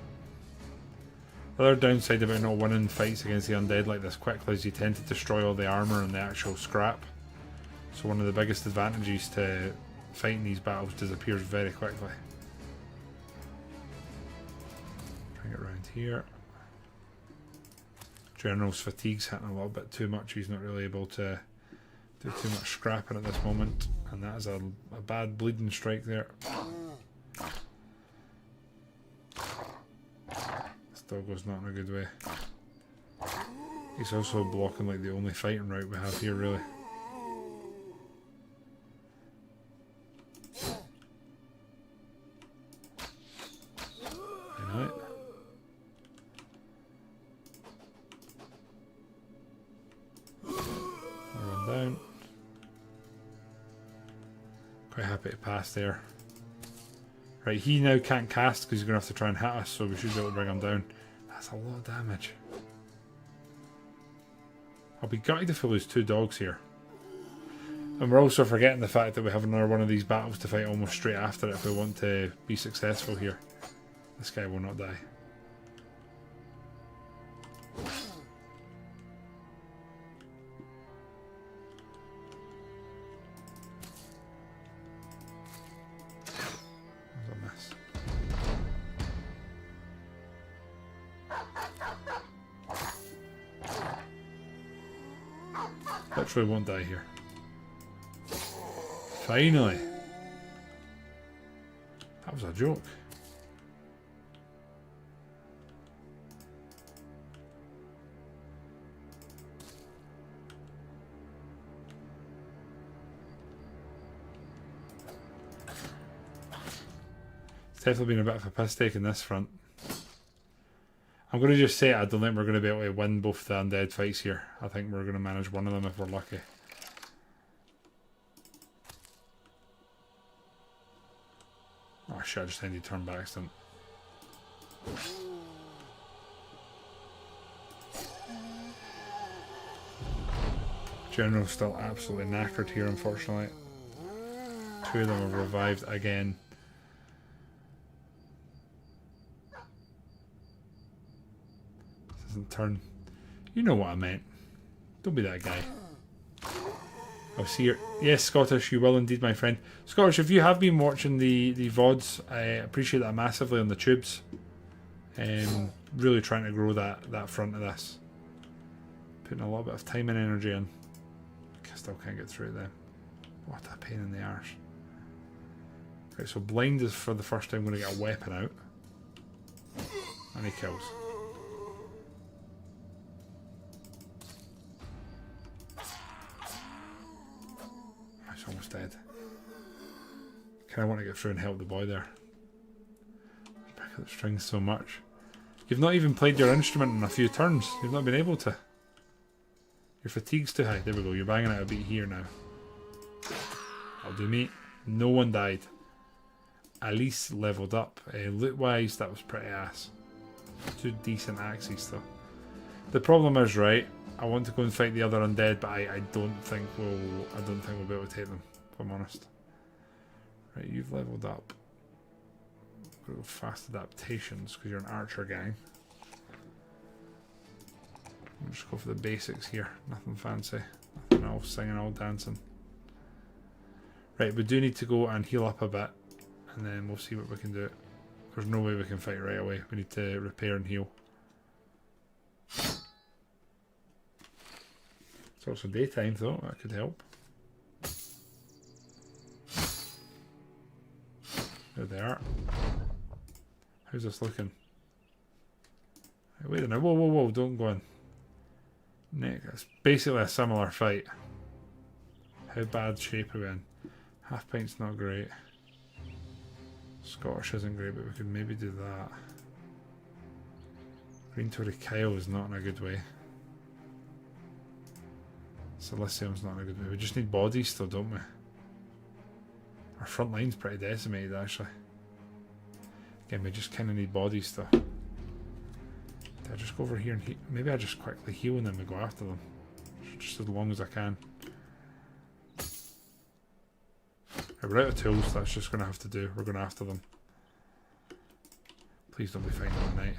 The other downside about not winning fights against the undead like this quickly is you tend to destroy all the armour and the actual scrap. So one of the biggest advantages to fighting these battles disappears very quickly. Bring it around here. General's fatigue's hitting a little bit too much. He's not really able to do too much scrapping at this moment, and that is a bad bleeding strike there. This doggo's not in a good way. He's also blocking like the only fighting route we have here, really. I know it. Down. Quite happy to pass there. Right, he now can't cast because he's going to have to try and hit us, so we should be able to bring him down. That's a lot of damage. I'll be gutted if we lose 2 dogs here. And we're also forgetting the fact that we have another one of these battles to fight almost straight after it if we want to be successful here. This guy will not die. Literally won't die here. Finally! That was a joke. It's definitely been a bit of a piss take in this front. I'm going to just say I don't think we're going to be able to win both the undead fights here. I think we're going to manage one of them if we're lucky. Oh shit, I just ended turn by accident. General's still absolutely knackered here, unfortunately. 2 of them have revived again. Doesn't turn. You know what I meant. Don't be that guy. I'll see you. Yes, Scottish, you will indeed, my friend. Scottish, if you have been watching the VODs, I appreciate that massively on the tubes. Really trying to grow that front of this. Putting a little bit of time and energy in. I still can't get through them. What a pain in the arse. Right, so blind is for the first time going to get a weapon out. And he kills. Almost dead. Kind of want to get through and help the boy there. Back at the strings so much. You've not even played your instrument in a few turns. You've not been able to. Your fatigue's too high. There we go. You're banging out a beat here now. I'll do, mate. No one died. At least leveled up. Loot wise, that was pretty ass. 2 decent axes though. The problem is, right, I want to go and fight the other undead, but I don't think we'll be able to take them, if I'm honest. Right, you've leveled up. Go fast adaptations because you're an archer gang. I'll just go for the basics here. Nothing fancy. Nothing all singing, all dancing. Right, we do need to go and heal up a bit, and then we'll see what we can do. There's no way we can fight right away. We need to repair and heal. It's also daytime though, that could help. There they are. How's this looking? Wait a minute, whoa, don't go in. Nick, it's basically a similar fight. How bad shape are we in? Half pint's not great. Scottish isn't great, but we could maybe do that. Green Tory Kyle is not in a good way. Elysium's not a good way. We just need bodies still, don't we? Our front line's pretty decimated, actually. Again, we just kind of need bodies still. Did I just go over here and maybe I just quickly heal and then we go after them? Just as long as I can. Right, we're out of tools, that's just going to have to do. We're going after them. Please don't be fighting at night.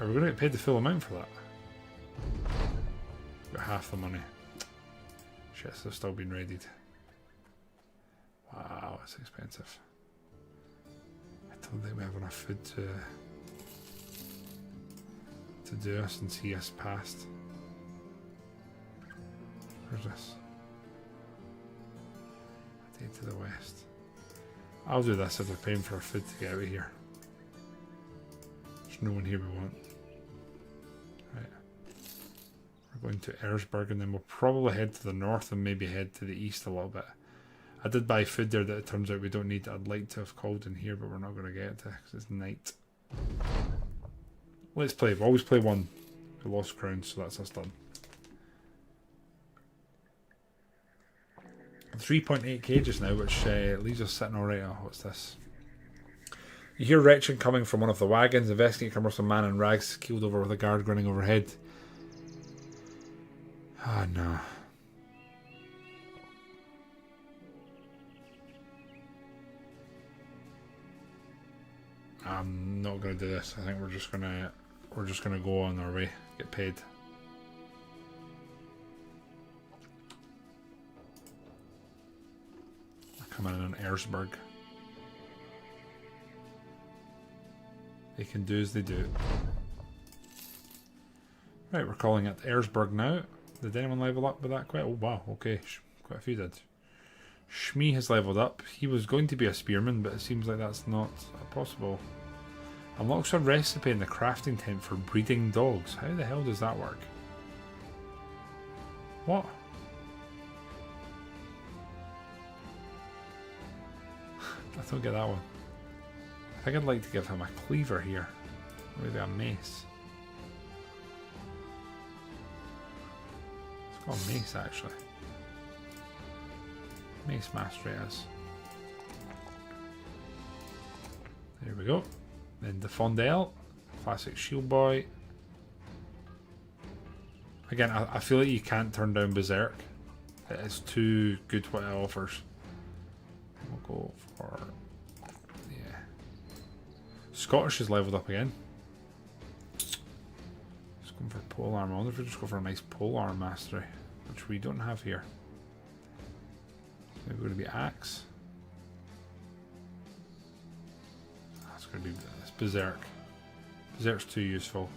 Are we going to get paid the full amount for that? Got half the money. Shit, so they've still been raided. Wow, it's expensive. I don't think we have enough food to do us and see us past. Where's this? A day to the west. I'll do this if we're paying for our food to get out of here. There's no one here we want. Right. We're going to Erzburg and then we'll probably head to the north and maybe head to the east a little bit. I did buy food there that it turns out we don't need. I'd like to have called in here, but we're not going to get it because it's night. Let's play. We always play one. We lost crowns, so that's us done. 3.8k just now, which leaves us sitting alright. Oh, what's this? You hear retching coming from one of the wagons. Investigate cumbersome man in rags keeled over with a guard grinning overhead. Ah, no. I'm not gonna do this. I think we're just gonna go on our way, get paid. Come in on Erzburg. They can do as they do. Right, we're calling it Erzburg now. Did anyone level up with that quite? Oh wow, okay, quite a few did. Shmi has leveled up. He was going to be a spearman, but it seems like that's not possible. Unlocks a recipe in the crafting tent for breeding dogs. How the hell does that work? What? I don't get that one. I think I'd like to give him a cleaver here. Maybe a mace. It's got a mace actually. Mace mastery is. There we go. Then the Fondel. Classic shield boy. Again, I feel like you can't turn down Berserk. It is too good what it offers. We'll go for... yeah. Scottish is leveled up again. Just going for pole arm. I wonder if we just go for a nice pole arm mastery, which we don't have here. Maybe we're going to be axe. That's going to be Berserk. Berserk's too useful.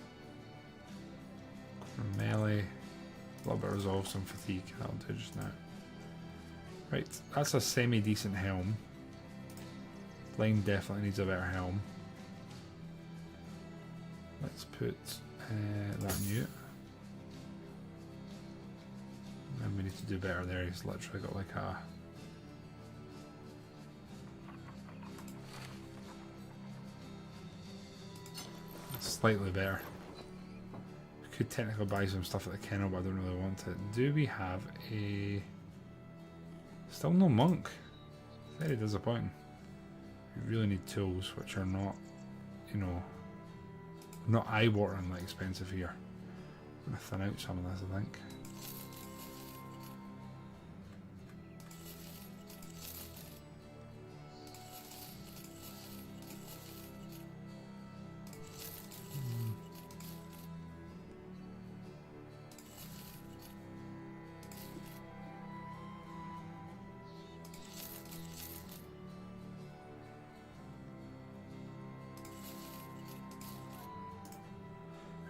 Go for melee. A little bit of resolve, some fatigue. That'll do just now. Right, that's a semi-decent helm. Line definitely needs a better helm. Let's put that new. And we need to do better there. He's literally got like a... slightly better. We could technically buy some stuff at the kennel, but I don't really want it. Do we have a... still no monk? Very disappointing. We really need tools, which are not, you know, not eye-wateringly expensive here. I'm going to thin out some of this, I think.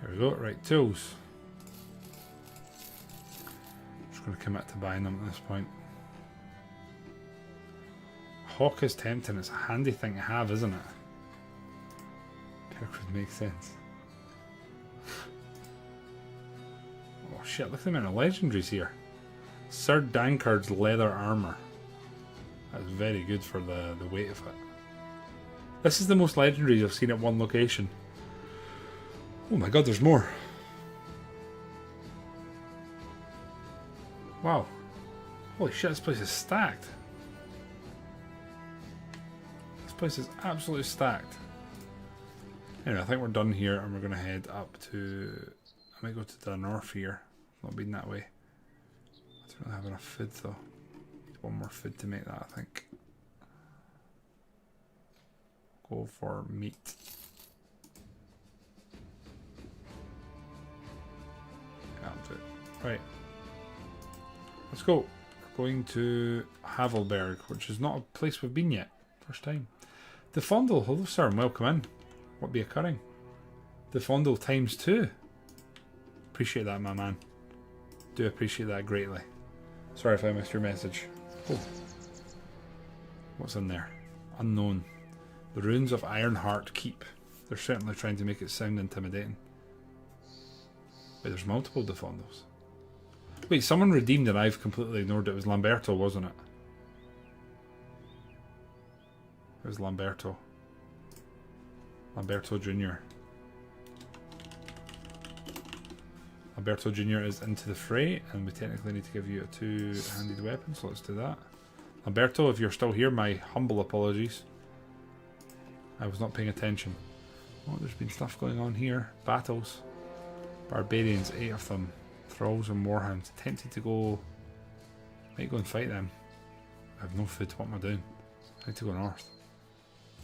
There we go, right, tools. Just going to commit to buying them at this point. Hawk is tempting, it's a handy thing to have, isn't it? Perk would make sense. Oh shit, look at the amount of legendaries here. Sir Dankard's leather armour. That's very good for the weight of it. This is the most legendaries I've seen at one location. Oh my god, there's more. Wow. Holy shit, this place is stacked. This place is absolutely stacked. Anyway, I think we're done here and we're going to head up to... I might go to the north here. Not been that way. I don't really have enough food though. One more food to make that, I think. Go for meat. Can't do it. Right. Let's go. We're going to Havelberge, which is not a place we've been yet. First time. The Fondle, hello sir, and welcome in. What be occurring? The Fondle times 2. Appreciate that, my man. Do appreciate that greatly. Sorry if I missed your message. Oh. What's in there? Unknown. The ruins of Ironheart Keep. They're certainly trying to make it sound intimidating. Wait, there's multiple Defondos. Wait, someone redeemed and I've completely ignored it. It was Lamberto, wasn't it? It was Lamberto. Lamberto Jr. Lamberto Jr. is into the fray, and we technically need to give you a two-handed weapon, so let's do that. Lamberto, if you're still here, my humble apologies. I was not paying attention. Oh, there's been stuff going on here. Battles. Barbarians, 8 of them. Thralls and warhounds. Tempted to go... Might go and fight them. I have no food. What am I doing? I need to go north.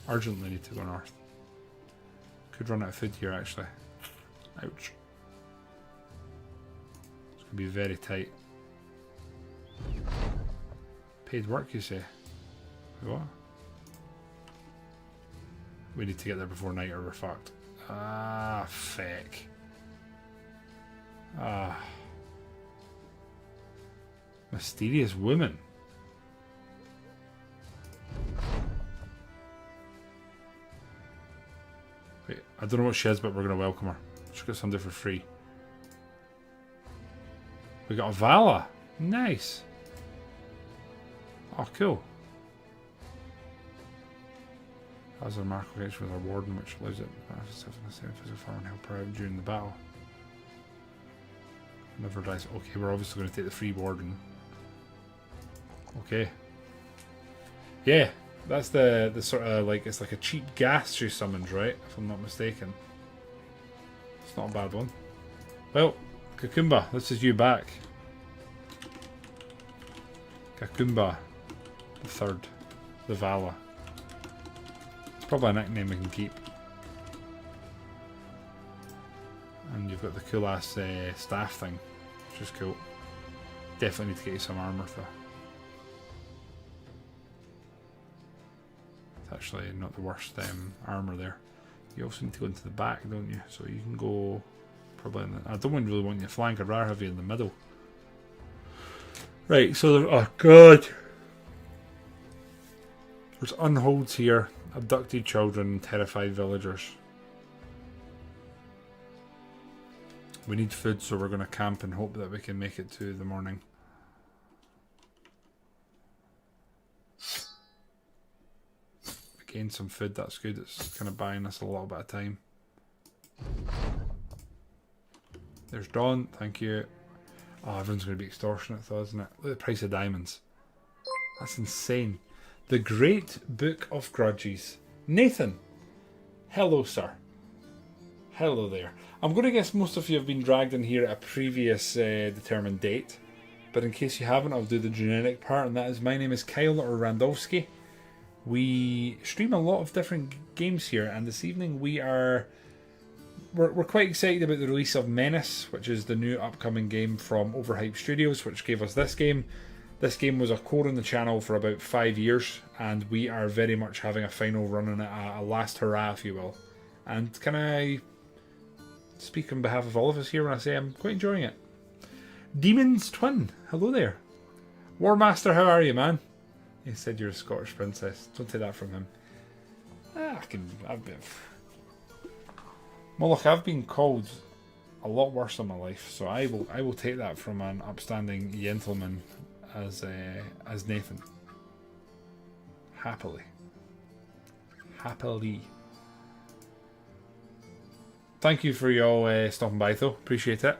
Urgently need to go north. Could run out of food here, actually. Ouch. It's going to be very tight. Paid work, you say? What? We need to get there before night or we're fucked. Ah, feck. Ah. Mysterious woman. Wait, I don't know what she is, but we're going to welcome her. She'll get something for free. We got a Vala. Nice. Oh, cool. As a mark connection with our warden, which allows it to have the same physical form and help her out during the battle. Never dies. Okay, we're obviously going to take the free warden. Okay. Yeah, that's the sort of like, it's like a cheap gas she summons, right? If I'm not mistaken. It's not a bad one. Well, Kakumba, this is you back. Kakumba the third, the Vala. It's probably a nickname we can keep. And you've got the cool ass staff thing, which is cool. Definitely need to get you some armour though. It's actually not the worst armour there. You also need to go into the back, don't you? So you can go probably in the, I don't really want you to flank, I'd rather have you in the middle. Right, so there, oh god. There's unholds here, abducted children, terrified villagers. We need food, so we're going to camp and hope that we can make it to the morning. Gain some food, that's good. It's kind of buying us a little bit of time. There's Dawn, thank you. Oh, everyone's going to be extortionate though, isn't it? Look at the price of diamonds. That's insane. The Great Book of Grudges. Nathan. Hello, sir. Hello there. I'm going to guess most of you have been dragged in here at a previous determined date. But in case you haven't, I'll do the generic part, and that is my name is Kyle or Randolski. We stream a lot of different games here, and this evening we're quite excited about the release of Menace, which is the new upcoming game from Overhyped Studios, which gave us this game. This game was a core on the channel for about 5 years, and we are very much having a final run on it, a last hurrah, if you will. And can I speak on behalf of all of us here when I say I'm quite enjoying it? Demon's Twin, hello there. Warmaster, how are you, man? He said you're a Scottish princess. Don't take that from him. Moloch, I've been called a lot worse in my life, so I will take that from an upstanding gentleman as Nathan. Happily. Thank you for y'all stopping by though. Appreciate it.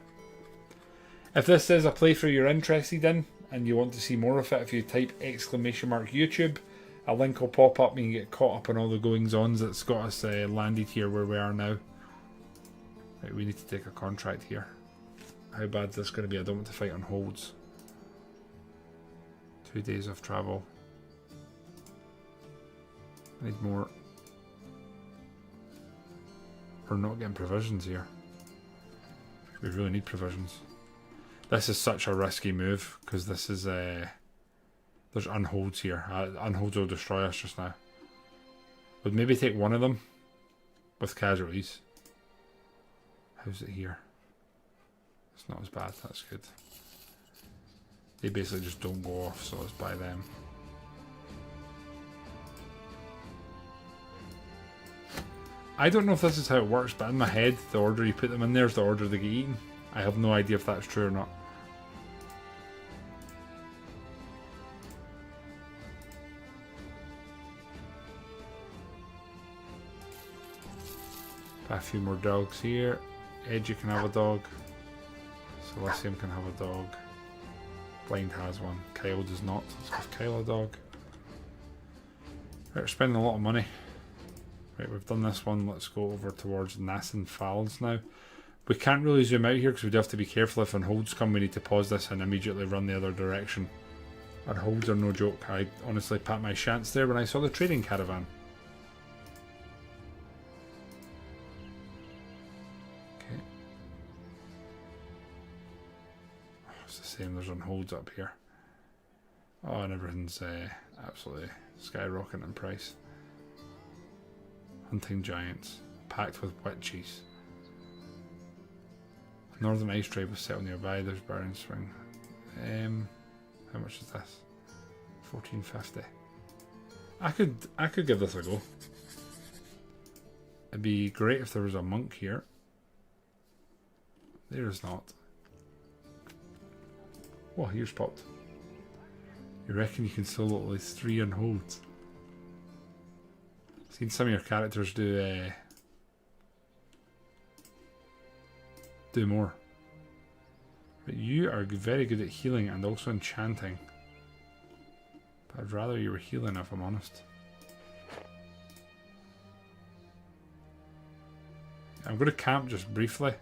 If this is a playthrough you're interested in and you want to see more of it, if you type !YouTube, a link will pop up and you can get caught up on all the goings-ons that's got us landed here where we are now. Right, we need to take a contract here. How bad is this going to be? I don't want to fight on holds. 2 days of travel. I need more. We're not getting provisions here. We really need provisions. This is such a risky move because this is there's unholds here. Unholds will destroy us just now. Would maybe take one of them with casualties. How's it here? It's not as bad. That's good. They basically just don't go off, so it's by them. I don't know if this is how it works, but in my head, the order you put them in there is the order they get eaten. I have no idea if that's true or not. A few more dogs here. Edgy can have a dog. Celestium can have a dog. Blind has one. Kyle does not. Let's give Kyle a dog. Right, we're spending a lot of money. Right, we've done this one. Let's go over towards Nassan Falls now. We can't really zoom out here because we do have to be careful. If unholds come, we need to pause this and immediately run the other direction. Unholds are no joke. I honestly pat my chance there when I saw the trading caravan. Okay. Oh, it's the same. There's unholds up here. Oh, and everything's absolutely skyrocketing in price. Hunting giants, packed with witches. Northern Ice Trade was settled nearby. There's Baron Spring. How much is this? 1450. I could give this a go. It'd be great if there was a monk here. There is not. Oh, here's popped. You reckon you can solo at least 3 unholds? Seen some of your characters do more. But you are very good at healing and also enchanting. But I'd rather you were healing if I'm honest. I'm going to camp just briefly.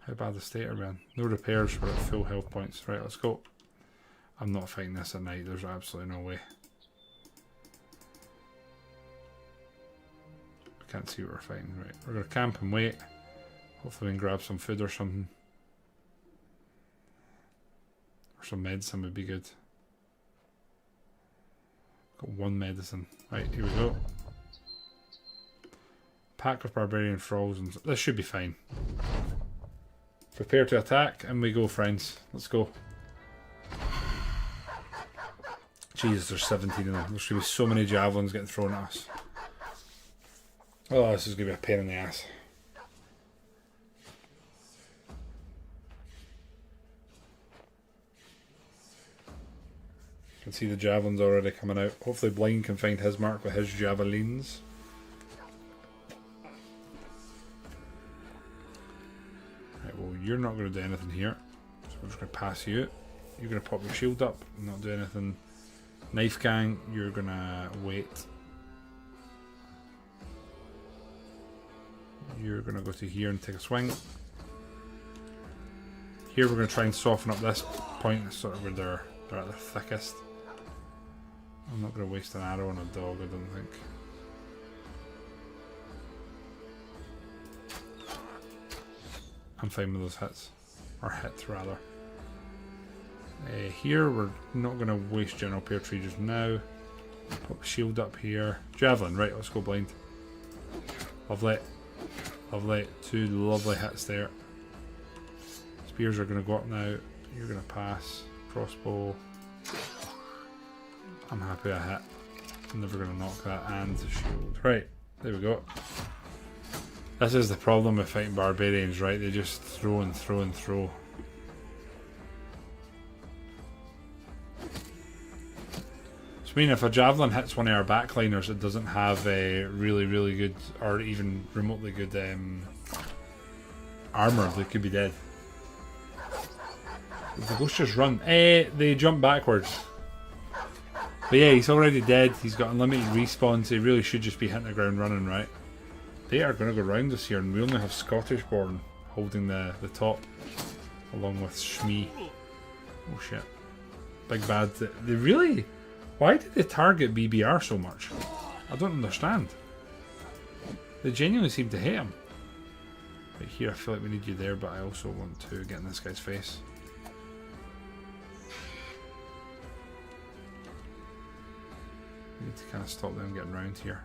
How bad the state are we in? No repairs, we're at full health points. Right, let's go. I'm not fighting this at night, there's absolutely no way. Can't see what we're fighting. Right, we're going to camp and wait. Hopefully we can grab some food or something. Or some medicine would be good. Got 1 medicine. Right, here we go. Pack of barbarian thralls and this should be fine. Prepare to attack and we go, friends. Let's go. Jesus, there's 17 of them. There's going to be so many javelins getting thrown at us. Oh, this is going to be a pain in the ass. You can see the javelins already coming out. Hopefully Blind can find his mark with his javelins. Right, well, you're not going to do anything here. So we're just going to pass you. You're going to pop your shield up and not do anything. Knife Gang, you're going to wait. You're going to go to here and take a swing. Here we're going to try and soften up this point, sort of where they're at their thickest. I'm not going to waste an arrow on a dog, I don't think. I'm fine with those hits. Or hits, rather. Here we're not going to waste general pear tree just now. Pop a shield up here. Javelin, right, let's go Blind. Lovely. Lovely. 2 lovely hits there. Spears are going to go up now. You're going to pass. Crossbow. I'm happy I hit. I'm never going to knock that and the shield. Right, there we go. This is the problem with fighting barbarians, right? They just throw and throw and throw. So I mean, if a javelin hits one of our backliners that doesn't have a really good or even remotely good armor, they could be dead. Did the ghost just run? They jump backwards. But yeah, he's already dead. He's got unlimited respawns. He really should just be hitting the ground running, right? They are going to go round us here, and we only have Scottish born holding the top, along with Shmee. Oh shit. Big bad. They really... Why did they target BBR so much? I don't understand. They genuinely seem to hate him. Right here, I feel like we need you there, but I also want to get in this guy's face. We need to kind of stop them getting round here.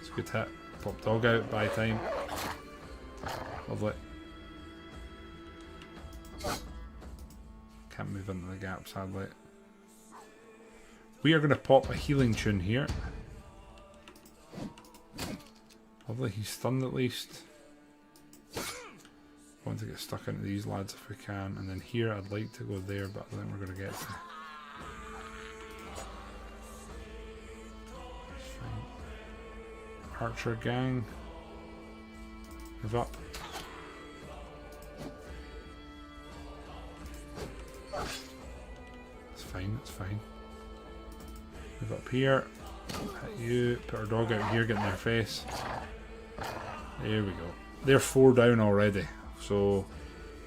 It's a good hit. Pop dog out, buy time. Lovely. Can't move into the gap, sadly. We are going to pop a healing tune here. Lovely, he's stunned at least. I want to get stuck into these lads if we can. And then here, I'd like to go there, but I don't think we're going to get to. Archer gang. Move up. That's fine, that's fine. Move up here. Hit you. Put our dog out here, get in their face. There we go. They're 4 down already. So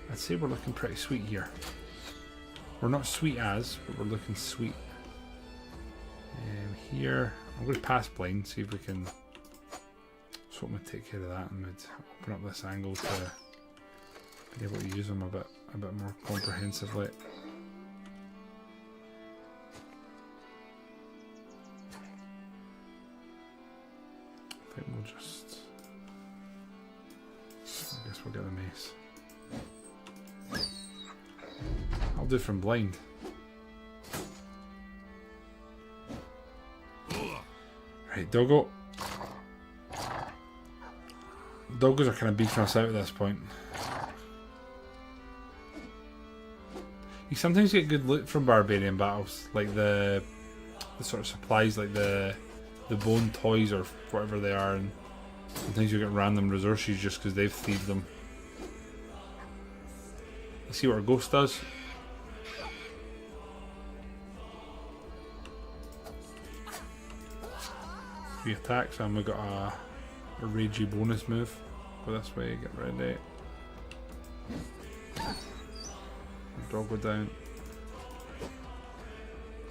I'd say we're looking pretty sweet here. We're not sweet as, but we're looking sweet. Here, I'm going to pass blind, see if we can. So I'm going to take care of that and we'd open up this angle to be able to use them a bit more comprehensively. I think we'll just... I guess we'll get the mace. I'll do from blind. Right, doggo. Doggos are kind of beefing us out at this point. You sometimes get good loot from barbarian battles, like the sort of supplies, like the bone toys or whatever they are, and sometimes you get random resources just because they've thieved them. Let's see what our ghost does. 3 attacks, and we got a ragey bonus move. Go this way, get ready. Dog go down.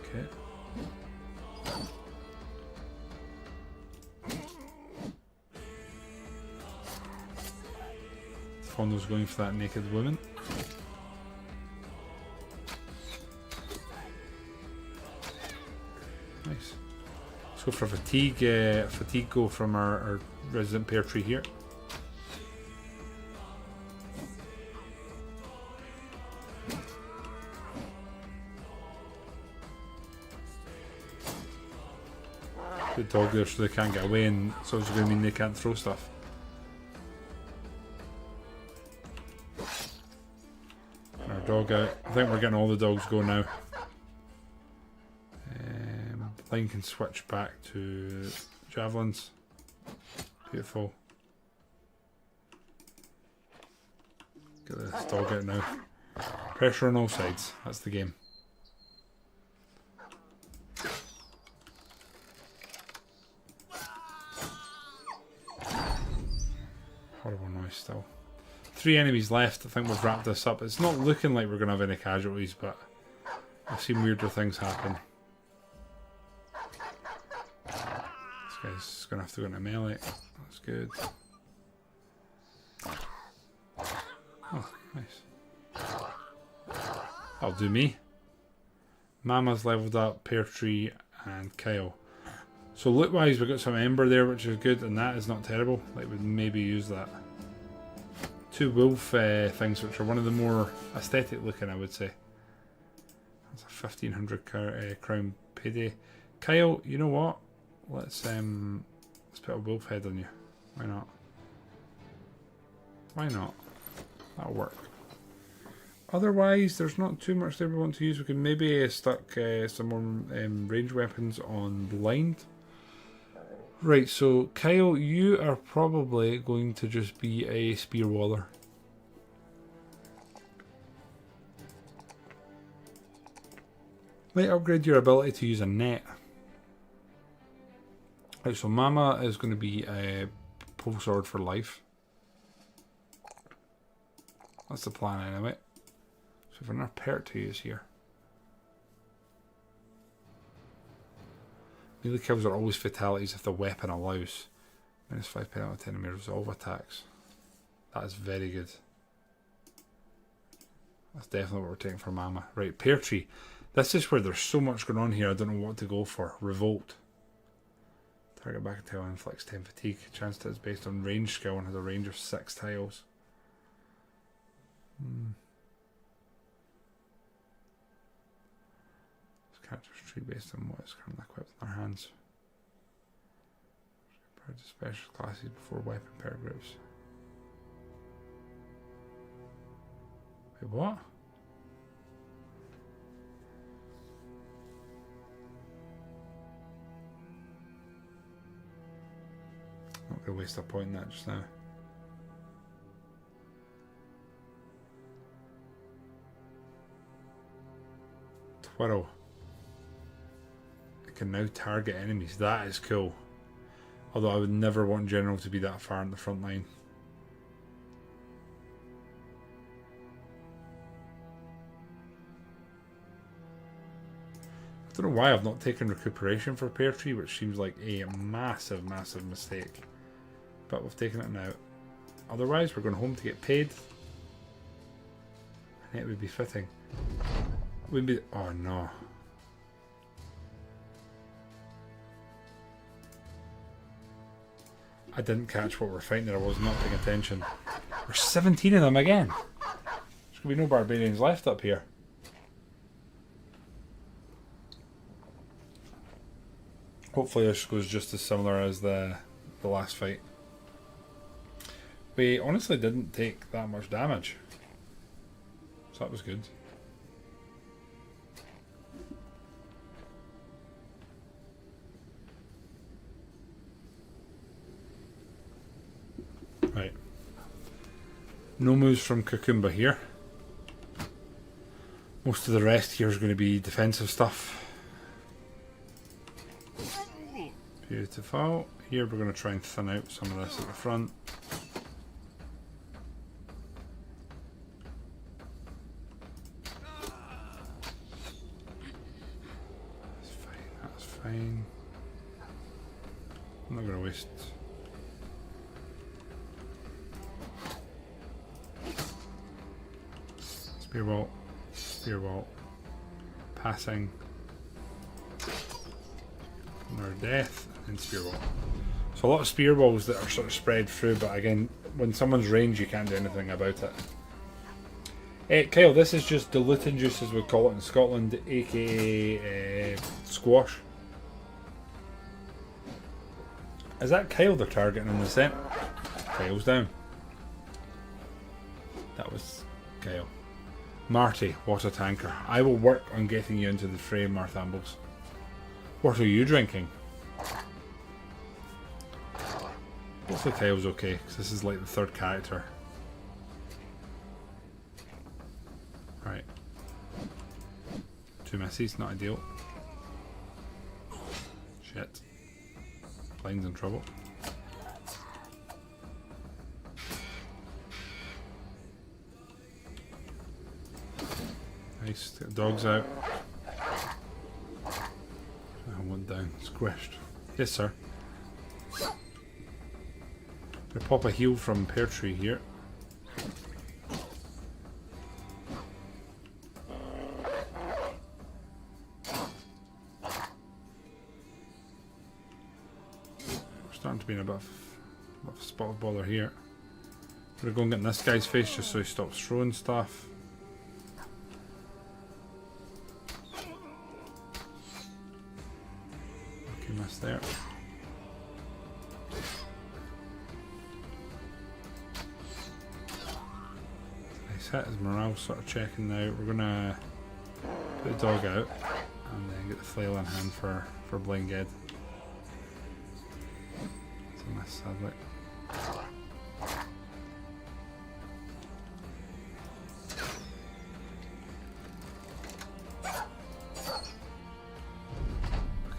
Okay. Fondo's going for that naked woman. Nice. Let's go for fatigue. Fatigue go from our resident pear tree here. Good dog there, so they can't get away, and so it's going to mean they can't throw stuff. Our dog out. I think we're getting all the dogs go now. Line can switch back to javelins. Beautiful. Get this dog out now. Pressure on all sides. That's the game. Horrible noise still. 3 enemies left. I think we've wrapped this up. It's not looking like we're going to have any casualties, but I've seen weirder things happen. This guy's going to have to go into melee. That's good. Oh, nice. That'll do me. Mama's leveled up, Pear Tree, and Kyle. So loot wise, we've got some Ember there, which is good, and that is not terrible. Like, we'd maybe use that. 2 wolf things, which are one of the more aesthetic looking, I would say. That's a 1500 crown payday. Kyle, you know what? Let's put a wolf head on you. Why not? Why not? That'll work. Otherwise, there's not too much there we want to use. We can maybe stuck some more range weapons on blind. Right, so Kyle, you are probably going to just be a spear waller. Might upgrade your ability to use a net. Right, so Mama is going to be a pole sword for life. That's the plan anyway. So if another perk to use here. Melee kills are always fatalities if the weapon allows. -5 penalty to enemy resolve attacks. That is very good. That's definitely what we're taking for Mama. Right, Pear Tree. This is where there's so much going on here, I don't know what to go for. Revolt. Target back a tile inflicts 10 fatigue. Chance to is based on range skill and has a range of 6 tiles. This character's tree based on what is currently equipped in their hands. Compared to special classes before weapon pair groups. Wait, what? Not going to waste a point in that just now. Twirl. It can now target enemies. That is cool. Although I would never want General to be that far in the front line. I don't know why I've not taken recuperation for Pear Tree, which seems like a massive, massive mistake. But we've taken it now. Otherwise, we're going home to get paid. And it would be fitting. Would be. Oh no. I didn't catch what we're fighting there. I was not paying attention. There's 17 of them again. There's going to be no barbarians left up here. Hopefully this goes just as similar as the last fight. We honestly didn't take that much damage. So that was good. Right. No moves from Kukumba here. Most of the rest here is going to be defensive stuff. Beautiful. Here we're going to try and thin out some of this at the front. That's fine, that's fine. I'm not going to waste. Spear wall, spear wall, passing, another death, and spear wall. So a lot of spear walls that are sort of spread through, but again, when someone's range, you can't do anything about it. Kyle, this is just diluting juice, as we call it in Scotland, aka squash. Is that Kyle they're targeting in the centre? Kyle's down. That was Kyle. Marty, water tanker. I will work on getting you into the frame, Marthambles. What are you drinking? Hopefully Kyle's okay, because this is like the third character. Right. 2 misses, not ideal. Shit. Blind's in trouble. Nice, get the dogs out. I went down, squished. Yes, sir. We pop a heal from Pear Tree here. We're starting to be in a bit of a spot of bother here. We're going to get in this guy's face just so he stops throwing stuff. Miss there. Nice hit. His morale's sort of checking now. We're gonna put the dog out and then get the flail in hand for Blind Ged. It's a miss, sadly.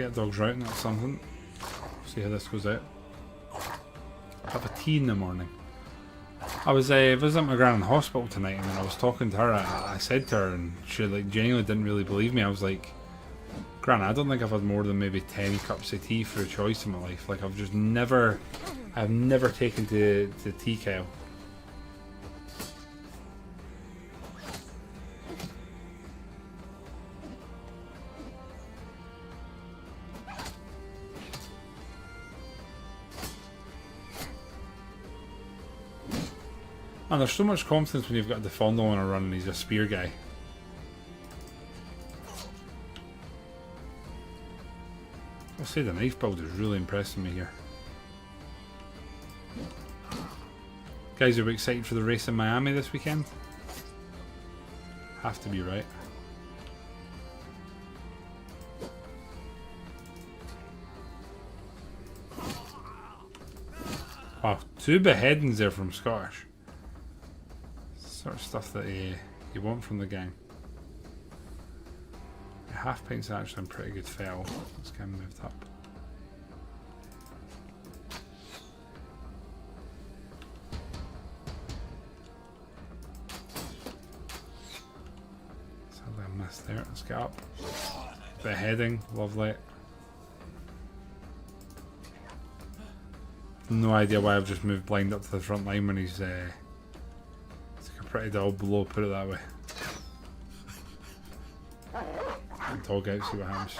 Get dogs right, and that's something. See how this goes out. Have a tea in the morning. I was visiting my gran in hospital tonight, and when I was talking to her, I said to her, and she like genuinely didn't really believe me. I was like, Gran, I don't think I've had more than maybe 10 cups of tea through choice in my life. Like, I've never taken to the tea kettle. And there's so much confidence when you've got Defondo on a run and he's a spear guy. I'll say the knife build is really impressing me here. Guys, are we excited for the race in Miami this weekend? Have to be, right? Wow, 2 beheadings there from Scottish. Sort of stuff that you want from the gang. Half pint's actually in pretty good fell. Let's get him moved up. Sadly I missed there. Let's get up. Beheading, lovely. No idea why I've just moved blind up to the front line when he's it's like a pretty dull blow, put it that way. Dog out, see what happens.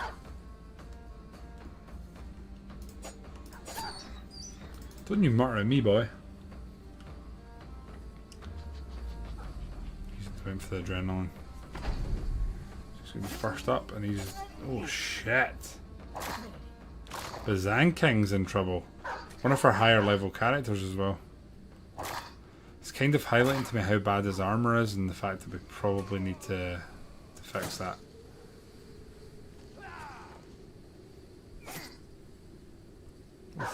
Don't you mutter at me, boy. He's going for the adrenaline. He's going to be first up, and he's... Oh, shit. The Zanking's in trouble. One of our higher level characters as well. It's kind of highlighting to me how bad his armour is, and the fact that we probably need to fix that. I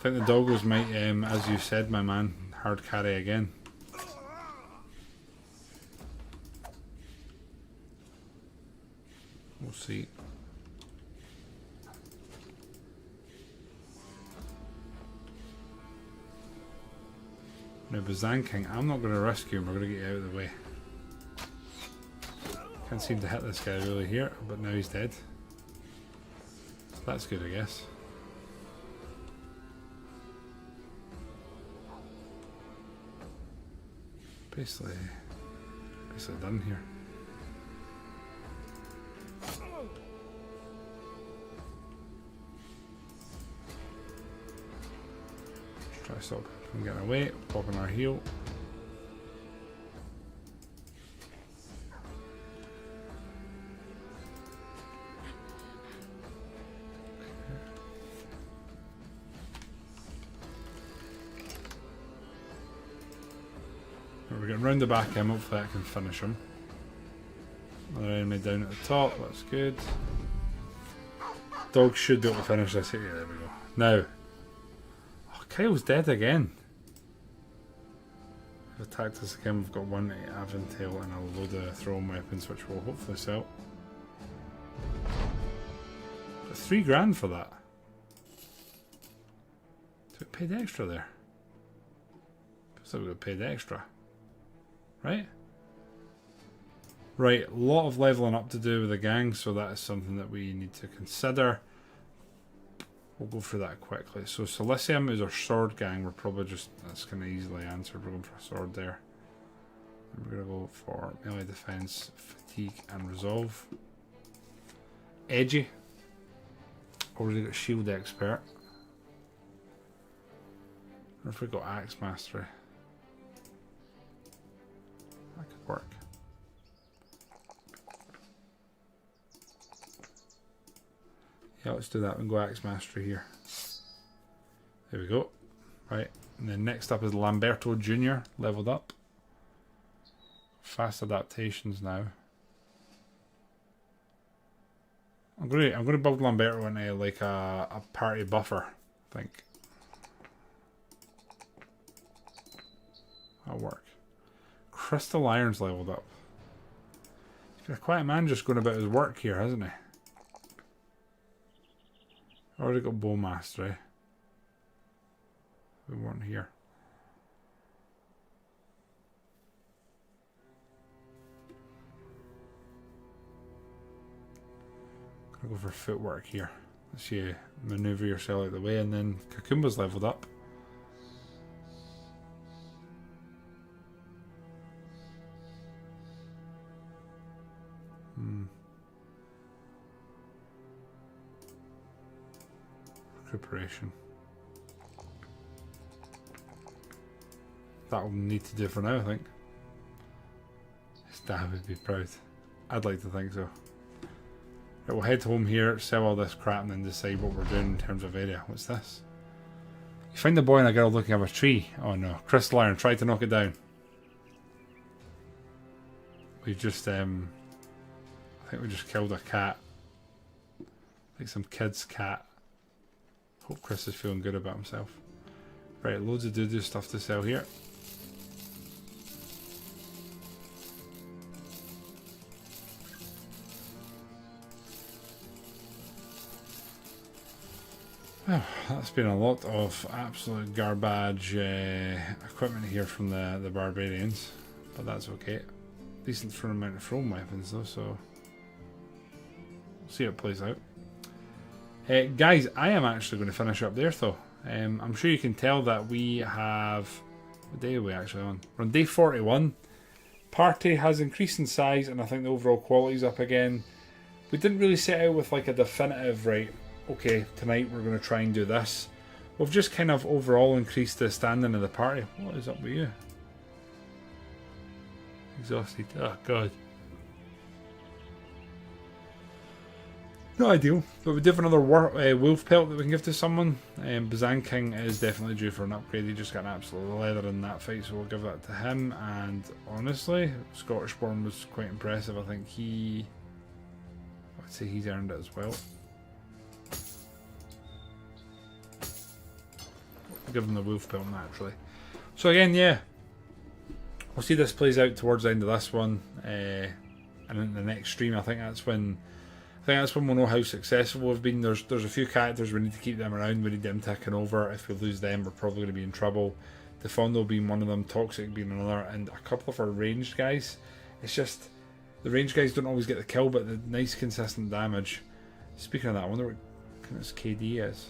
think the doggos might, as you said, my man, hard carry again. We'll see. Now, Bazanking, I'm not going to rescue him, we're going to get you out of the way. Can't seem to hit this guy really here, but now he's dead. So that's good, I guess. Basically done here. Let's try to stop him getting away, popping our heel. We're getting round the back of him, hopefully I can finish him. Another enemy down at the top, that's good. Dog should be able to finish this here. Yeah, there we go. Now, oh, Kyle's dead again. We've attacked us again, we've got one Aventail and a load of thrown weapons which we'll hopefully sell. Got $3 for that. So we paid extra there. Feels like we got paid extra. Right? Right, a lot of leveling up to do with the gang, so that is something that we need to consider. We'll go through that quickly. So Silicium is our sword gang. We're probably just, that's kind of easily answered. We're going for a sword there. And we're going to go for melee defense, fatigue, and resolve. Edgy. Already got shield expert. Or if we got axe mastery. That could work. Yeah, let's do that and go axe mastery here. There we go. Right, and then next up is Lamberto Jr. leveled up. Fast adaptations now. I'm gonna build Lamberto into like a party buffer, I think. That'll work. Crystal Iron's leveled up. He's been a quiet man just going about his work here, hasn't he? Already got Bowmastery. We weren't here. Gonna go for footwork here. Let's you maneuver yourself out of the way, and then Kakumba's leveled up. Recuperation. That'll need to do for now, I think. His dad would be proud. I'd like to think so. Right, we'll head home here, sell all this crap, and then decide what we're doing in terms of area. What's this? You find a boy and a girl looking up a tree. Oh no. Crystal iron, try to knock it down. We just, I think we just killed a cat. Like some kid's cat. Hope Chris is feeling good about himself. Right, loads of doo-doo stuff to sell here. Oh, that's been a lot of absolute garbage equipment here from the barbarians, but that's okay. Decent for an amount of thrown weapons though, so we'll see how it plays out. Guys, I am actually going to finish up there though. I'm sure you can tell that we have... What day are we actually on? We're on day 41. Party has increased in size, and I think the overall quality's up again. We didn't really set out with like a definitive, right, okay, tonight we're going to try and do this. We've just kind of overall increased the standing of the party. What is up with you? Exhausted. Oh god. Not ideal, but we do have another wolf pelt that we can give to someone. Bazan King is definitely due for an upgrade. He just got an absolute leather in that fight, so we'll give that to him. And honestly, Scottish Born was quite impressive. I think I'd say he's earned it as well. We'll give him the wolf pelt naturally. So again, yeah, we'll see this plays out towards the end of this one, and in the next stream. I think that's when we'll know how successful we've been. There's a few characters we need to keep them around. We need them ticking over. If we lose them, we're probably going to be in trouble. Defondo being one of them, Toxic being another, and a couple of our ranged guys. It's just the ranged guys don't always get the kill, but the nice consistent damage. Speaking of that, I wonder what kind of KD is.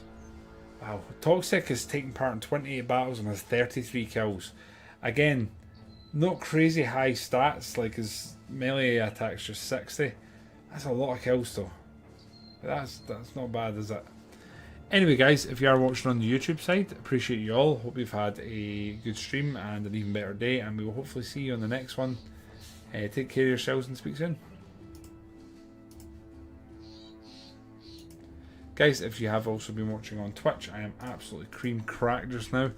Wow, Toxic has taken part in 28 battles and has 33 kills. Again, not crazy high stats, like his melee attack's just 60. That's a lot of kills though. But that's not bad, is it? Anyway guys, if you are watching on the YouTube side, appreciate you all. Hope you've had a good stream and an even better day, and we will hopefully see you on the next one. Take care of yourselves and speak soon. Guys, if you have also been watching on Twitch, I am absolutely cream cracked just now.